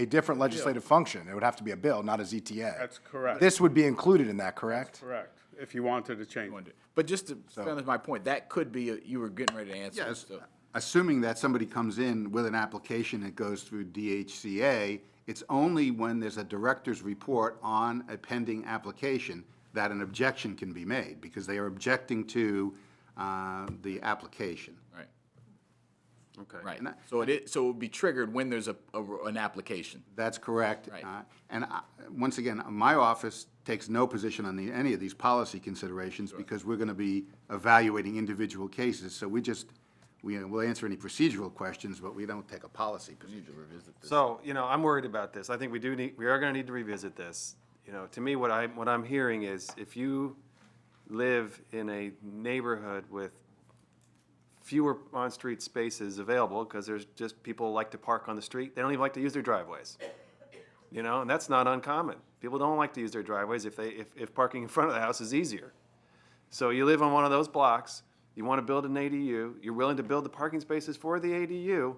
different legislative function. It would have to be a bill, not a ZTA. That's correct. This would be included in that, correct? Correct, if you wanted to change it. But just to finish my point, that could be, you were getting ready to answer. Yes, so. assuming that somebody comes in with an application that goes through DHCA, it's only when there's a director's report on a pending application that an objection can be made, because they are objecting to the application. Right. Okay. Right. So it would be triggered when there's an application. That's correct. Right. Once again, my office takes no position on any of these policy considerations because we're going to be evaluating individual cases. So we'll answer any procedural questions, but we don't take a policy position. So, I'm worried about this. I think we are going to need to revisit this. To me, what I'm hearing is if you live in a neighborhood with fewer on-street spaces available, because there's just people like to park on the street, they don't even like to use their driveways. And that's not uncommon. People don't like to use their driveways if parking in front of the house is easier. So you live on one of those blocks, you want to build an ADU, you're willing to build the parking spaces for the ADU,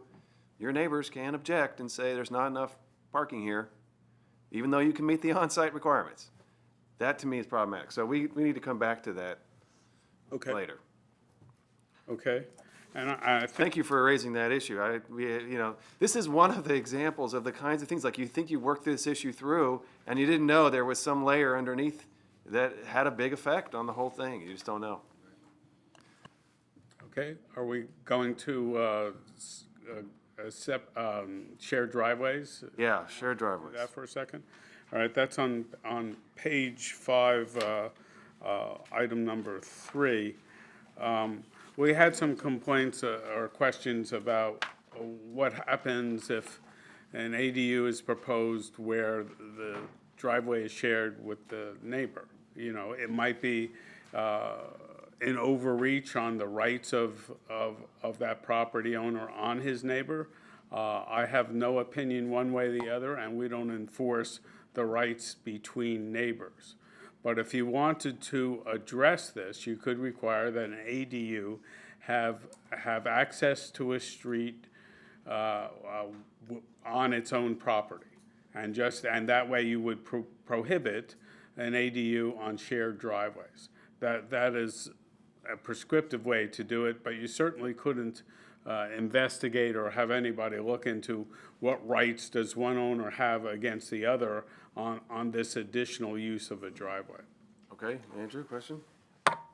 your neighbors can object and say there's not enough parking here, even though you can meet the on-site requirements. That, to me, is problematic. So we need to come back to that later. Okay, and I think. Thank you for raising that issue. This is one of the examples of the kinds of things, like you think you worked this issue through, and you didn't know there was some layer underneath that had a big effect on the whole thing. You just don't know. Okay, are we going to shared driveways? Yeah, shared driveways. That for a second? All right, that's on page 5, item number 3. We had some complaints or questions about what happens if an ADU is proposed where the driveway is shared with the neighbor. It might be an overreach on the rights of that property owner on his neighbor. I have no opinion one way or the other, and we don't enforce the rights between neighbors. But if you wanted to address this, you could require that an ADU have access to a street on its own property. And that way you would prohibit an ADU on shared driveways. That is a prescriptive way to do it, but you certainly couldn't investigate or have anybody look into what rights does one owner have against the other on this additional use of a driveway. Okay, Andrew, question?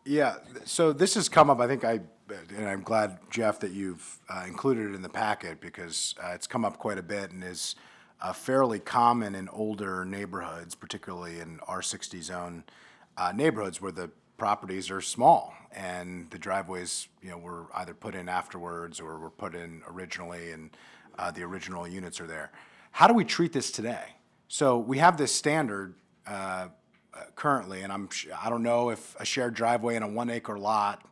Yeah, so this has come up, I think and I'm glad, Jeff, that you've included it in the packet, because it's come up quite a bit and is fairly common in older neighborhoods, particularly in R60 zone neighborhoods where the properties are small and the driveways, were either put in afterwards or were put in originally, and the original units are there. How do we treat this today? So we have this standard currently, and I don't know if a shared driveway in a 1 acre lot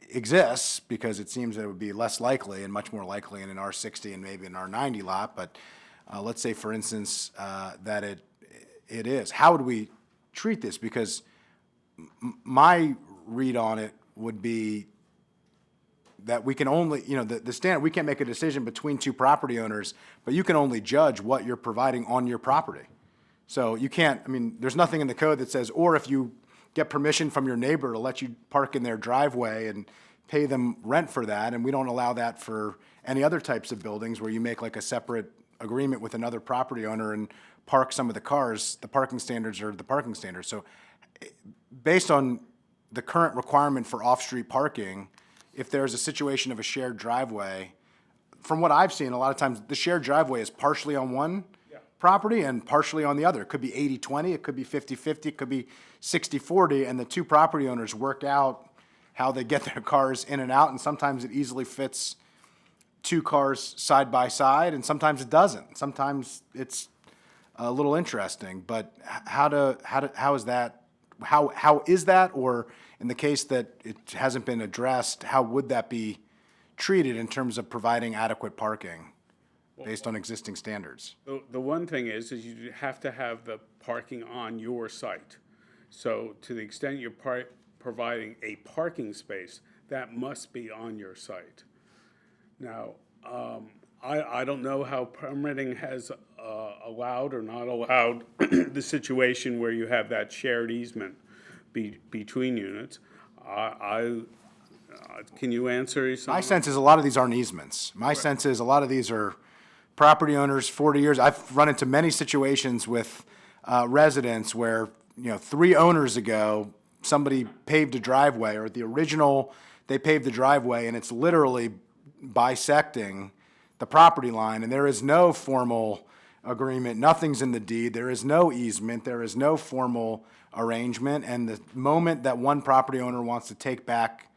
exists, because it seems that it would be less likely and much more likely in an R60 and maybe an R90 lot, but let's say, for instance, that it is. How would we treat this? Because my read on it would be that we can only, the standard, we can't make a decision between two property owners, but you can only judge what you're providing on your property. So you can't, there's nothing in the code that says, or if you get permission from your neighbor to let you park in their driveway and pay them rent for that, and we don't allow that for any other types of buildings where you make like a separate agreement with another property owner and park some of the cars. The parking standards are the parking standards. So based on the current requirement for off-street parking, if there's a situation of a shared driveway, from what I've seen, a lot of times the shared driveway is partially on one property and partially on the other. It could be 80-20, it could be 50-50, it could be 60-40, and the two property owners work out how they get their cars in and out, and sometimes it easily fits two cars side by side, and sometimes it doesn't. Sometimes it's a little interesting, but how is that, or in the case that it hasn't been addressed, how would that be treated in terms of providing adequate parking based on existing standards? The one thing is you have to have the parking on your site. So to the extent you're providing a parking space, that must be on your site. Now, I don't know how permitting has allowed or not allowed the situation where you have that shared easement between units. Can you answer something? My sense is a lot of these aren't easements. My sense is a lot of these are property owners, 40 years. I've run into many situations with residents where, 3 owners ago, somebody paved a driveway, or the original, they paved the driveway, and it's literally bisecting the property line, and there is no formal agreement, nothing's in the deed, there is no easement, there is no formal arrangement, and the moment that one property owner wants to take back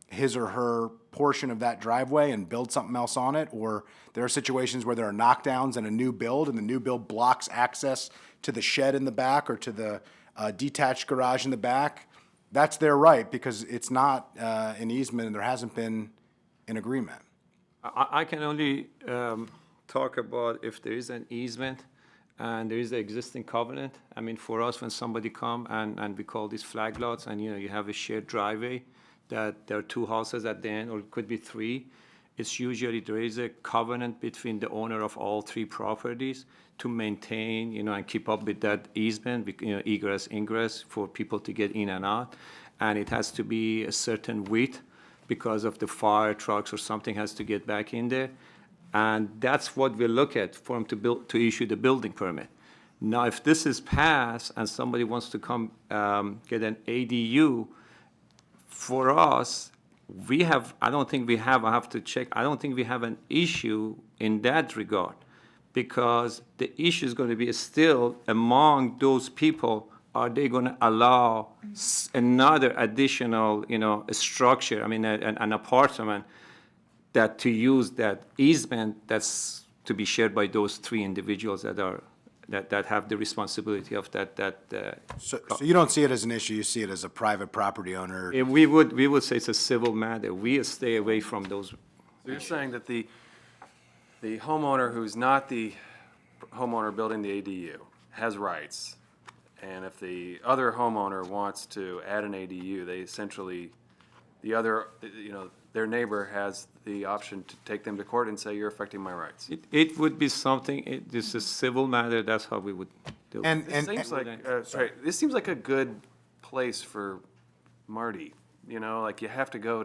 his or her portion of that driveway and build something else on it, or there are situations where there are knockdowns and a new build, and the new build blocks access to the shed in the back or to the detached garage in the back, that's their right, because it's not an easement and there hasn't been an agreement. I can only talk about if there is an easement and there is an existing covenant. For us, when somebody come and we call these flag lots, and you have a shared driveway, that there are 2 houses at the end, or it could be 3. It's usually there is a covenant between the owner of all 3 properties to maintain, and keep up with that easement, egress, ingress for people to get in and out. And it has to be a certain width because of the fire trucks or something has to get back in there. And that's what we look at for them to issue the building permit. Now, if this is passed and somebody wants to come get an ADU, for us, I have to check, I don't think we have an issue in that regard, because the issue is going to be still among those people, are they going to allow another additional, structure, an apartment, that to use that easement that's to be shared by those 3 individuals that have the responsibility of that. So you don't see it as an issue, you see it as a private property owner? We would say it's a civil matter. We stay away from those. So you're saying that the homeowner who's not the homeowner building the ADU has rights, and if the other homeowner wants to add an ADU, they essentially the other, their neighbor has the option to take them to court and say, you're affecting my rights. It would be something, this is civil matter, that's how we would do it. And, This seems like, this seems like a good place for Marty, like you have to go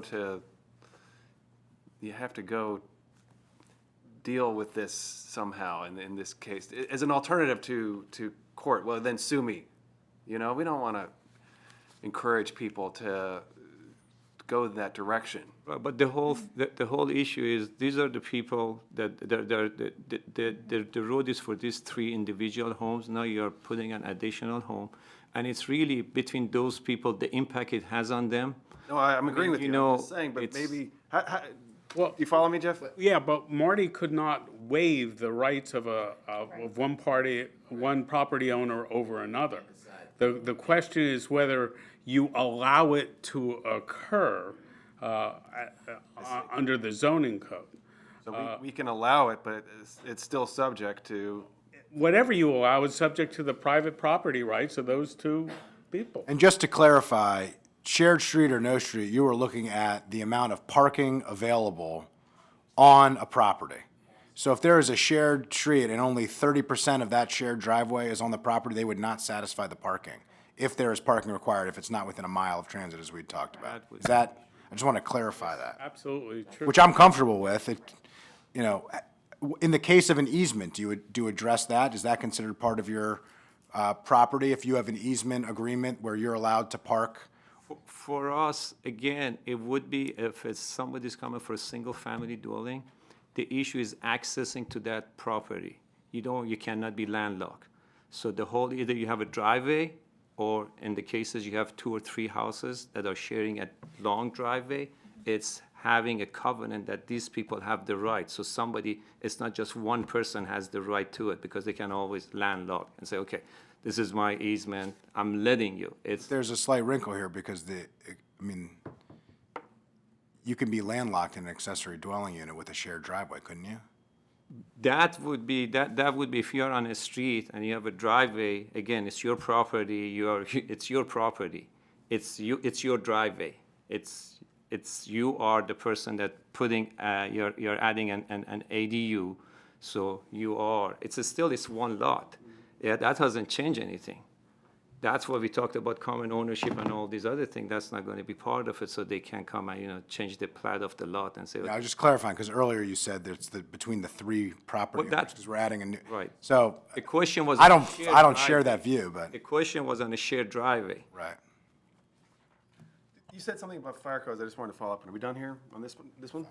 deal with this somehow in this case, as an alternative to court. Well, then sue me. We don't want to encourage people to go in that direction. But the whole issue is, these are the people that, the road is for these 3 individual homes. Now you're putting an additional home. And it's really between those people, the impact it has on them. No, I'm agreeing with you. I'm just saying, but it's- maybe, Well, do you follow me, Jeff? yeah, but Marty could not waive the rights of one property owner over another. The question is whether you allow it to occur under the zoning code. So we can allow it, but it's still subject to, Whatever you allow is subject to the private property rights of those 2 people. And just to clarify, shared street or no street, you were looking at the amount of parking available on a property. So if there is a shared street and only 30% of that shared driveway is on the property, they would not satisfy the parking. If there is parking required, if it's not within a mile of transit, as we talked about. Is that, I just want to clarify that, Absolutely true. which I'm comfortable with. In the case of an easement, do you address that? Is that considered part of your property? If you have an easement agreement where you're allowed to park? For us, again, it would be if it's somebody's coming for a single-family dwelling, the issue is accessing to that property. You cannot be landlocked. So either you have a driveway, or in the cases you have 2 or 3 houses that are sharing a long driveway, it's having a covenant that these people have the right. So it's not just one person has the right to it, because they can always landlock and say, okay, this is my easement, I'm letting you. There's a slight wrinkle here because you can be landlocked in an accessory dwelling unit with a shared driveway, couldn't you? That would be if you're on a street and you have a driveway, again, it's your property, it's your property. It's your driveway. You are the person that you're adding an ADU, so it's one lot. Yeah, that doesn't change anything. That's why we talked about common ownership and all these other things. That's not going to be part of it, so they can come and, change the plat of the lot and say. Yeah, I was just clarifying, because earlier you said that it's between the 3 property Well, owners, because we're adding a new. Right. So, The question was. I on a shared don't share driveway. that view, but, The question was on a shared driveway. right. you said something about fire codes, I just wanted to follow up. Are we done here on this one?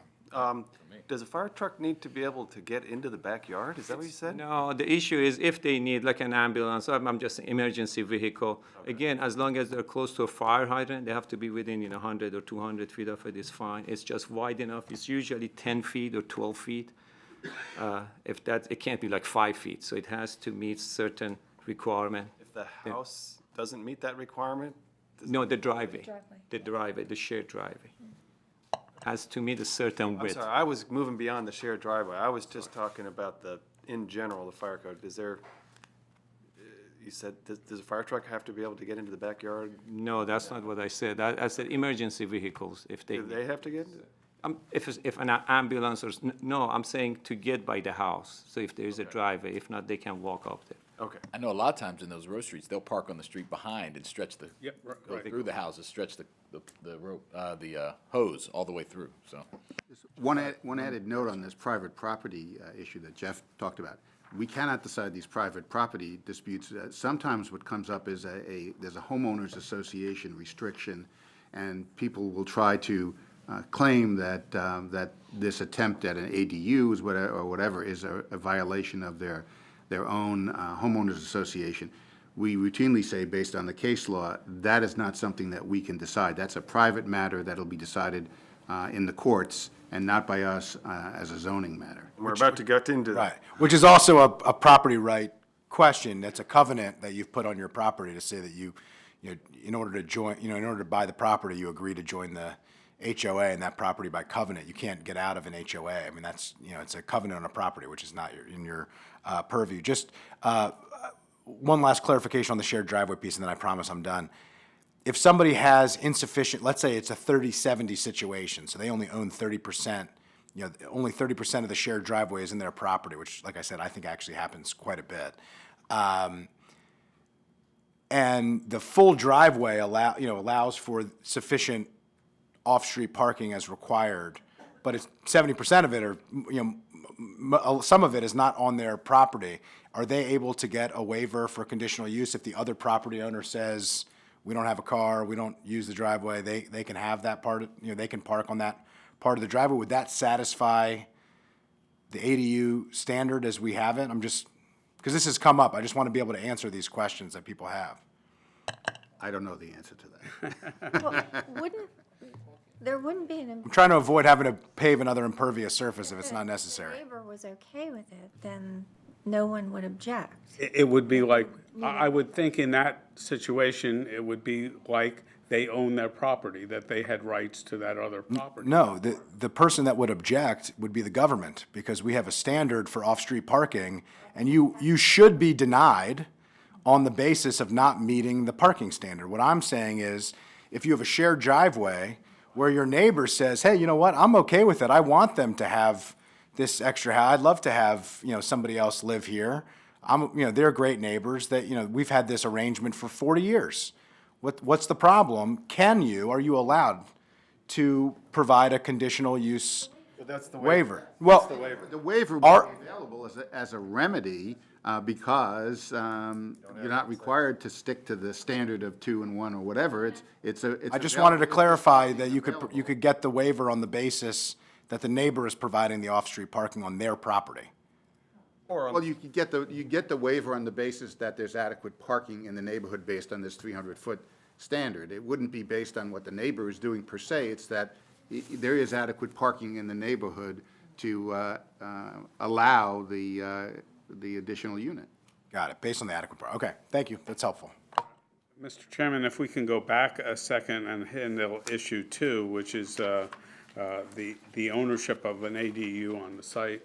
Does a fire truck need to be able to get into the backyard? Is that what you said? No, the issue is if they need like an ambulance, I'm just an emergency vehicle. Again, as long as they're close to a fire hydrant, they have to be within 100 or 200 feet of it, is fine. It's just wide enough. It's usually 10 feet or 12 feet. It can't be like 5 feet, so it has to meet certain requirement. If the house doesn't meet that requirement? No, the driveway, the shared driveway. Has to meet a certain I'm width. sorry, I was moving beyond the shared driveway. I was just talking about in general, the fire code. You said, does a fire truck have to be able to get into the backyard? No, that's not what I said. I said emergency vehicles, if they. Do they have to get into it? If an ambulance no, I'm saying to get by the house. So if there's a driveway, if not, they can walk up there. Okay. I know a lot of times in those row streets, they'll park on the street behind and stretch go through the houses, stretch the rope, the hose all the way through, so. One added note on this private property issue that Jeff talked about. We cannot decide these private property disputes. Sometimes what comes up is there's a homeowners association restriction, and people will try to claim that this attempt at an ADU is whatever is a violation of their own homeowners association. We routinely say, based on the case law, that is not something that we can decide. That's a private matter that'll be decided in the courts and not by us as a zoning matter. We're about to get into that. Right, which is also a property right question. That's a covenant that you've put on your property to say that in order to buy the property, you agree to join the HOA and that property by covenant. You can't get out of an HOA. I mean, that's, it's a covenant on a property, which is not in your purview. Just one last clarification on the shared driveway piece, and then I promise I'm done. if somebody has insufficient, let's say it's a 30-70 situation, so they only own 30%, only 30% of the shared driveway is in their property, which, like I said, I think actually happens quite a bit. And the full driveway allows for sufficient off-street parking as required, but it's 70% of it, or some of it is not on their property. Are they able to get a waiver for conditional use if the other property owner says, we don't have a car, we don't use the driveway, they can have that part, they can park on that part of the driveway? Would that satisfy the ADU standard as we have it? I'm just, because this has come up, I just want to be able to answer these questions that people have. I don't know the answer to that. Well, there wouldn't be an. I'm trying to avoid having to pave another impervious surface if it's not necessary. If the neighbor was okay with it, then no one would object. It would be like, I would think in that situation, it would be like they own their property, that they had rights to that other property. No, the person that would object would be the government, because we have a standard for off-street parking, and you should be denied on the basis of not meeting the parking standard. What I'm saying is, if you have a shared driveway where your neighbor says, hey, you know what, I'm okay with it, I want them to have this extra house, I'd love to have, somebody else live here. They're great neighbors that, we've had this arrangement for 40 years. What's the problem? Are you allowed to provide a conditional use waiver? Well, The waiver would be available as a remedy because you're not required to stick to the standard of 2 and 1 or whatever. I just wanted to clarify that you could get the waiver on the basis that the neighbor is providing the off-street parking on their property. Well, you get the waiver on the basis that there's adequate parking in the neighborhood based on this 300-foot standard. It wouldn't be based on what the neighbor is doing per se. It's that there is adequate parking in the neighborhood to allow the additional unit. Got it, based on the adequate parking. Okay, thank you, that's helpful. Mr. Chairman, if we can go back a second and handle issue 2, which is the ownership of an ADU on the site.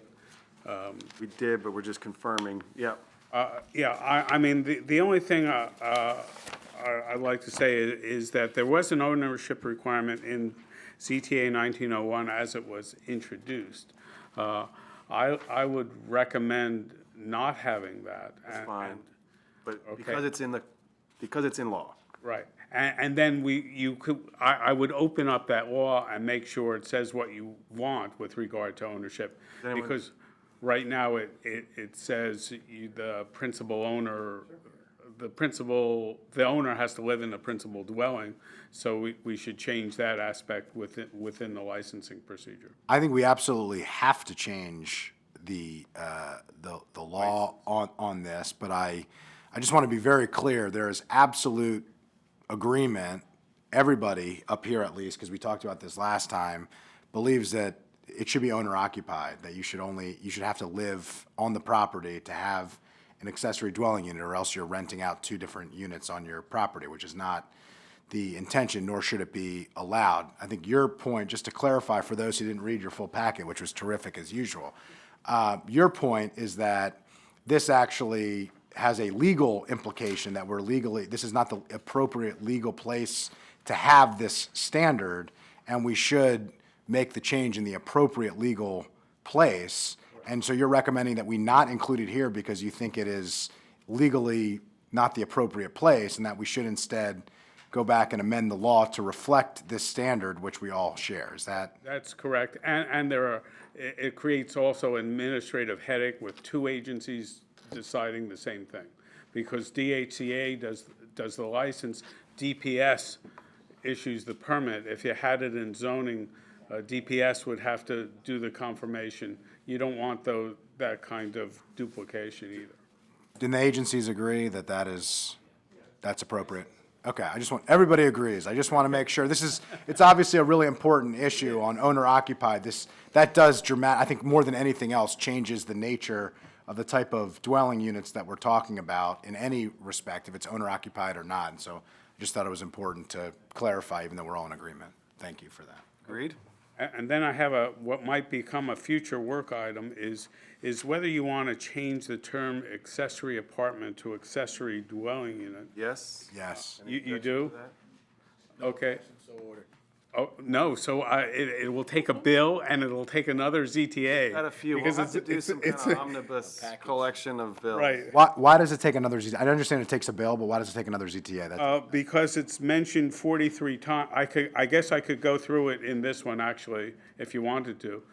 We did, but we're just confirming, yeah. I mean, the only thing I'd like to say is that there was an ownership requirement in CTA 1901 as it was introduced. I would recommend not having that. That's fine, but because it's in law. Right, and then I would open up that law and make sure it says what you want with regard to ownership. Because right now it says the principal owner, the owner has to live in the principal dwelling, so we should change that aspect within the licensing procedure. I think we absolutely have to change the law on this, but I just want to be very clear, there is absolute agreement, everybody up here at least, because we talked about this last time, believes that it should be owner occupied, that you should have to live on the property to have an accessory dwelling unit, or else you're renting out 2 different units on your property, which is not the intention, nor should it be allowed. I think your point, just to clarify for those who didn't read your full packet, which was terrific as usual, your point is that this actually has a legal implication, that this is not the appropriate legal place to have this standard, and we should make the change in the appropriate legal place. And so you're recommending that we not include it here because you think it is legally not the appropriate place, and that we should instead go back and amend the law to reflect this standard, which we all share. Is that? That's correct. And it creates also administrative headache with 2 agencies deciding the same thing. Because DHCA does the license, DPS issues the permit. If you had it in zoning, DPS would have to do the confirmation. You don't want that kind of duplication either. Didn't the agencies agree that that's appropriate? Okay, everybody agrees. I just want to make sure, it's obviously a really important issue on owner occupied. That does I think more than anything else, changes the nature of the type of dwelling units that we're talking about in any respect, if it's owner occupied or not. And so I just thought it was important to clarify, even though we're all in agreement. Thank you for that. Agreed? And then I have what might become a future work item is whether you want to change the term accessory apartment to accessory dwelling unit. Yes? Yes. You do? Okay. Oh, no, so it will take a bill and it'll take another ZTA. Got a few. We'll because have to it's- do it's- some kind it's of a- omnibus collection of bills. Right. Why does it take another ZTA? I understand it takes a bill, but why does it take another ZTA? Because it's mentioned 43 times, I guess I could go through it in this one, actually, if you wanted to.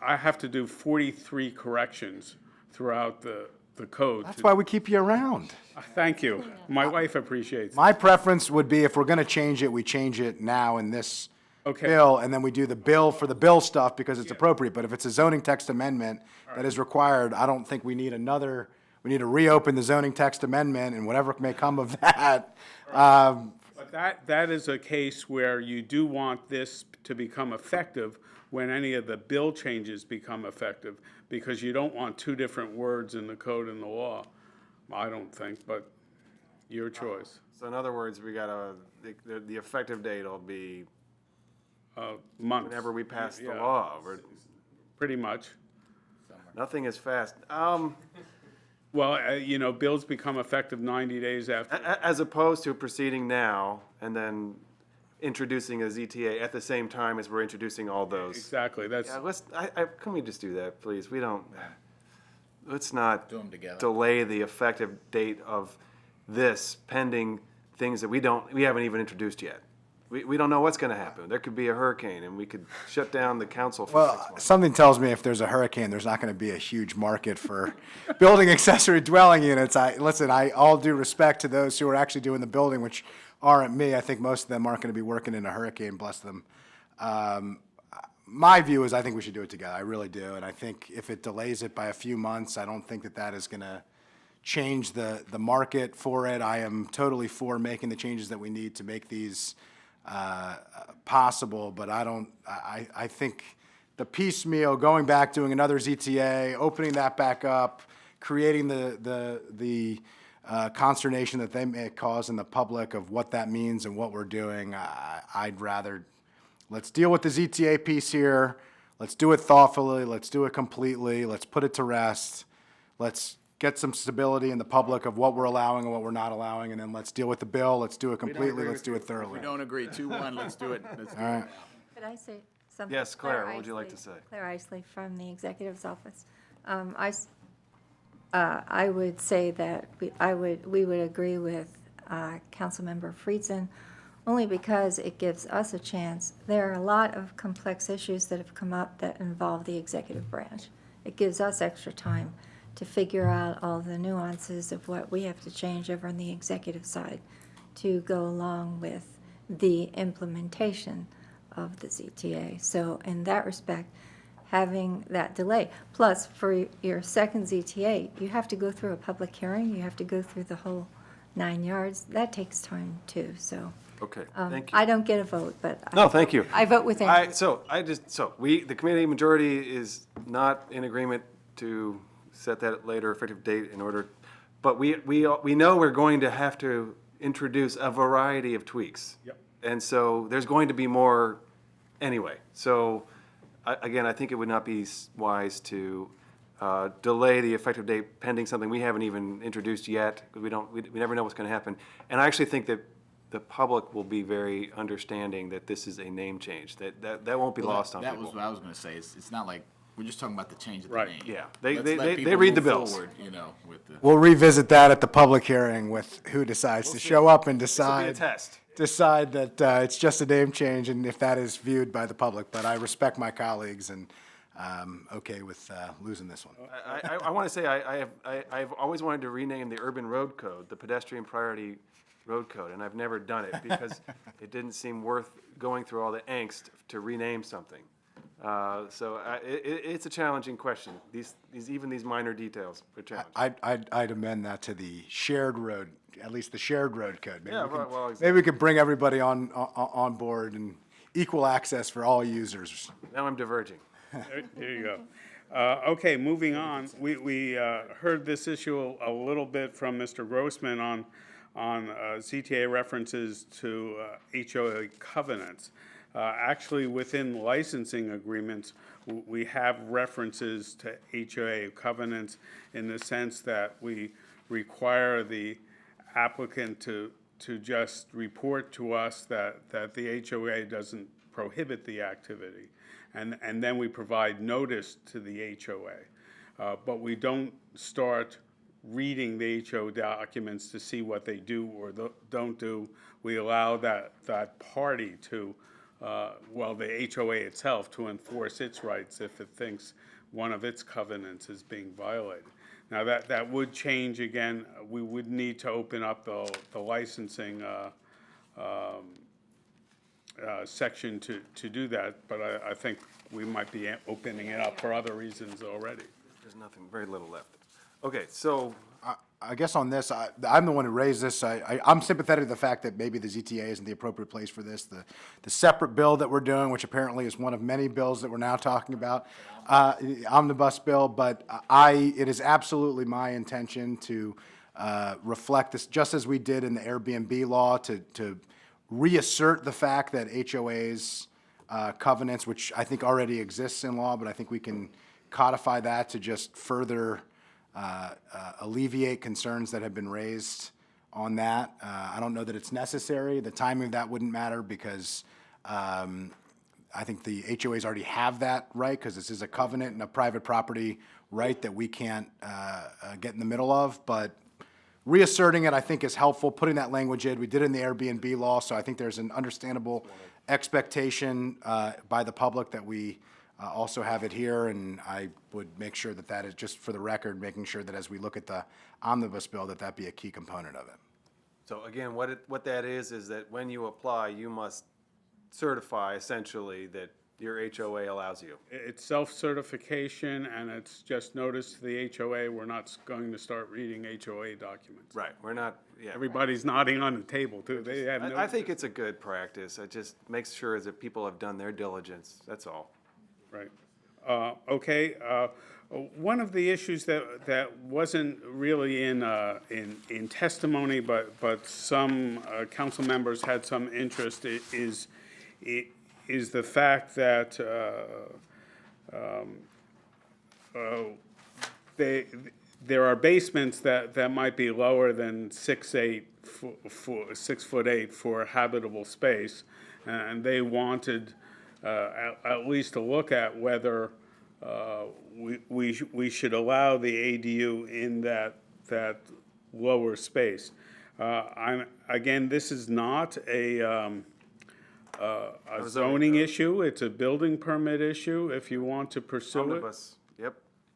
I have to do 43 corrections throughout the code. That's why we keep you around. Thank you. My wife appreciates it. My preference would be if we're going to change it, we change it now in this Okay. bill, and then we do the bill for the bill stuff because it's appropriate. But if it's a zoning text amendment that is required, I don't think we need another, we need to reopen the zoning text amendment and whatever may come of that. But that is a case where you do want this to become effective when any of the bill changes become effective, because you don't want two different words in the code and the law, I don't think, but your choice. So in other words, we got the effective date will be Months. whenever we pass the Yeah, law. Pretty much. Nothing is fast. Well, bills become effective 90 days after. As opposed to proceeding now and then introducing a ZTA at the same time as we're introducing all those. Exactly, that's, Yeah, can we just do that, please? Let's not Do 'em together. delay the effective date of this pending things that we haven't even introduced yet. We don't know what's gonna happen. There could be a hurricane and we could shut down the council for 6 Well, months. something tells me if there's a hurricane, there's not going to be a huge market for building accessory dwelling units. I all due respect to those who are actually doing the building, which aren't me. I think most of them aren't going to be working in a hurricane, bless them. My view is I think we should do it together. I really do. And I think if it delays it by a few months, I don't think that is going to change the market for it. I am totally for making the changes that we need to make these possible, but I think the piecemeal, going back, doing another ZTA, opening that back up, creating the consternation that they may cause in the public of what that means and what we're doing, I'd rather, let's deal with the ZTA piece here, let's do it thoughtfully, let's do it completely, let's put it to rest, let's get some stability in the public of what we're allowing and what we're not allowing, and then let's deal with the bill, let's do it completely, let's do it thoroughly. We don't agree, 2-1, let's do it. All right. Could I say something? Yes, Claire, what would you like to say? Claire Isley from the Executive's Office. I would say that we would agree with Councilmember Friedson, only because it gives us a chance. There are a lot of complex issues that have come up that involve the executive branch. It gives us extra time to figure out all the nuances of what we have to change over on the executive side to go along with the implementation of the ZTA. So in that respect, having that delay, plus for your second ZTA, you have to go through a public hearing, you have to go through the whole 9 yards. That takes time too, so. Okay, thank you. I don't get a vote, but. No, thank you. I vote with Andrew. The committee majority is not in agreement to set that later effective date in order, but we know we're going to have to introduce a variety of tweaks. Yep. And so there's going to be more anyway. So, again, I think it would not be wise to delay the effective date pending something we haven't even introduced yet. We never know what's going to happen. And I actually think that the public will be very understanding that this is a name change, that won't be lost on people. That was what I was gonna say. It's not like, we're just talking about the change of the Right. name. Yeah. Let's let They people read the move bills. forward, with the. We'll revisit that at the public hearing with who decides to show up and This will be a decide test. that it's just a name change and if that is viewed by the public. But I respect my colleagues and I'm okay with losing this one. I want to say I've always wanted to rename the urban road code, the pedestrian priority road code, and I've never done it because it didn't seem worth going through all the angst to rename something. It's a challenging question. Even these minor details are challenging. I'd amend that to the shared road, at least the shared road code. Maybe Yeah, we can- well, maybe we could bring everybody on board and equal access for all users. Now I'm diverging. There you go. Okay, moving on. We heard this issue a little bit from Mr. Grossman on CTA references to HOA covenants. Actually, within licensing agreements, we have references to HOA covenants in the sense that we require the applicant to to just report to us that the HOA doesn't prohibit the activity, and then we provide notice to the HOA. But we don't start reading the HO documents to see what they do or don't do. We allow that party to, the HOA itself, to enforce its rights if it thinks one of its covenants is being violated. Now, that would change again. We would need to open up the licensing section to do that, but I think we might be opening it up for other reasons already. There's nothing, very little left. Okay, so, I guess on this, I'm the one who raised this. I'm sympathetic to the fact that maybe the ZTA isn't the appropriate place for this. The separate bill that we're doing, which apparently is one of many bills that we're now talking about, omnibus bill, but it is absolutely my intention to reflect this, just as we did in the Airbnb law, to reassert the fact that HOAs, covenants, which I think already exists in law, but I think we can codify that to just further alleviate concerns that have been raised on that. I don't know that it's necessary. The timing of that wouldn't matter because I think the HOAs already have that right because this is a covenant and a private property right that we can't get in the middle of. But reasserting it, I think, is helpful. Putting that language in, we did it in the Airbnb law, so I think there's an understandable expectation by the public that we also have it here, and I would make sure that that is, just for the record, making sure that as we look at the omnibus bill, that be a key component of it. so again, what that is that when you apply, you must certify essentially that your HOA allows you. It's self-certification, and it's just notice to the HOA, we're not going to start reading HOA documents. Right, we're not, yeah. Everybody's nodding on the table, too. They have no. I think it's a good practice. It just makes sure that people have done their diligence, that's all. Right. Okay. One of the issues that wasn't really in testimony, but some council members had some interest is the fact that there are basements that might be lower than 6'8" for habitable space, and they wanted at least to look at whether we should allow the ADU in that lower space. Again, this is not a zoning issue. It's a building permit issue. If you want to pursue it, Omnibus, yep.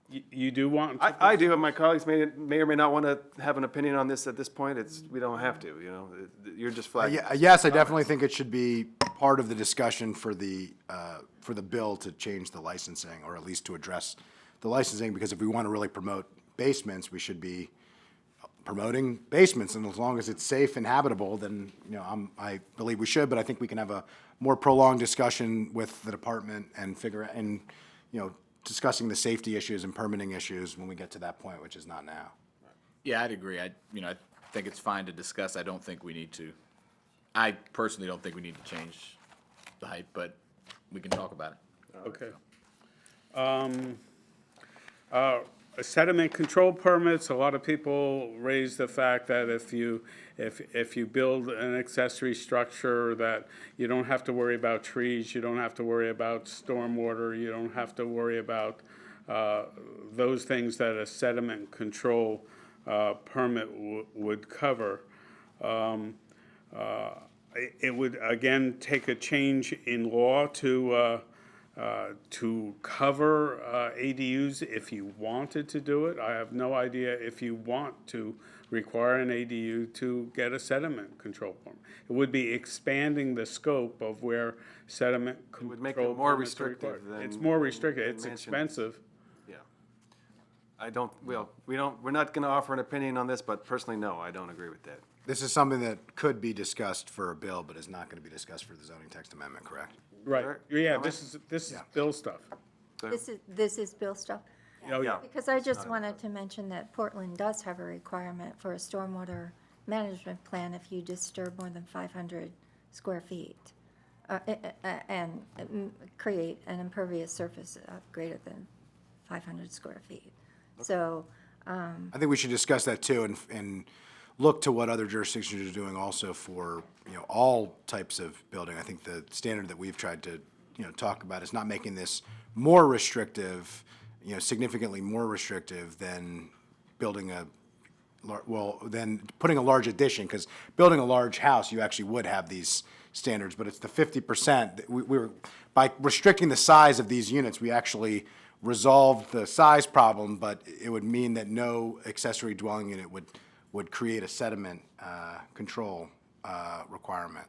you do want. I do, and my colleagues may or may not want to have an opinion on this at this point. We don't have to, you know, you're just flagging. Yes, I definitely think it should be part of the discussion for the bill to change the licensing, or at least to address the licensing, because if we want to really promote basements, we should be promoting basements, and as long as it's safe and habitable, then, you know, I believe we should, but I think we can have a more prolonged discussion with the department and discussing the safety issues and permitting issues when we get to that point, which is not now. Yeah, I'd agree. I think it's fine to discuss. I personally don't think we need to change the height, but we can talk about it. Okay. Sediment control permits, a lot of people raise the fact that if you build an accessory structure, that you don't have to worry about trees, you don't have to worry about stormwater, you don't have to worry about those things that a sediment control permit would cover. It would, again, take a change in law to cover ADUs if you wanted to do it. I have no idea if you want to require an ADU to get a sediment control permit. It would be expanding the scope of where sediment control would make it more permits are restrictive required. than- It's more restricted, than it's mentioned. expensive. Yeah. We're not going to offer an opinion on this, but personally, no, I don't agree with that. This is something that could be discussed for a bill, but is not going to be discussed for the zoning text amendment, correct? Right, Sure. yeah, this is bill stuff. This is bill stuff. Oh, yeah. Because I just wanted to mention that Portland does have a requirement for a stormwater management plan if you disturb more than 500 square feet and create an impervious surface of greater than 500 square feet. So, I think we should discuss that too, and look to what other jurisdictions are doing also for, all types of building. I think the standard that we've tried to, talk about is not making this more restrictive, significantly more restrictive than building than putting a large addition, because building a large house, you actually would have these standards, but it's the 50%. By restricting the size of these units, we actually resolved the size problem, but it would mean that no accessory dwelling unit would create a sediment control requirement.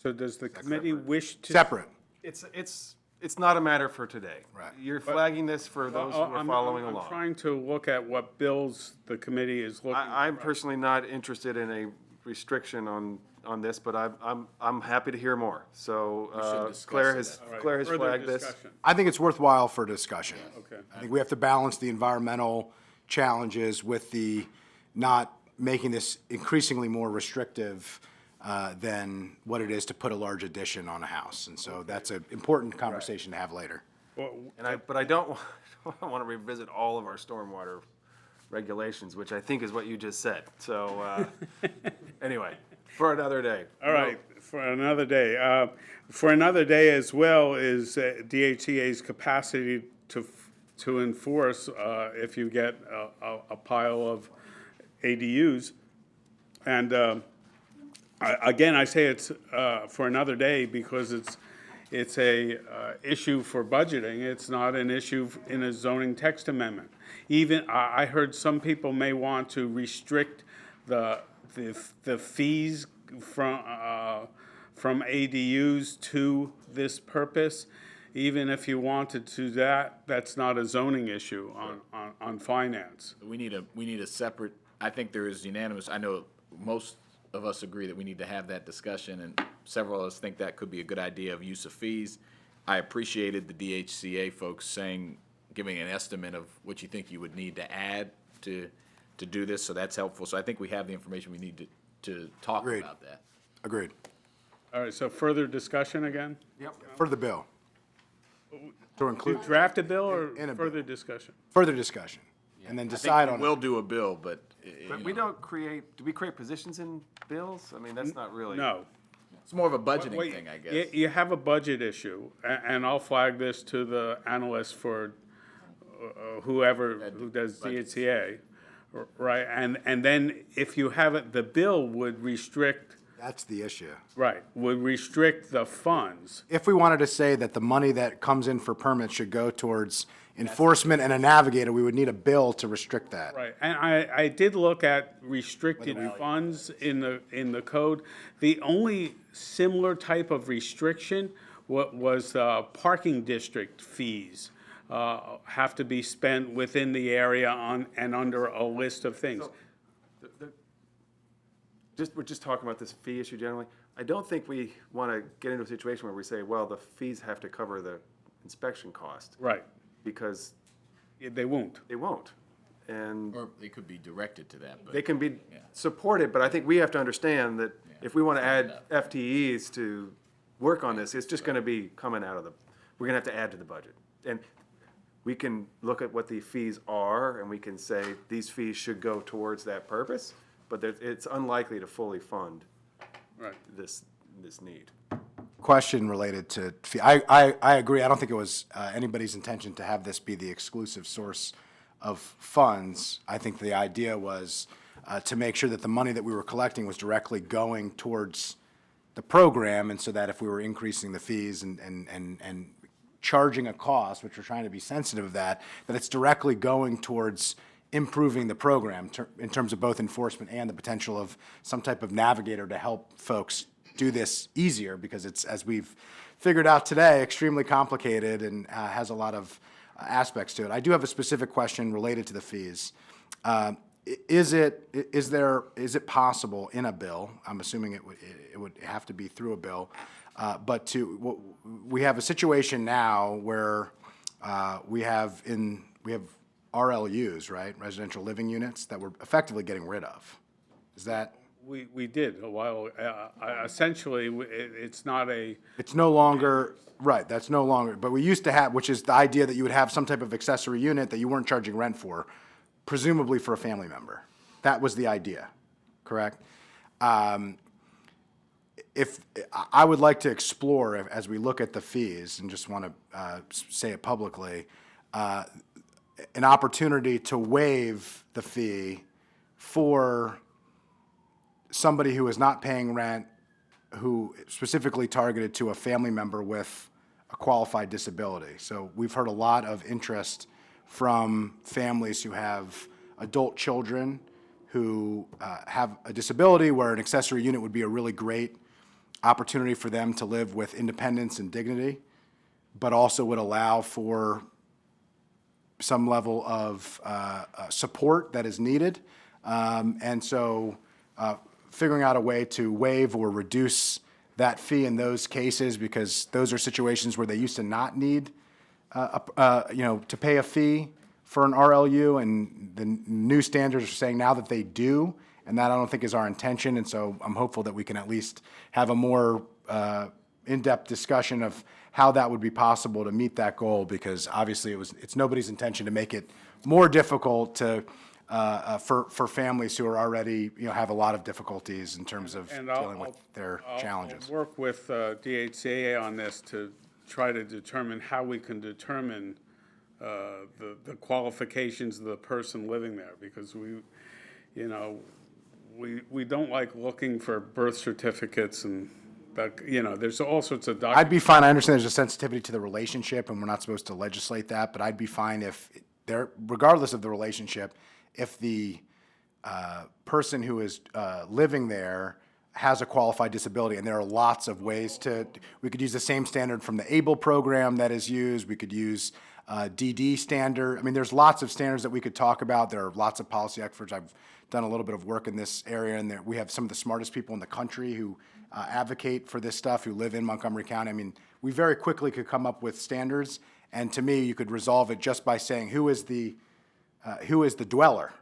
So does the committee wish to? Separate. It's not a matter for today. Right. You're flagging this for those who are following I'm along. trying to look at what bills the committee is looking. I'm personally not interested in a restriction on this, but I'm happy to hear more. So discuss Claire it. has All right, Claire has further flagged this. discussion. I think it's worthwhile for discussion. Okay. I think we have to balance the environmental challenges with the not making this increasingly more restrictive than what it is to put a large addition on a house. And so that's an important conversation to have later. But I don't want to revisit all of our stormwater regulations, which I think is what you just said. So anyway, for another day. All right, for another day. For another day as well is DHCA's capacity to enforce if you get a pile of ADUs. And again, I say it's for another day because it's a issue for budgeting. It's not an issue in a zoning text amendment. Even, I heard some people may want to restrict the fees from ADUs to this purpose. Even if you wanted to that's not a zoning issue on finance. We need a separate, I think there is unanimous, I know most of us agree that we need to have that discussion, and several of us think that could be a good idea of use of fees. I appreciated the DHCA folks giving an estimate of what you think you would need to add to do this, so that's helpful. So I think we have the information we need to talk Agreed. about that. Agreed. All right, so further discussion again? For the bill. To include Draft a bill or In a bill. further discussion? further discussion, and then decide on We'll it. do a bill, but, But we don't do we create positions in bills? I mean, that's not really. No. it's more of a budgeting Wait, thing, I guess. You have a budget issue, and I'll flag this to the analyst for who does DHCA, right? And then if you have it, the bill would restrict, That's the issue. right, would restrict the funds. If we wanted to say that the money that comes in for permits should go towards enforcement and a navigator, we would need a bill to restrict that. Right, and I did look at restricted funds in the code. The only similar type of restriction was parking district fees have to be spent within the area and under a list of things. We're just talking about this fee issue generally. I don't think we want to get into a situation where we say, well, the fees have to cover the inspection cost, Right, because they won't. they won't. And Or they could be directed to that, but. they can be supported, but I think we have to understand that if we want to add FTEs to work on this, it's just going to be coming out of we're going to have to add to the budget. And we can look at what the fees are, and we can say these fees should go towards that purpose, but it's unlikely to fully fund Right. this need. Question related to fee. I agree. I don't think it was anybody's intention to have this be the exclusive source of funds. I think the idea was to make sure that the money that we were collecting was directly going towards the program, and so that if we were increasing the fees and charging a cost, which we're trying to be sensitive of that it's directly going towards improving the program in terms of both enforcement and the potential of some type of navigator to help folks do this easier, because it's, as we've figured out today, extremely complicated and has a lot of aspects to it. I do have a specific question related to the fees. Is it possible in a bill, I'm assuming it would have to be through a bill, but we have a situation now where we have RLUs, right, residential living units, that we're effectively getting rid of. Is that? We did a while, essentially, it's not a. It's no longer, right, that's no longer, but we used to have, which is the idea that you would have some type of accessory unit that you weren't charging rent for, presumably for a family member. That was the idea. correct? If, I would like to explore, as we look at the fees, and just want to say it publicly, an opportunity to waive the fee for somebody who is not paying rent, who specifically targeted to a family member with a qualified disability. So we've heard a lot of interest from families who have adult children who have a disability where an accessory unit would be a really great opportunity for them to live with independence and dignity, but also would allow for some level of support that is needed. And so figuring out a way to waive or reduce that fee in those cases, because those are situations where they used to not need, to pay a fee for an RLU, and the new standards are saying now that they do, and that I don't think is our intention. And so I'm hopeful that we can at least have a more in-depth discussion of how that would be possible to meet that goal, because obviously it's nobody's intention to make it more difficult to for families who are already, have a lot of difficulties in terms of dealing with their challenges. I'll work with DHCA on this to try to determine how we can determine the qualifications of the person living there, because we don't like looking for birth certificates and that, there's all sorts of documents. I'd be fine. I understand there's a sensitivity to the relationship, and we're not supposed to legislate that, but I'd be fine if regardless of the relationship, if the person who is living there has a qualified disability, and there are lots of ways we could use the same standard from the ABLE program that is used. We could use DD standard. I mean, there's lots of standards that we could talk about. There are lots of policy experts. I've done a little bit of work in this area, and we have some of the smartest people in the country who advocate for this stuff, who live in Montgomery County. I mean, we very quickly could come up with standards, and to me, you could resolve it just by saying who is the dweller,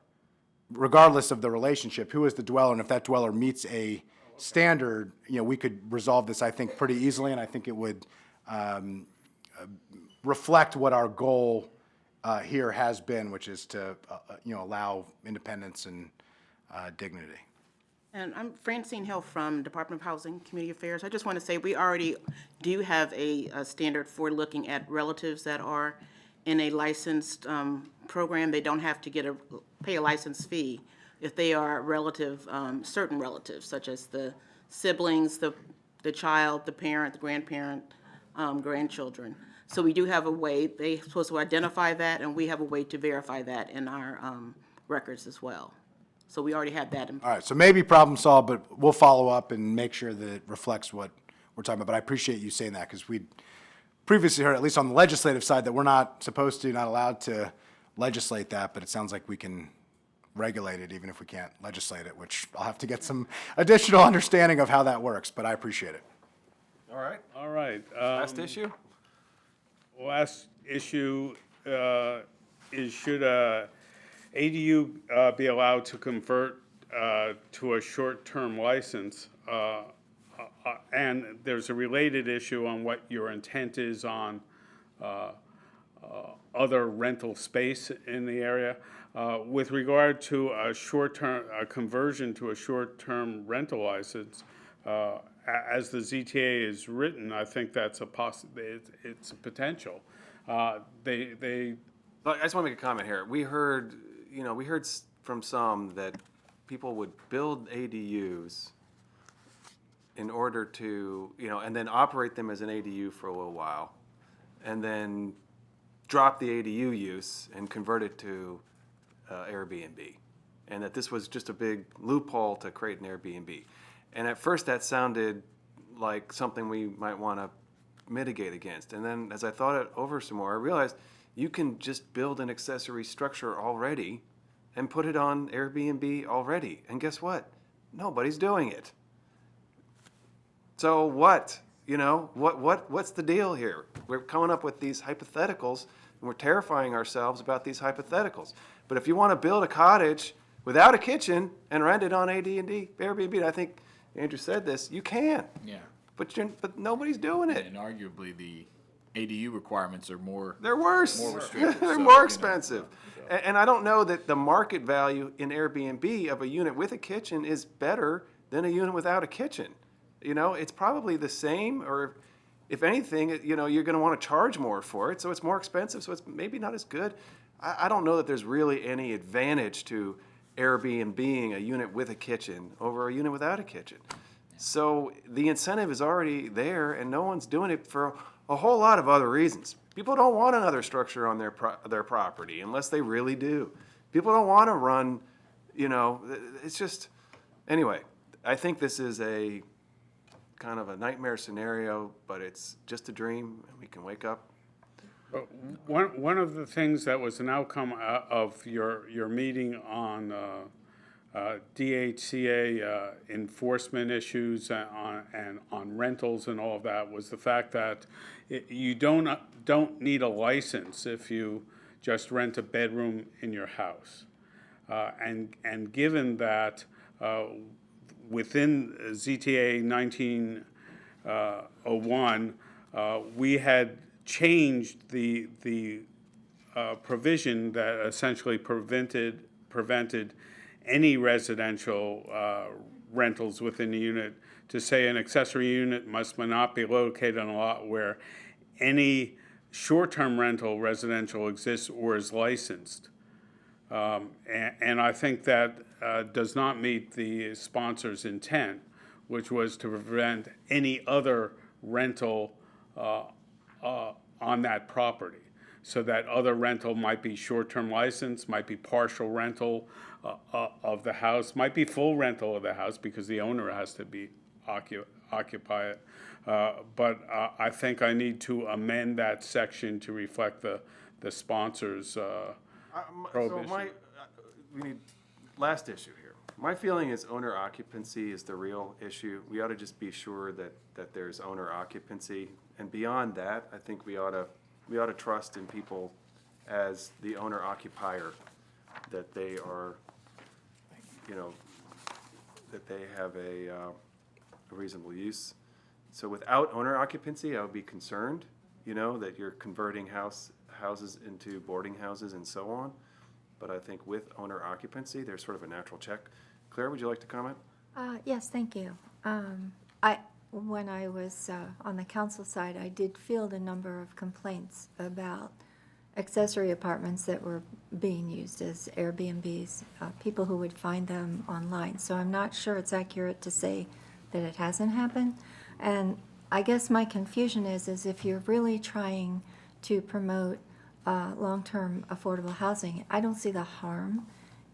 regardless of the relationship. Who is the dweller, and if that dweller meets a standard, we could resolve this, I think, pretty easily, and I think it would reflect what our goal here has been, which is to allow independence and dignity. And I'm Francine Hill from Department of Housing, Community Affairs. I just want to say we already do have a standard for looking at relatives that are in a licensed program. They don't have to pay a license fee if they are relative, certain relatives, such as the siblings, the child, the parent, the grandparent, grandchildren. So we do have a way. They're supposed to identify that, and we have a way to verify that in our records as well. So we already have that in place. All right, so maybe problem solved, but we'll follow up and make sure that it reflects what we're talking about. But I appreciate you saying that, because we'd previously heard, at least on the legislative side, that we're not allowed to legislate that, but it sounds like we can regulate it even if we can't legislate it, which I'll have to get some additional understanding of how that works, but I appreciate it. All right. All right. Last issue? Last issue is should ADU be allowed to convert to a short-term license? And there's a related issue on what your intent is on other rental space in the area. With regard to a conversion to a short-term rental license, as the ZTA is written, I think that's it's a potential. I just want to make a comment here. We heard from some that people would build ADUs in order to, and then operate them as an ADU for a little while, and then drop the ADU use and convert it to Airbnb, and that this was just a big loophole to create an Airbnb. And at first that sounded like something we might want to mitigate against. And then as I thought it over some more, I realized you can just build an accessory structure already and put it on Airbnb already. And guess what? Nobody's doing it. So what? What's the deal here? We're coming up with these hypotheticals, and we're terrifying ourselves about these hypotheticals. But if you want to build a cottage without a kitchen and rent it on Airbnb, I think Andrew said this, you can. Yeah. But nobody's doing it. And arguably, the ADU requirements are more. They're worse. More restrictive, They're so, more you know. expensive. And I don't know that the market value in Airbnb of a unit with a kitchen is better than a unit without a kitchen. You know, it's probably the same, or if anything, you know, you're gonna wanna charge more for it, so it's more expensive, so it's maybe not as good. I don't know that there's really any advantage to Airbnb-ing a unit with a kitchen over a unit without a kitchen. So the incentive is already there, and no one's doing it for a whole lot of other reasons. People don't want another structure on their property unless they really do. People don't want to run, you know, it's just, anyway, I think this is a kind of a nightmare scenario, but it's just a dream, and we can wake up. But one of the things that was an outcome of your meeting on DHCA enforcement issues and on rentals and all of that was the fact that you don't need a license if you just rent a bedroom in your house. And given that within ZTA 1901, we had changed the provision that essentially prevented any residential rentals within the unit to say an accessory unit must not be located on a lot where any short-term rental residential exists or is licensed. And I think that does not meet the sponsor's intent, which was to prevent any other rental on that property. So that other rental might be short-term license, might be partial rental of the house, might be full rental of the house because the owner has to be occupy it. But I think I need to amend that section to reflect the sponsor's prohibition. So we need, last issue here. My feeling is owner occupancy is the real issue. We ought to just be sure that there's owner occupancy. And beyond that, I think we ought to trust in people as the owner occupier, that they are, you know, that they have a reasonable use. So without owner occupancy, I would be concerned, you know, that you're converting houses into boarding houses and so on. But I think with owner occupancy, there's sort of a natural check. Claire, would you like to comment? Yes, thank you. When I was on the council side, I did field a number of complaints about accessory apartments that were being used as Airbnbs, people who would find them online. So I'm not sure it's accurate to say that it hasn't happened. And I guess my confusion is if you're really trying to promote long-term affordable housing, I don't see the harm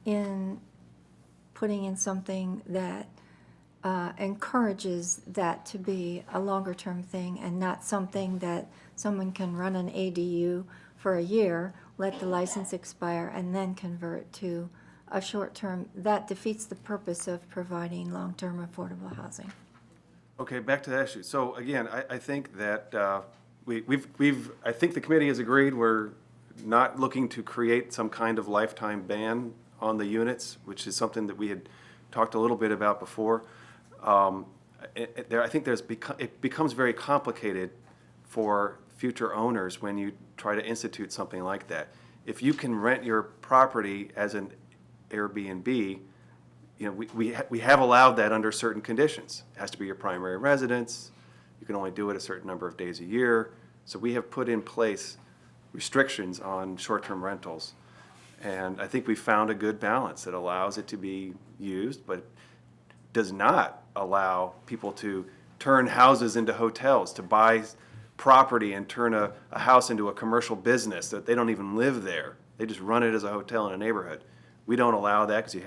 in putting in something that encourages that to be a longer-term thing and not something that someone can run an ADU for a year, let the license expire, and then convert to a short-term. That defeats the purpose of providing long-term affordable housing. Okay, back to that issue. So again, I think that I think the committee has agreed we're not looking to create some kind of lifetime ban on the units, which is something that we had talked a little bit about before. I think it becomes very complicated for future owners when you try to institute something like that. If you can rent your property as an Airbnb, you know, we have allowed that under certain conditions. It has to be your primary residence. You can only do it a certain number of days a year. So we have put in place restrictions on short-term rentals. And I think we found a good balance that allows it to be used, but does not allow people to turn houses into hotels, to buy property and turn a house into a commercial business that they don't even live there. They just run it as a hotel in a neighborhood. We don't allow that because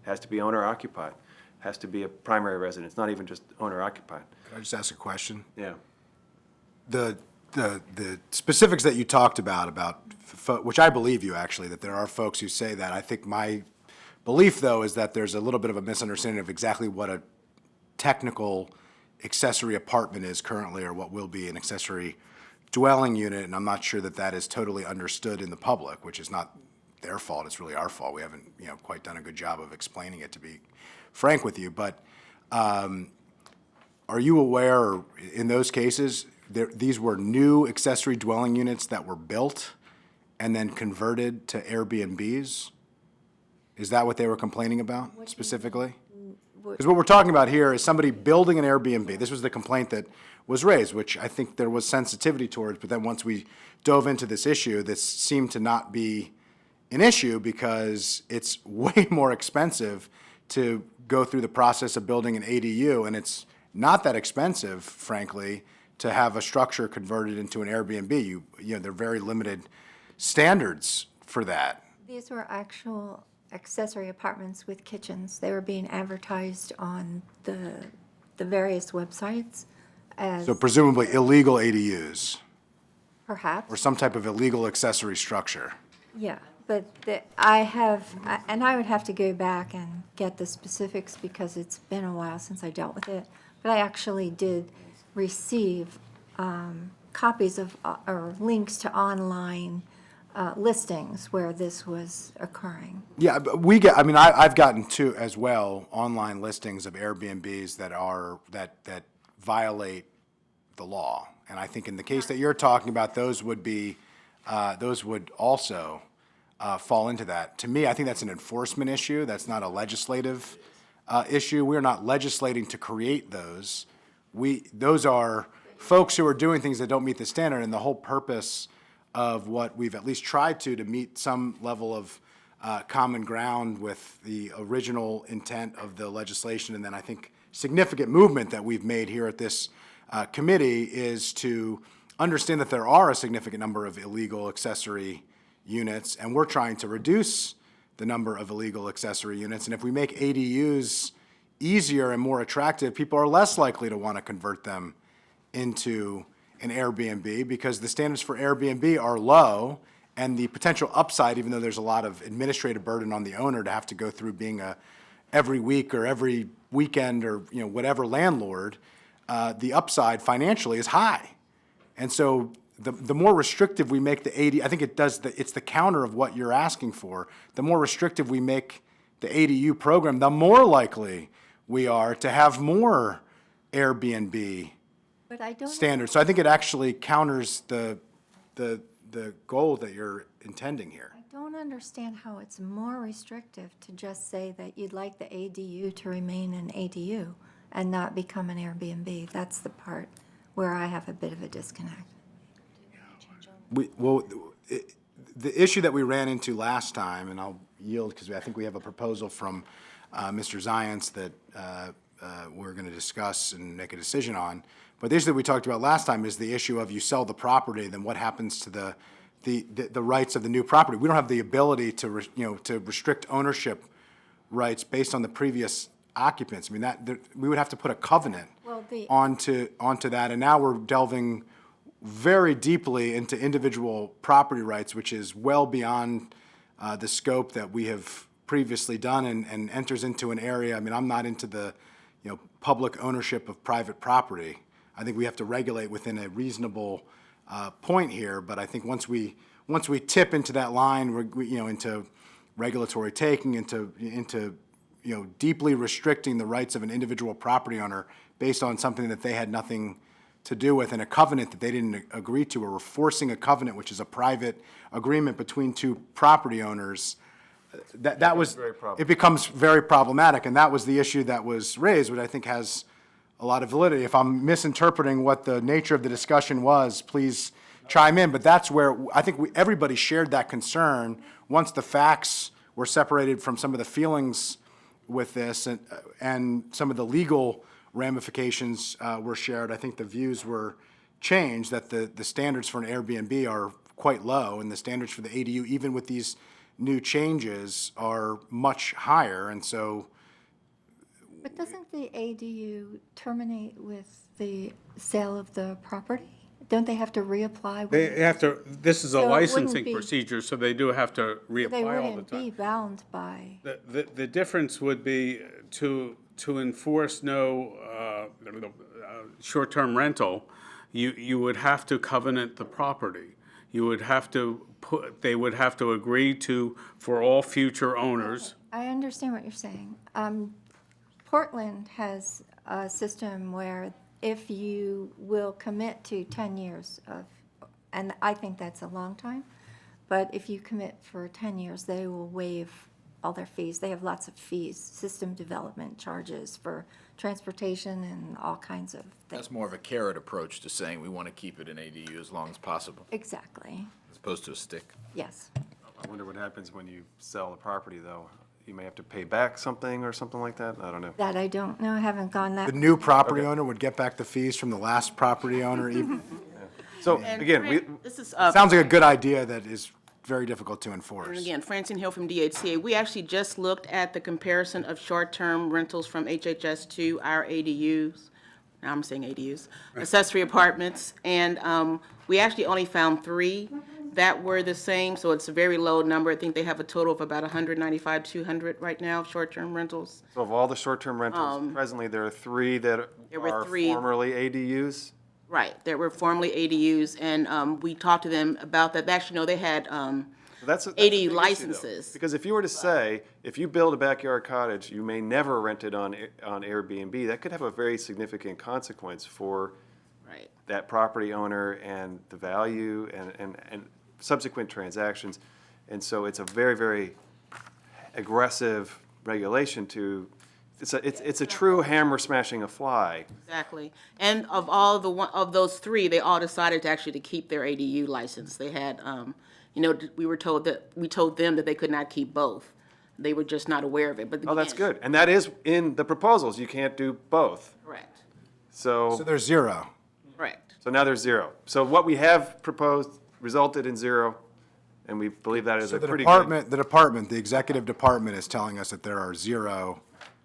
has to be owner occupied, has to be a primary residence, not even just owner occupied. Can I just ask a question? Yeah. The specifics that you talked about, which I believe you actually, that there are folks who say that. I think my belief, though, is that there's a little bit of a misunderstanding of exactly what a technical accessory apartment is currently, or what will be an accessory dwelling unit, and I'm not sure that that is totally understood in the public, which is not their fault, it's really our fault. We haven't, quite done a good job of explaining it, to be frank with you. But are you aware, in those cases, these were new accessory dwelling units that were built and then converted to Airbnbs? Is that what they were complaining about specifically? Because what we're talking about here is somebody building an Airbnb. This was the complaint that was raised, which I think there was sensitivity towards, but then once we dove into this issue, this seemed to not be an issue because it's way more expensive to go through the process of building an ADU, and it's not that expensive, frankly, to have a structure converted into an Airbnb. You know, there are very limited standards for that. These were actual accessory apartments with kitchens. They were being advertised on the various websites as So presumably illegal ADUs perhaps. or some type of illegal accessory structure. Yeah, but and I would have to go back and get the specifics because it's been a while since I dealt with it. But I actually did receive copies of, or links to online listings where this was occurring. Yeah, but I've gotten to as well online listings of Airbnbs that violate the law. And I think in the case that you're talking about, those would also fall into that. To me, I think that's an enforcement issue. That's not a legislative issue. We're not legislating to create those. Those are folks who are doing things that don't meet the standard, and the whole purpose of what we've at least tried to meet some level of common ground with the original intent of the legislation, and then I think significant movement that we've made here at this committee is to understand that there are a significant number of illegal accessory units, and we're trying to reduce the number of illegal accessory units. And if we make ADUs easier and more attractive, people are less likely to want to convert them into an Airbnb because the standards for Airbnb are low, and the potential upside, even though there's a lot of administrative burden on the owner to have to go through being a every week or every weekend or whatever landlord, the upside financially is high. And so the more restrictive we make the ADU, I think it's the counter of what you're asking for. The more restrictive we make the ADU program, the more likely we are to have more Airbnb But I don't. standards. So I think it actually counters the goal that you're intending here. I don't understand how it's more restrictive to just say that you'd like the ADU to remain an ADU and not become an Airbnb. That's the part where I have a bit of a disconnect. The issue that we ran into last time, and I'll yield because I think we have a proposal from Mr. Zients that we're going to discuss and make a decision on. But the issue that we talked about last time is the issue of you sell the property, then what happens to the rights of the new property? We don't have the ability to restrict ownership rights based on the previous occupants. I mean, we would have to put a covenant onto that, and now we're delving very deeply into individual property rights, which is well beyond the scope that we have previously done and enters into an area. I mean, I'm not into the public ownership of private property. I think we have to regulate within a reasonable point here, but I think once we tip into that line, into regulatory taking, into deeply restricting the rights of an individual property owner based on something that they had nothing to do with and a covenant that they didn't agree to, or we're forcing a covenant, which is a private agreement between two property owners, it becomes very problematic, and that was the issue that was raised, which I think has a lot of validity. If I'm misinterpreting what the nature of the discussion was, please chime in, but that's where I think everybody shared that concern once the facts were separated from some of the feelings with this and some of the legal ramifications were shared. I think the views were changed that the standards for an Airbnb are quite low, and the standards for the ADU, even with these new changes, are much higher, and so. But doesn't the ADU terminate with the sale of the property? Don't they have to reapply? They have to, this is a So it wouldn't licensing be- procedure, so they do have to They reapply all the wouldn't be time. bound by. The difference would be to enforce no short-term rental, you would have to covenant the property. You would have to they would have to agree to, for all future owners. I understand what you're saying. Portland has a system where if you will commit to 10 years of, and I think that's a long time, but if you commit for 10 years, they will waive all their fees. They have lots of fees, system development charges for transportation and all kinds of things. That's more of a carrot approach to saying we want to keep it in ADU as long as possible, Exactly, as opposed to a stick. yes. I wonder what happens when you sell the property, though. You may have to pay back something or something like that? I don't know. That I don't know, I haven't gone that. The new property owner would get back the fees from the last property owner even? So, And again, this is, Sounds like a good idea that is very difficult to and enforce. again, Francine Hill from DHCA. We actually just looked at the comparison of short-term rentals from HHS to our ADUs. Now I'm saying ADUs, accessory apartments, and we actually only found 3 that were the same, so it's a very low number. I think they have a total of about 195, 200 right now, short-term rentals. so of all the short-term rentals, presently, there are 3 that There were are 3. formerly ADUs? Right, there were formerly ADUs, and we talked to them about that. Actually, no, they had That's a ADU big issue, though. licenses. Because if you were to say, if you build a backyard cottage, you may never rent it on Airbnb, that could have a very significant consequence for Right. that property owner and the value and subsequent transactions. And so it's a very, very aggressive regulation to, it's a true hammer smashing a fly. Exactly. And of all of those 3, they all decided to keep their ADU license. They had, we told them that they could not keep both. They were just not aware of it, but. Oh, that's again, good. And that is in the proposals. You can't do both. Correct, So there's 0. correct. So now there's 0. So what we have proposed resulted in 0, and we believe that is So a the pretty good. the executive department is telling us that there are 0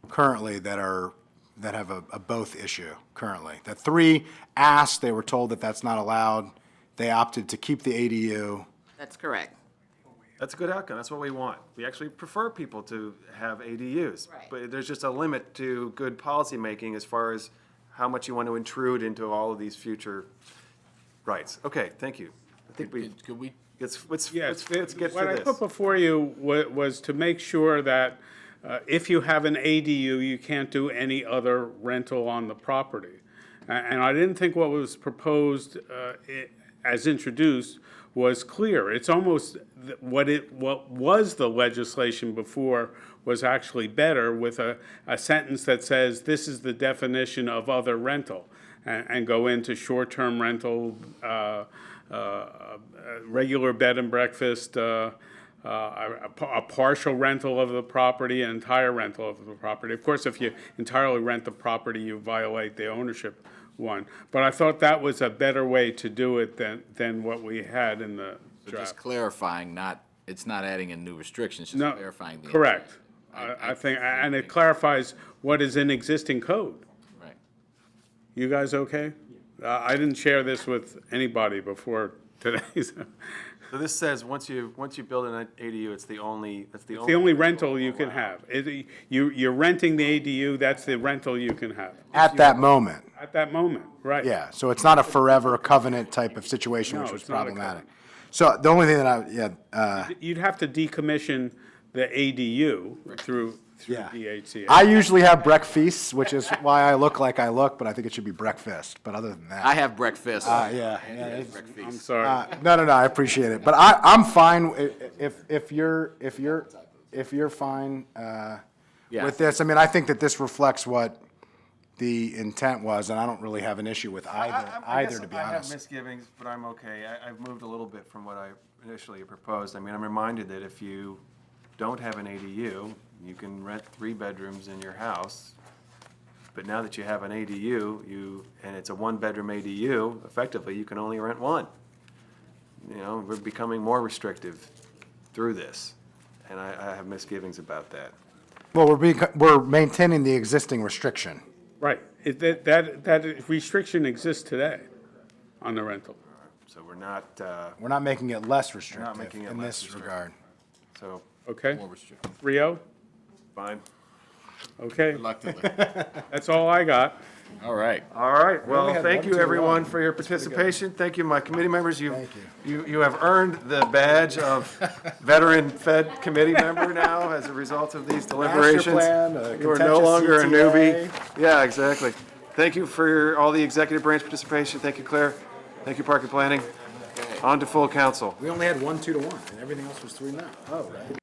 currently that have a both issue currently. That 3 asked, they were told that that's not allowed. They opted to keep the ADU. That's correct. That's a good outcome. That's what we want. We actually prefer people to have ADUs. Right. But there's just a limit to good policymaking as far as how much you want to intrude into all of these future rights. Okay, thank you. I think Could we, let's Yes, get to what I this. put before you was to make sure that if you have an ADU, you can't do any other rental on the property. And I didn't think what was proposed as introduced was clear. It's almost what was the legislation before was actually better, with a sentence that says this is the definition of other rental, and go into short-term rental, regular bed and breakfast, a partial rental of the property, an entire rental of the property. Of course, if you entirely rent the property, you violate the ownership one. But I thought that was a better way to do it than what we had in the so draft. just clarifying, it's not adding in new restrictions, just No, clarifying the. correct. I think, and it clarifies what is in existing code. Right. You guys okay? I didn't share this with anybody before today, so. So this says, once you build an ADU, it's the only. The only rental you can have. You're renting the ADU, that's the rental you can have. At that moment. At that moment, right. Yeah, so it's not a forever covenant type of situation, No, which was it's not a problematic. So the only thing that You'd have to decommission the ADU through Yeah. DHCA. I usually have breakfasts, which is why I look like I look, but I think it should be breakfast. But other than that. I have breakfast. Yeah. I'm sorry. No, I appreciate it. But I'm fine if you're fine Yeah. with this. I mean, I think that this reflects what the intent was, and I don't really have an issue with either, to be I have honest. misgivings, but I'm okay. I've moved a little bit from what I initially proposed. I mean, I'm reminded that if you don't have an ADU, you can rent 3 bedrooms in your house. But now that you have an ADU, and it's a 1-bedroom ADU, effectively, you can only rent 1. You know, we're becoming more restrictive through this, and I have misgivings about that. Well, we're maintaining the existing restriction. Right. That restriction exists today on the rental. So we're not, We're not making it less restrictive making it in less this restrictive. regard. so, Okay? More restricted. Rio? fine. Okay. Reluctantly. That's all I got. All right. All right, well, only had thank one you, too everyone, long. for your participation. Thank you, my committee members. Thank You have earned the badge of veteran Fed committee member now as a result of these deliberations. plan, You are no contentious longer a CTA. newbie. Yeah, exactly. Thank you for all the executive branch participation. Thank you, Claire. Thank you, Park and Planning. On to full council. We only had 1 2 to 1, and everything else was 3-0. Oh, right.